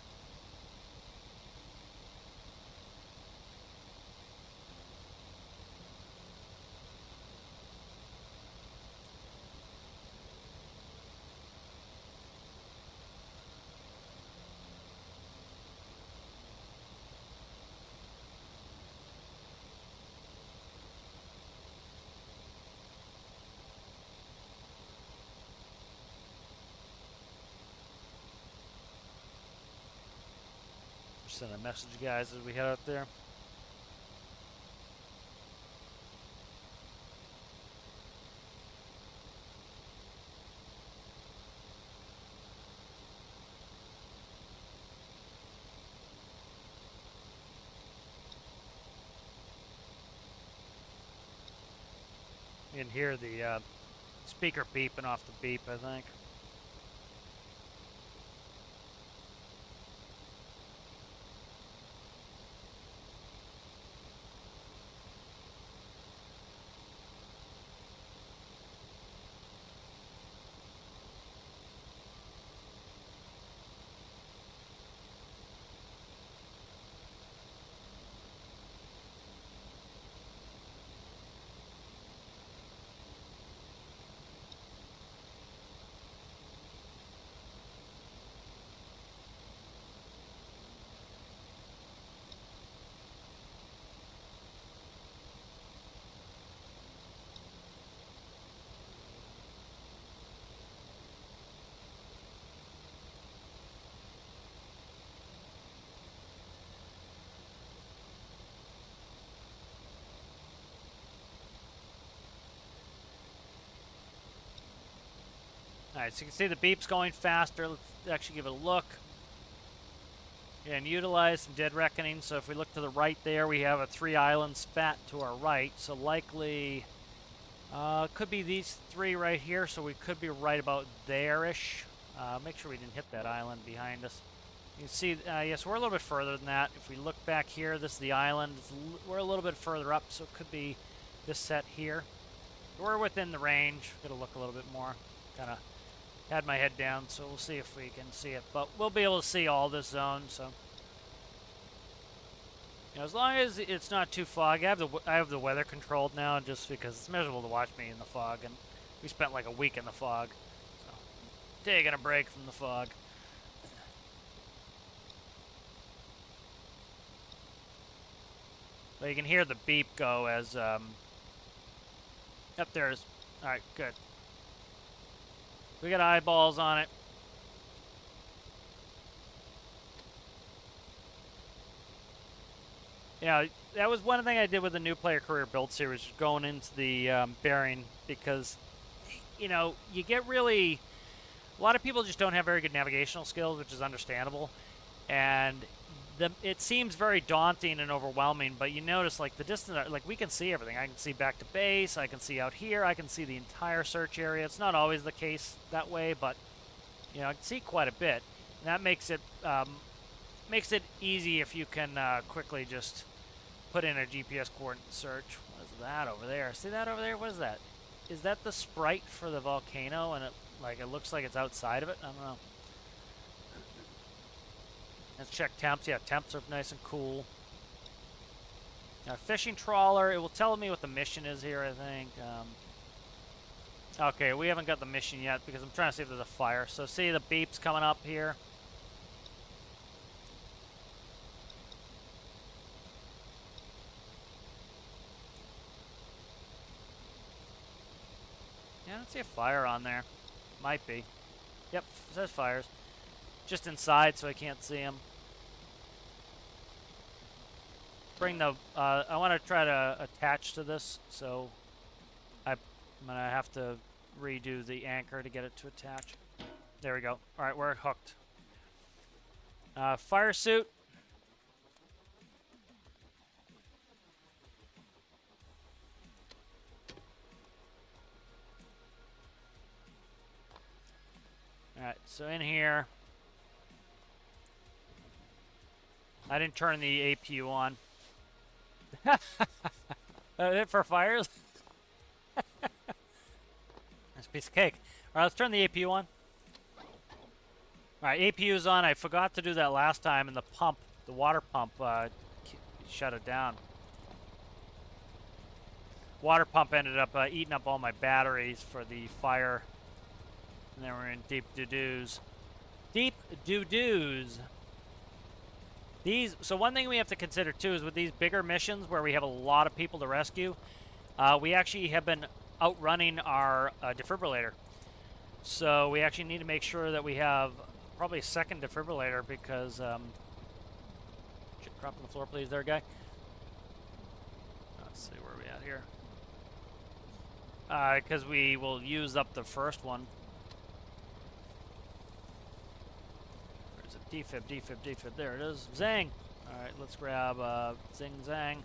Send a message, guys, as we head out there. You can hear the speaker beeping off the beep, I think. Alright, so you can see the beep's going faster. Let's actually give it a look. And utilize some dead reckoning. So if we look to the right there, we have a 3-island spat to our right. So likely, could be these 3 right here. So we could be right about there-ish. Make sure we didn't hit that island behind us. You can see, yes, we're a little bit further than that. If we look back here, this is the island. We're a little bit further up, so it could be this set here. We're within the range. Got to look a little bit more. Kind of had my head down, so we'll see if we can see it. But we'll be able to see all this zone, so. You know, as long as it's not too foggy. I have the weather controlled now, just because it's miserable to watch me in the fog, and we spent like a week in the fog. So, taking a break from the fog. But you can hear the beep go as, up there is, alright, good. We got eyeballs on it. Yeah, that was one thing I did with the new player career build series, going into the bearing, because, you know, you get really, a lot of people just don't have very good navigational skills, which is understandable, and it seems very daunting and overwhelming, but you notice, like, the distance, like, we can see everything. I can see back to base, I can see out here, I can see the entire search area. It's not always the case that way, but, you know, I can see quite a bit. And that makes it easy if you can quickly just put in a GPS coordinate search. What is that over there? See that over there? What is that? Is that the sprite for the volcano, and it looks like it's outside of it? I don't know. Let's check temps. Yeah, temps are nice and cool. Now, fishing trawler, it will tell me what the mission is here, I think. Okay, we haven't got the mission yet because I'm trying to see if there's a fire. So see the beeps coming up here. Yeah, I don't see a fire on there. Might be. Yep, it says fires. Just inside, so I can't see them. Bring the, I want to try to attach to this, so I'm going to have to redo the anchor to get it to attach. There we go. All right, we're hooked. Fire suit. All right, so in here, I didn't turn the APU on. It for fires? That's a piece of cake. All right, let's turn the APU on. All right, APU's on. I forgot to do that last time, and the pump, the water pump, shut it down. Water pump ended up eating up all my batteries for the fire. And then we're in deep doo-doos. Deep doo-doos. So one thing we have to consider too is with these bigger missions where we have a lot of people to rescue, we actually have been outrunning our defibrillator. So we actually need to make sure that we have probably a second defibrillator because, drop on the floor please there, guy. Let's see where we at here. Because we will use up the first one. Defib, defib, defib. There it is. Zang. All right, let's grab Zing Zang.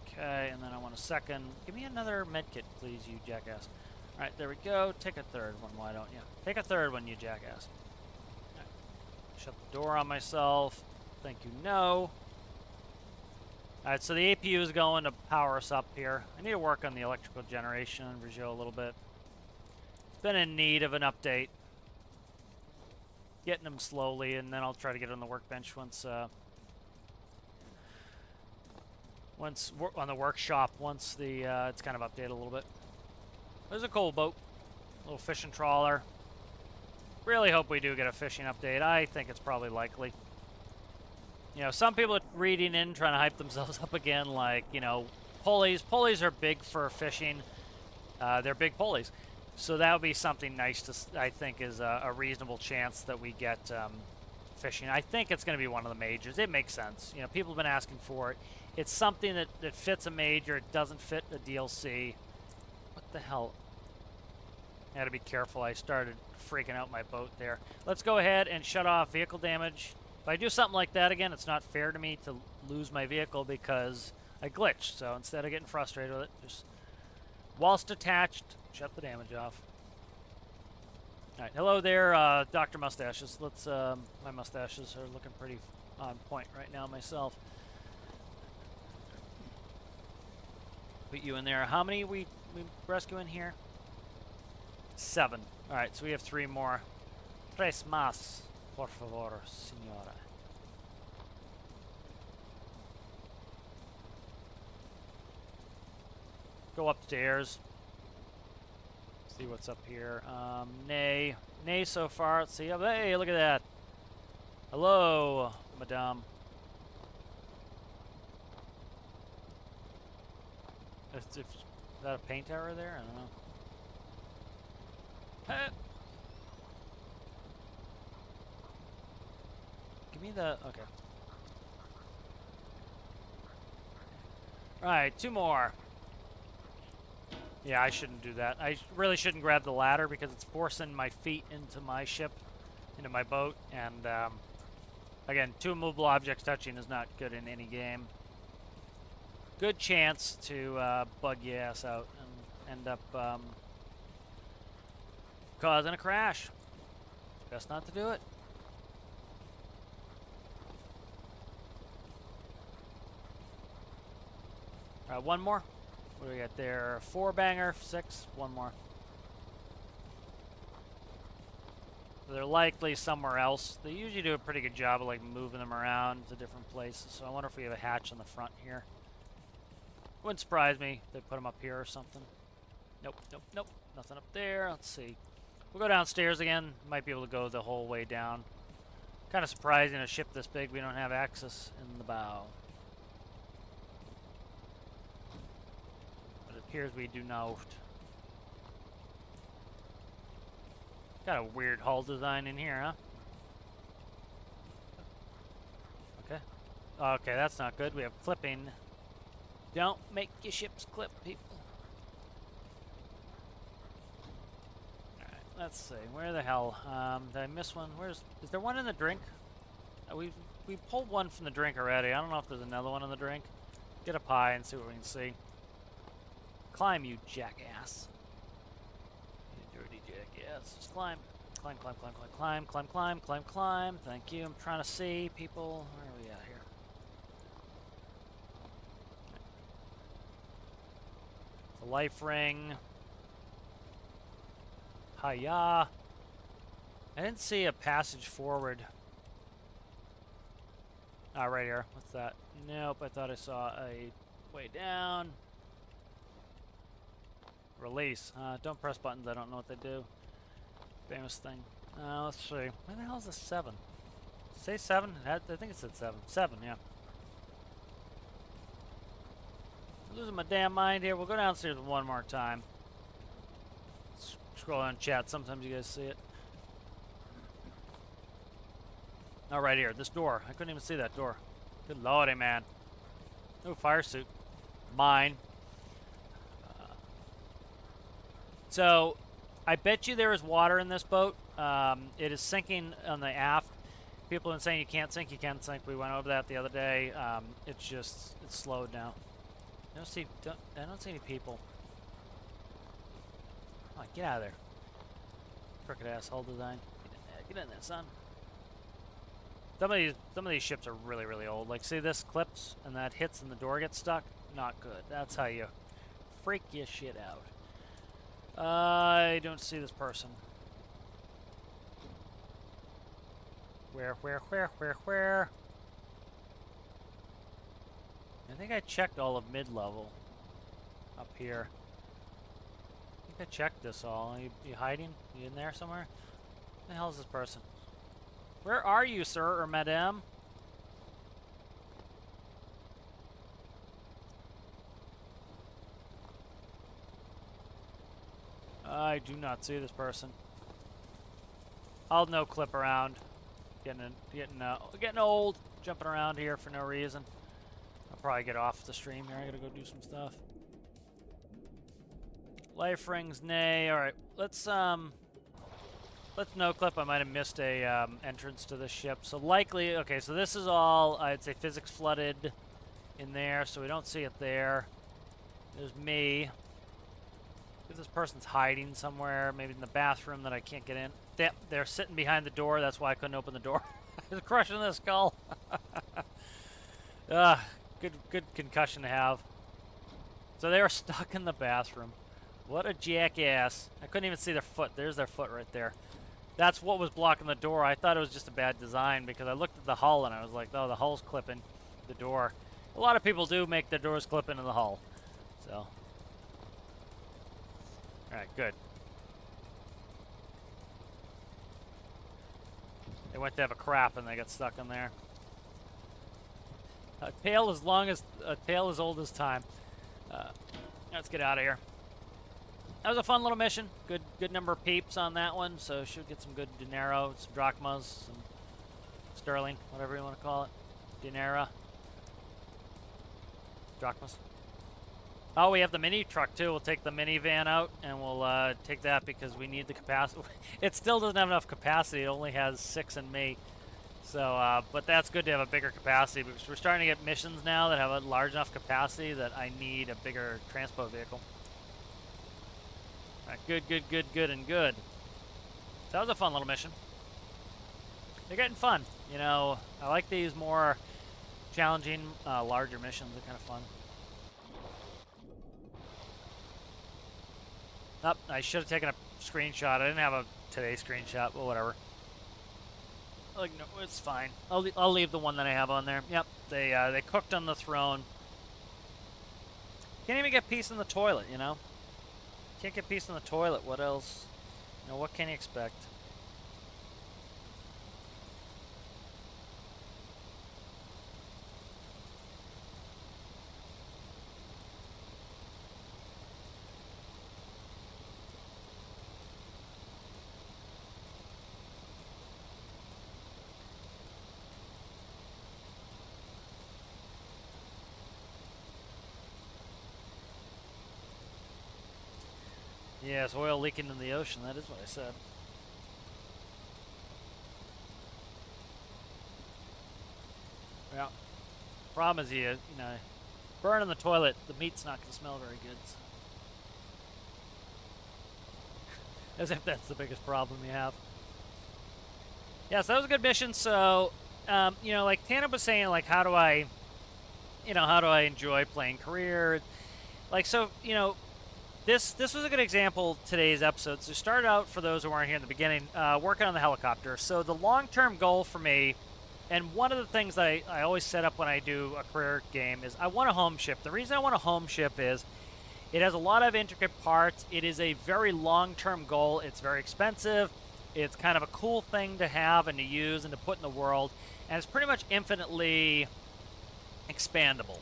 Okay, and then I want a second. Give me another medkit, please, you jackass. All right, there we go. Take a third one, why don't you? Take a third one, you jackass. All right. Shut the door on myself. Thank you, no. All right, so the APU is going to power us up here. I need to work on the electrical generation and Vigil a little bit. It's been in need of an update. Getting them slowly, and then I'll try to get on the workbench once on the workshop once the it's kind of updated a little bit. There's a coal boat, little fishing trawler. Really hope we do get a fishing update. I think it's probably likely. You know, some people are reading in, trying to hype themselves up again, like, you know, pulleys. Pulleys are big for fishing. They're big pulleys. So that would be something nice to, I think, is a reasonable chance that we get fishing. I think it's going to be one of the majors. It makes sense. You know, people have been asking for it. It's something that fits a major. It doesn't fit a DLC. What the hell? I had to be careful. I started freaking out my boat there. Let's go ahead and shut off vehicle damage. If I do something like that again, it's not fair to me to lose my vehicle because I glitched. So instead of getting frustrated with it, just whilst attached, shut the damage off. All right, hello there, Dr. Mustaches. Let's, my mustaches are looking pretty on point right now myself. Put you in there. How many we rescuing here? 7. All right, so we have 3 more. Tres más, por favor, señora. Go upstairs. See what's up here. Nay so far. Let's see. Hey, look at that. Hello, madame. Is that a paint tower there? I don't know. Give me the... Okay. Alright, 2 more. Yeah, I shouldn't do that. I really shouldn't grab the ladder because it's forcing my feet into my ship, into my boat. And, again, 2 immovable objects touching is not good in any game. Good chance to bug your ass out and end up causing a crash. Best not to do it. All right, 1 more. What do we got there? 4 banger, 6, 1 more. They're likely somewhere else. They usually do a pretty good job of like moving them around to different places. So I wonder if we have a hatch on the front here. Wouldn't surprise me if they put them up here or something. Nope, nope, nope. Nothing up there. Let's see. We'll go downstairs again. Might be able to go the whole way down. Kind of surprising, a ship this big, we don't have access in the bow. But it appears we do not. Got a weird hull design in here, huh? Okay. Okay, that's not good. We have clipping. Don't make your ships clip, people. Alright, let's see. Where the hell? Did I miss one? Is there one in the drink? We pulled one from the drink already. I don't know if there's another one in the drink. Get up high and see what we can see. Climb, you jackass. You dirty jackass. Just climb. Climb, climb, climb, climb, climb, climb, climb, climb, climb. Thank you. I'm trying to see people. Where are we at here? The life ring. Hiya. I didn't see a passage forward. Ah, right here. What's that? Nope, I thought I saw a way down. Release. Don't press buttons. I don't know what they do. Famous thing. Let's see. Where the hell is the 7? Say 7? I think it said 7. 7, yeah. I'm losing my damn mind here. We'll go downstairs one more time. Scroll on chat. Sometimes you guys see it. Oh, right here. This door. I couldn't even see that door. Good lordy, man. Oh, fire suit. Mine. So, I bet you there is water in this boat. It is sinking on the aft. People have been saying you can't sink, you can't sink. We went over that the other day. It's slowed now. I don't see any people. Oh, get out of there. Crooked asshole design. Get in there, son. Some of these ships are really, really old. Like, see this clips and that hits and the door gets stuck? Not good. That's how you freak your shit out. I don't see this person. Where? I think I checked all of mid-level up here. I think I checked this all. You hiding? You in there somewhere? Where the hell is this person? Where are you, sir or madame? I do not see this person. I'll no clip around. Getting old. Jumping around here for no reason. I'll probably get off the stream here. I gotta go do some stuff. Life rings, nay. All right, let's no clip. I might have missed a entrance to the ship. So likely, okay. So this is all I'd say physics flooded in there, so we don't see it there. There's me. If this person's hiding somewhere, maybe in the bathroom that I can't get in. They're sitting behind the door. That's why I couldn't open the door. I was crushing the skull. Good concussion to have. So they were stuck in the bathroom. What a jackass. I couldn't even see their foot. There's their foot right there. That's what was blocking the door. I thought it was just a bad design because I looked at the hull and I was like, oh, the hull's clipping the door. A lot of people do make their doors clip into the hull. So. Alright, good. They went to have a crap and they got stuck in there. A tale as old as time. Let's get out of here. That was a fun little mission. Good number of peeps on that one, so should get some good dinero, some drachmas, some sterling, whatever you want to call it. Dinera. Drachmas. Oh, we have the mini truck too. We'll take the minivan out and we'll take that because we need the capacity. It still doesn't have enough capacity. It only has 6 in me. So, but that's good to have a bigger capacity because we're starting to get missions now that have a large enough capacity that I need a bigger transport vehicle. All right, good, and good. So that was a fun little mission. They're getting fun. You know, I like these more challenging, larger missions. They're kind of fun. Oh, I should have taken a screenshot. I didn't have a today screenshot, but whatever. Like, no, it's fine. I'll leave the one that I have on there. Yep, they cooked on the throne. Can't even get peace in the toilet, you know? Can't get peace in the toilet. What else? You know, what can you expect? Yes, oil leaking in the ocean. That is what I said. Yeah. Problem is, you know, burn in the toilet. The meat's not going to smell very good. So. As if that's the biggest problem you have. Yeah, so that was a good mission. So, you know, like Tana was saying, like, how do I enjoy playing career? Like, so, you know, This was a good example, today's episode. So start out, for those who weren't here in the beginning, working on the helicopter. So the long-term goal for me, and one of the things that I always set up when I do a career game, is I want a home ship. The reason I want a home ship is it has a lot of intricate parts. It is a very long-term goal. It's very expensive. It's kind of a cool thing to have and to use and to put in the world. And it's pretty much infinitely expandable.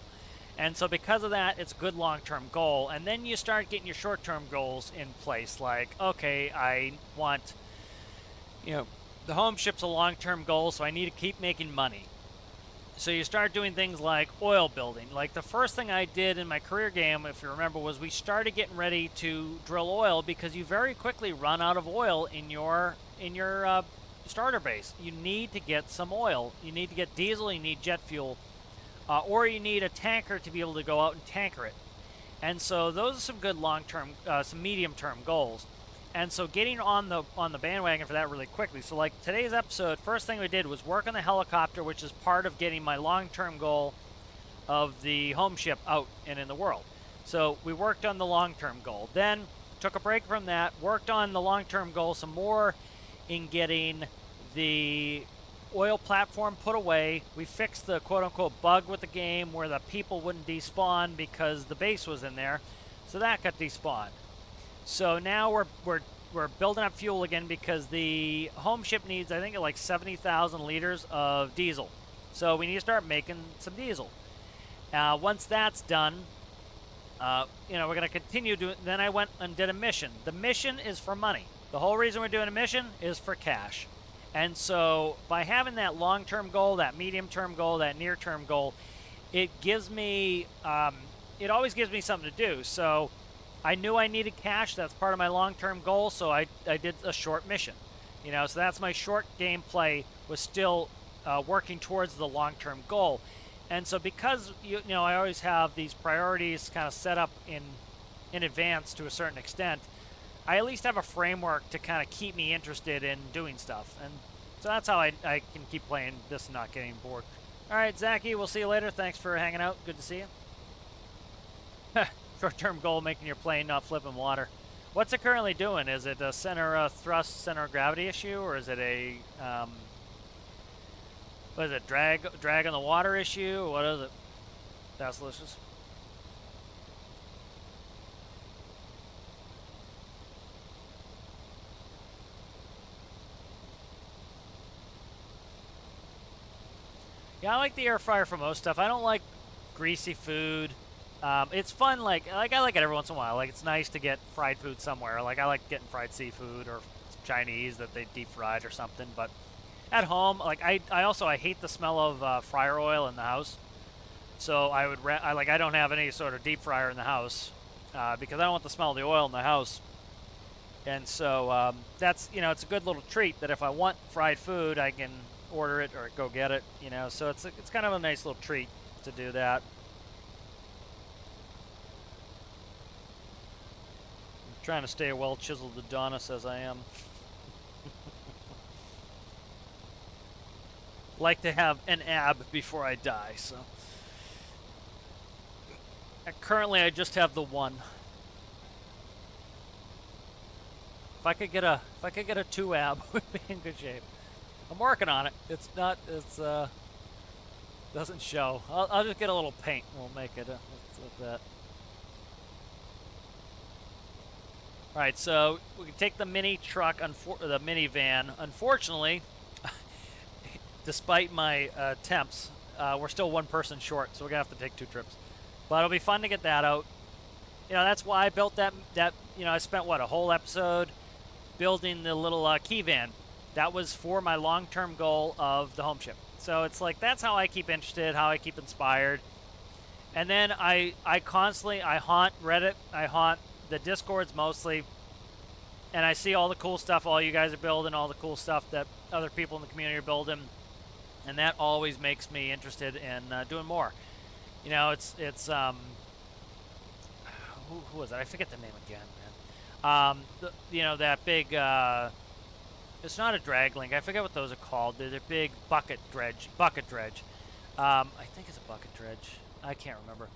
And so because of that, it's a good long-term goal. And then you start getting your short-term goals in place. Like, okay, I want, you know, the home ship's a long-term goal, so I need to keep making money. So you start doing things like oil building. Like the first thing I did in my career game, if you remember, was we started getting ready to drill oil because you very quickly run out of oil in your starter base. You need to get some oil. You need to get diesel. You need jet fuel. Or you need a tanker to be able to go out and tanker it. And so those are some good long-term, some medium-term goals. And so getting on the bandwagon for that really quickly. So like today's episode, first thing we did was work on the helicopter, which is part of getting my long-term goal of the home ship out and in the world. So we worked on the long-term goal. Then took a break from that, worked on the long-term goal some more in getting the oil platform put away. We fixed the quote-unquote bug with the game where the people wouldn't despawn because the base was in there, so that got despawned. So now we're building up fuel again because the home ship needs, I think, like 70,000 liters of diesel. So we need to start making some diesel. Once that's done, you know, we're going to continue doing. Then I went and did a mission. The mission is for money. The whole reason we're doing a mission is for cash. And so by having that long-term goal, that medium-term goal, that near-term goal, it gives me, it always gives me something to do. So I knew I needed cash. That's part of my long-term goal, so I did a short mission. You know, so that's my short gameplay was still working towards the long-term goal. And so because, you know, I always have these priorities kind of set up in advance to a certain extent, I at least have a framework to kind of keep me interested in doing stuff. And so that's how I can keep playing this and not getting bored. All right, Zachy, we'll see you later. Thanks for hanging out. Good to see you. Short-term goal, making your plane not flip in water. What's it currently doing? Is it a center thrust, center of gravity issue, or is it a what is it, drag on the water issue? What is it? That's delicious. Yeah, I like the air fryer for most stuff. I don't like greasy food. It's fun, like I like it every once in a while. Like, it's nice to get fried food somewhere. Like, I like getting fried seafood or Chinese that they deep fried or something. But at home, like I hate the smell of fryer oil in the house. So I don't have any sort of deep fryer in the house because I don't want the smell of the oil in the house. And so that's, you know, it's a good little treat that if I want fried food, I can order it or go get it. You know, so it's kind of a nice little treat to do that. Trying to stay well chiseled Adonis as I am. Like to have an ab before I die, so. Currently, I just have the one. If I could get a 2 ab, we'd be in good shape. I'm working on it. It's doesn't show. I'll just get a little paint. We'll make it with that. All right, so we can take the mini truck, the minivan. Unfortunately, despite my attempts, we're still one person short, so we're gonna have to take 2 trips. But it'll be fun to get that out. You know, that's why I built that. You know, I spent what, a whole episode building the little key van. That was for my long-term goal of the home ship. So it's like, that's how I keep interested, how I keep inspired. And then I constantly haunt Reddit, I haunt the Discords mostly, and I see all the cool stuff all you guys are building, all the cool stuff that other people in the community are building, and that always makes me interested in doing more. You know, it's who was it? I forget the name again, man. You know, that big, it's not a drag link. I forget what those are called. They're big bucket dredge. I think it's a bucket dredge. I can't remember.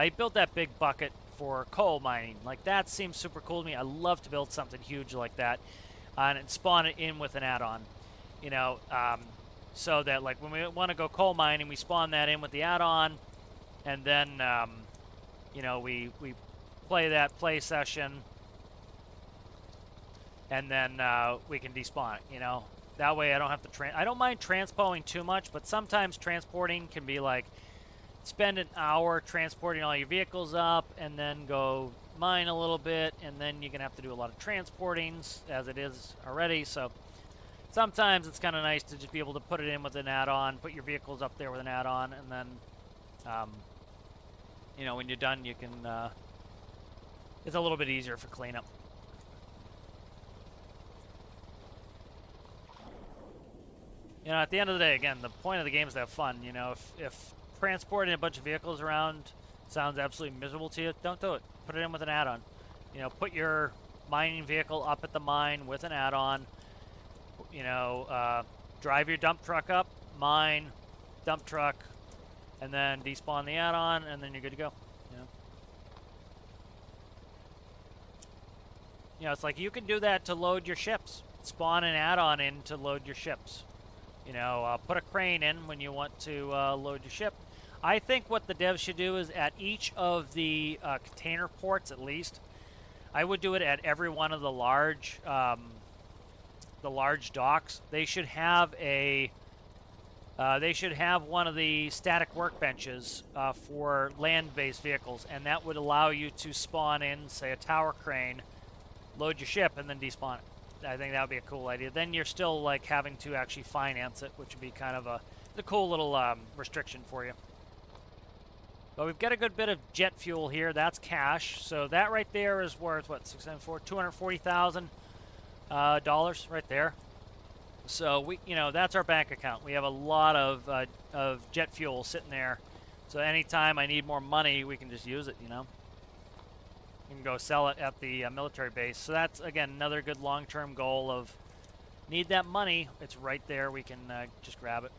He built that big bucket for coal mining. Like, that seems super cool to me. I love to build something huge like that and spawn it in with an add-on. You know, so that, like, when we want to go coal mining, we spawn that in with the add-on, and then, you know, we play that play session, and then we can despawn it, you know. That way I don't have to I don't mind transpoing too much, but sometimes transporting can be like, spend an hour transporting all your vehicles up and then go mine a little bit, and then you're going to have to do a lot of transporting as it is already. So sometimes it's kind of nice to just be able to put it in with an add-on, put your vehicles up there with an add-on, and then, you know, when you're done, you can, it's a little bit easier for cleanup. You know, at the end of the day, again, the point of the game is to have fun. You know, if transporting a bunch of vehicles around sounds absolutely miserable to you, don't do it. Put it in with an add-on. You know, put your mining vehicle up at the mine with an add-on. You know, drive your dump truck up, mine, dump truck, and then despawn the add-on, and then you're good to go. You know, it's like you can do that to load your ships. Spawn an add-on in to load your ships. You know, put a crane in when you want to load your ship. I think what the devs should do is at each of the container ports, at least, I would do it at every one of the large docks. They should have one of the static workbenches for land-based vehicles, and that would allow you to spawn in, say, a tower crane, load your ship, and then despawn it. I think that would be a cool idea. Then you're still like having to actually finance it, which would be kind of a cool little restriction for you. But we've got a good bit of jet fuel here. That's cash. So that right there is worth, what, 694, $240,000 right there. So we, that's our bank account. We have a lot of jet fuel sitting there. So anytime I need more money, we can just use it, We can go sell it at the military base. So that's, again, another good long-term goal of need that money. It's right there. We can just grab it.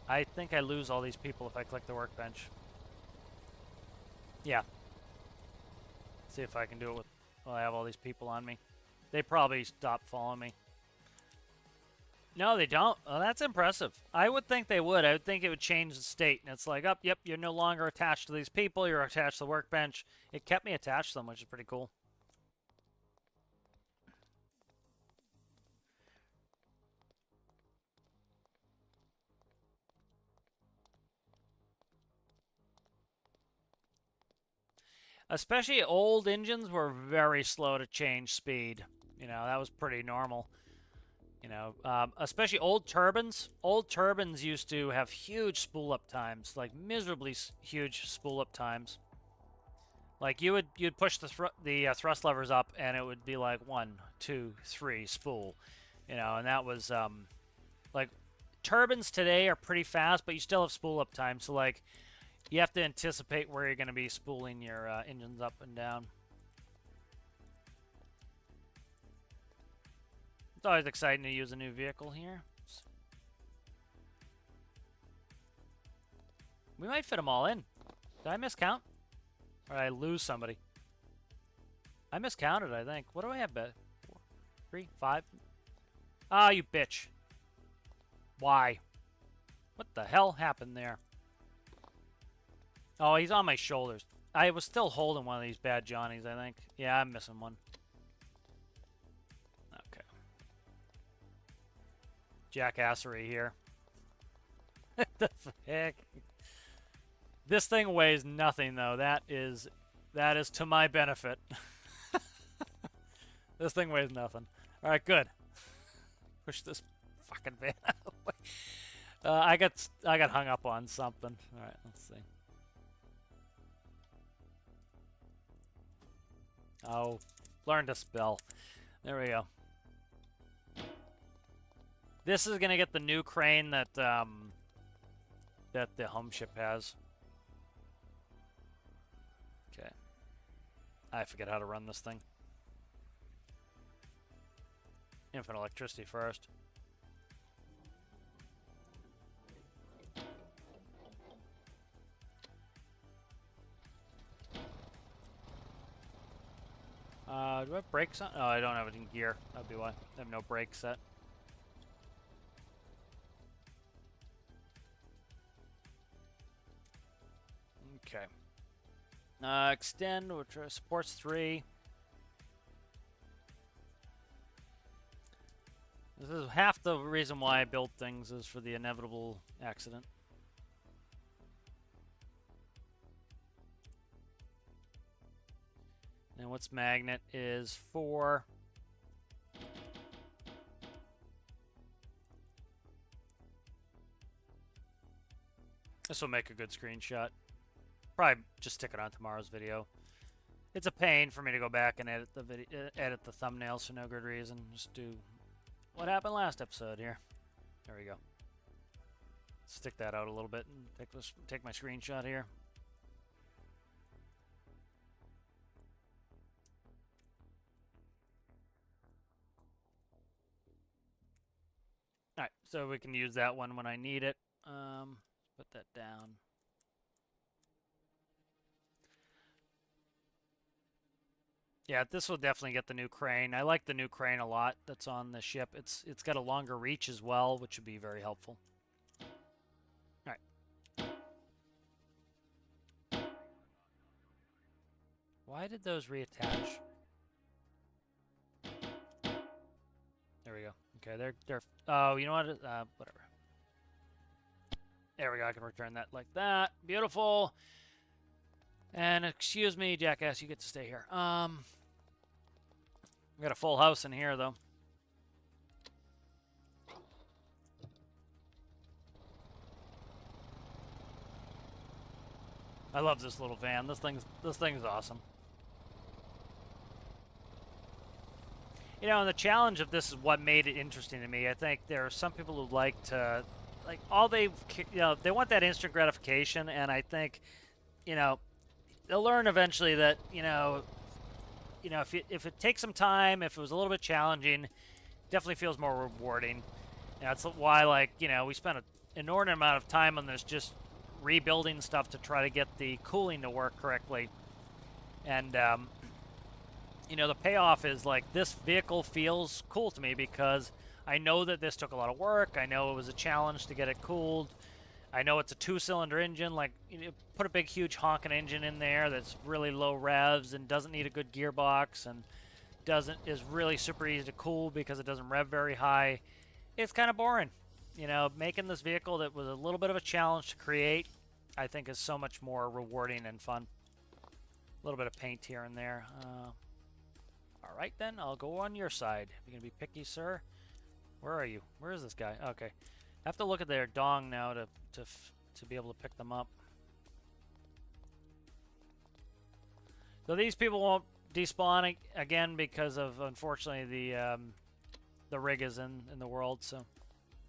I think I lose all these people if I click the workbench. Yeah. See if I can do it with... Well, I have all these people on me. They probably stop following me. No, they don't. Oh, that's impressive. I would think they would. I would think it would change the state. And it's like, oh, yep, you're no longer attached to these people. You're attached to the workbench. It kept me attached to them, which is pretty cool. Especially old engines were very slow to change speed. That was pretty normal. Especially old turbines. Old turbines used to have huge spool-up times, like miserably huge spool-up times. Like you'd push the thrust levers up, and it would be like 1, 2, 3 spool, and that was like turbines today are pretty fast, but you still have spool-up time. So like you have to anticipate where you're going to be spooling your engines up and down. It's always exciting to use a new vehicle here. We might fit them all in. Did I miscount? Or did I lose somebody? I miscounted, I think. What do I have, bet? 4, 3, 5? Ah, you bitch. Why? What the hell happened there? Oh, he's on my shoulders. I was still holding one of these bad Johnnies, I think. Yeah, I'm missing one. Okay. Jackassery here. What the heck? This thing weighs nothing, though. That is to my benefit. This thing weighs nothing. All right, good. Push this fucking van out of the way. I got hung up on something. All right, let's see. Oh, learn to spell. There we go. This is gonna get the new crane that that the home ship has. Okay. I forget how to run this thing. Infinite electricity first. Do I have brakes on? Oh, I don't have it in gear. That'd be why. I have no brakes set. Okay. Extend, which supports 3. This is half the reason why I build things is for the inevitable accident. And what's magnet is 4. This will make a good screenshot. Probably just stick it on tomorrow's video. It's a pain for me to go back and edit the video, edit the thumbnails for no good reason. Just do what happened last episode here. There we go. Stick that out a little bit and take my screenshot here. All right, so we can use that one when I need it. Put that down. Yeah, this will definitely get the new crane. I like the new crane a lot that's on the ship. It's got a longer reach as well, which would be very helpful. All right. Why did those reattach? There we go. Okay, they're oh, you know what? Whatever. There we go. I can return that like that. Beautiful. And excuse me, jackass, you get to stay here. We got a full house in here, though. I love this little van. This thing's awesome. You know, and the challenge of this is what made it interesting to me. I think there are some people who like to, like, they want that instant gratification, and I think, you know, they'll learn eventually that, if it takes some time, if it was a little bit challenging, definitely feels more rewarding. That's why, like, we spent an inordinate amount of time on this, just rebuilding stuff to try to get the cooling to work correctly. And, the payoff is, like, this vehicle feels cool to me because I know that this took a lot of work. I know it was a challenge to get it cooled. I know it's a 2-cylinder engine. Like, put a big, huge honking engine in there that's really low revs and doesn't need a good gearbox and is really super easy to cool because it doesn't rev very high. It's kind of boring. Making this vehicle that was a little bit of a challenge to create, I think is so much more rewarding and fun. A little bit of paint here and there. All right, then. I'll go on your side. You're going to be picky, sir? Where are you? Where is this guy? Okay. I have to look at their dong now to be able to pick them up. So these people won't despawn again because of, unfortunately, the rig is in the world, so I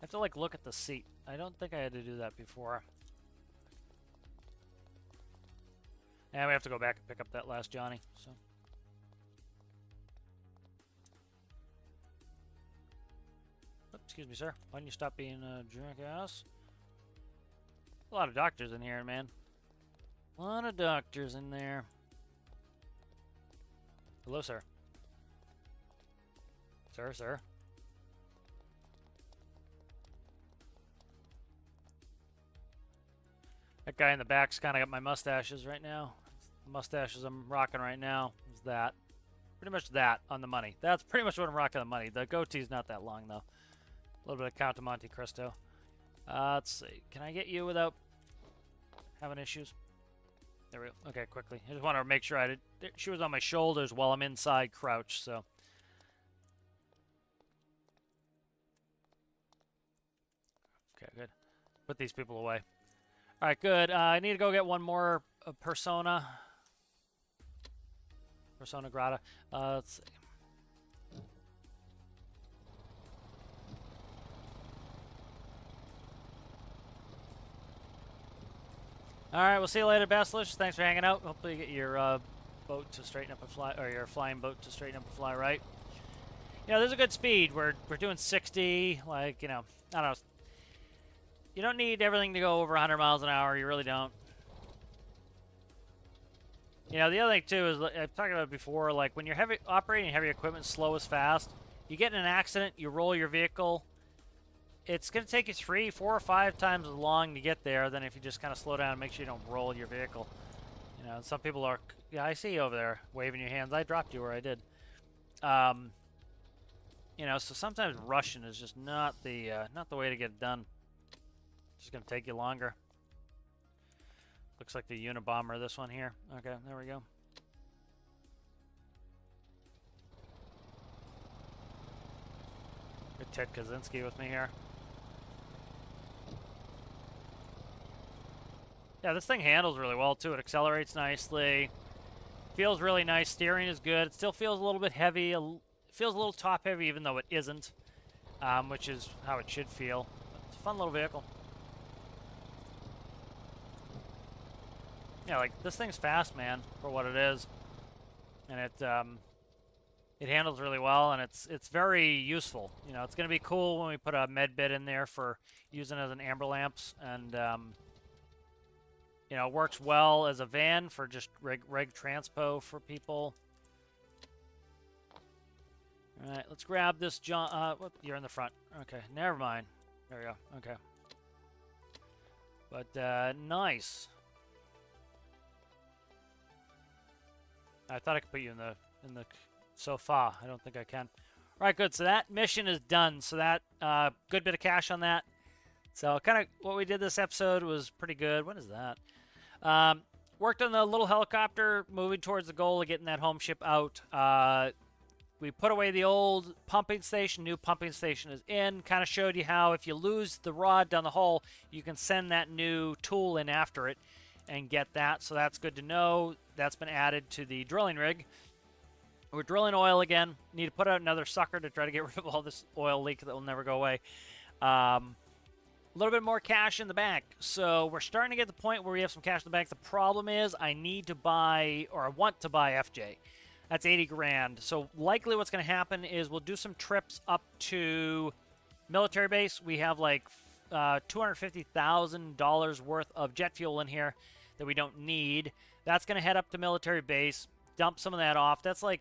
have to, like, look at the seat. I don't think I had to do that before. And we have to go back and pick up that last Johnny, so. Oops, excuse me, sir. Why don't you stop being a jerk-ass? A lot of doctors in here, man. A lot of doctors in there. Hello, sir. Sir. That guy in the back's kind of got my mustaches right now. The mustaches I'm rocking right now is that. Pretty much that on the money. That's pretty much what I'm rocking on the money. The goatee's not that long, though. A little bit of Count of Monte Cristo. Let's see. Can I get you without having issues? There we go. Okay, quickly. I just want to make sure she was on my shoulders while I'm inside crouch, so. Okay, good. Put these people away. All right, good. I need to go get one more Persona. Persona Grata. Let's see. All right, we'll see you later, Basilisk. Thanks for hanging out. Hopefully you get your boat to straighten up and fly, or your flying boat to straighten up and fly right. There's a good speed. We're doing 60. Like, I don't know. You don't need everything to go over 100 miles an hour. You really don't. The other thing, too, is I've talked about it before, like, when you're operating heavy equipment slow as fast, you get in an accident, you roll your vehicle, it's going to take you 3, 4, or 5 times as long to get there than if you just kind of slow down and make sure you don't roll your vehicle. Some people are, yeah, I see you over there waving your hands. I dropped you where I did. So sometimes rushing is just not the way to get it done. It's just going to take you longer. Looks like the Unabomber, this one here. Okay, there we go. Good Ted Kaczynski with me here. Yeah, this thing handles really well, too. It accelerates nicely. Feels really nice. Steering is good. It still feels a little bit heavy. It feels a little top-heavy, even though it isn't, which is how it should feel. It's a fun little vehicle. Yeah, like, this thing's fast, man, for what it is. And it handles really well, and it's very useful. It's going to be cool when we put a med bit in there for using as an amber lamps, and it works well as a van for just reg transpo for people. All right, let's grab this John. You're in the front. Okay, never mind. There we go. Okay. But nice. I thought I could put you in the sofa. I don't think I can. All right, good. So that mission is done. So that good bit of cash on that. So kind of what we did this episode was pretty good. What is that? Worked on the little helicopter, moving towards the goal of getting that home ship out. We put away the old pumping station. New pumping station is in. Kind of showed you how if you lose the rod down the hole, you can send that new tool in after it. and get that. So that's good to know. That's been added to the drilling rig. We're drilling oil again. Need to put out another sucker to try to get rid of all this oil leak that will never go away. A little bit more cash in the bank. So we're starting to get to the point where we have some cash in the bank. The problem is I need to buy, or I want to buy FJ. That's 80 grand. So likely what's going to happen is we'll do some trips up to military base. We have like $250,000 worth of jet fuel in here that we don't need. That's going to head up to military base, dump some of that off. That's like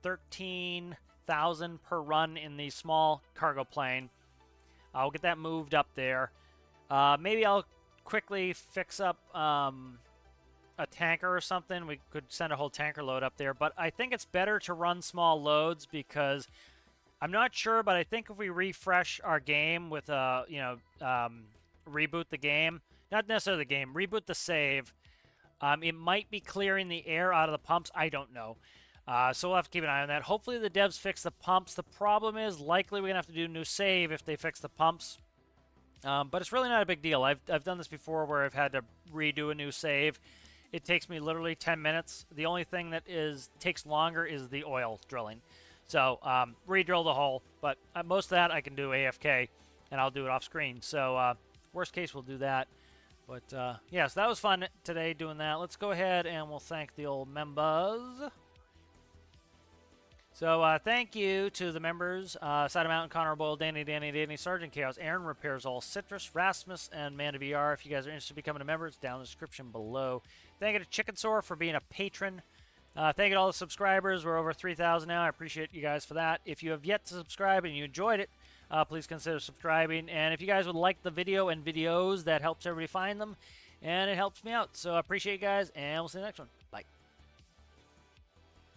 13,000 per run in the small cargo plane. I'll get that moved up there. Maybe I'll quickly fix up a tanker or something. We could send a whole tanker load up there, but I think it's better to run small loads because I'm not sure, but I think if we refresh our game with reboot the game, not necessarily the game, reboot the save, it might be clearing the air out of the pumps. I don't know. So we'll have to keep an eye on that. Hopefully the devs fix the pumps. The problem is likely we're going to have to do a new save if they fix the pumps. But it's really not a big deal. I've done this before where I've had to redo a new save. It takes me literally 10 minutes. The only thing that takes longer is the oil drilling. So re-drill the hole. But most of that I can do AFK, and I'll do it off screen. So worst case, we'll do that. But yeah, so that was fun today doing that. Let's go ahead and we'll thank the old members. So thank you to the members, Side Mountain, Connor Boyle, Danny, Sergeant Chaos, Aaron Repairs All, Citrus, Rasmus, and Manda VR. If you guys are interested in becoming a member, it's down in the description below. Thank you to Chicken Sore for being a patron. Thank you to all the subscribers. We're over 3,000 now. I appreciate you guys for that. If you have yet to subscribe and you enjoyed it, please consider subscribing. And if you guys would like the video and videos, that helps everybody find them, and it helps me out. So I appreciate you guys, and we'll see you in the next one. Bye.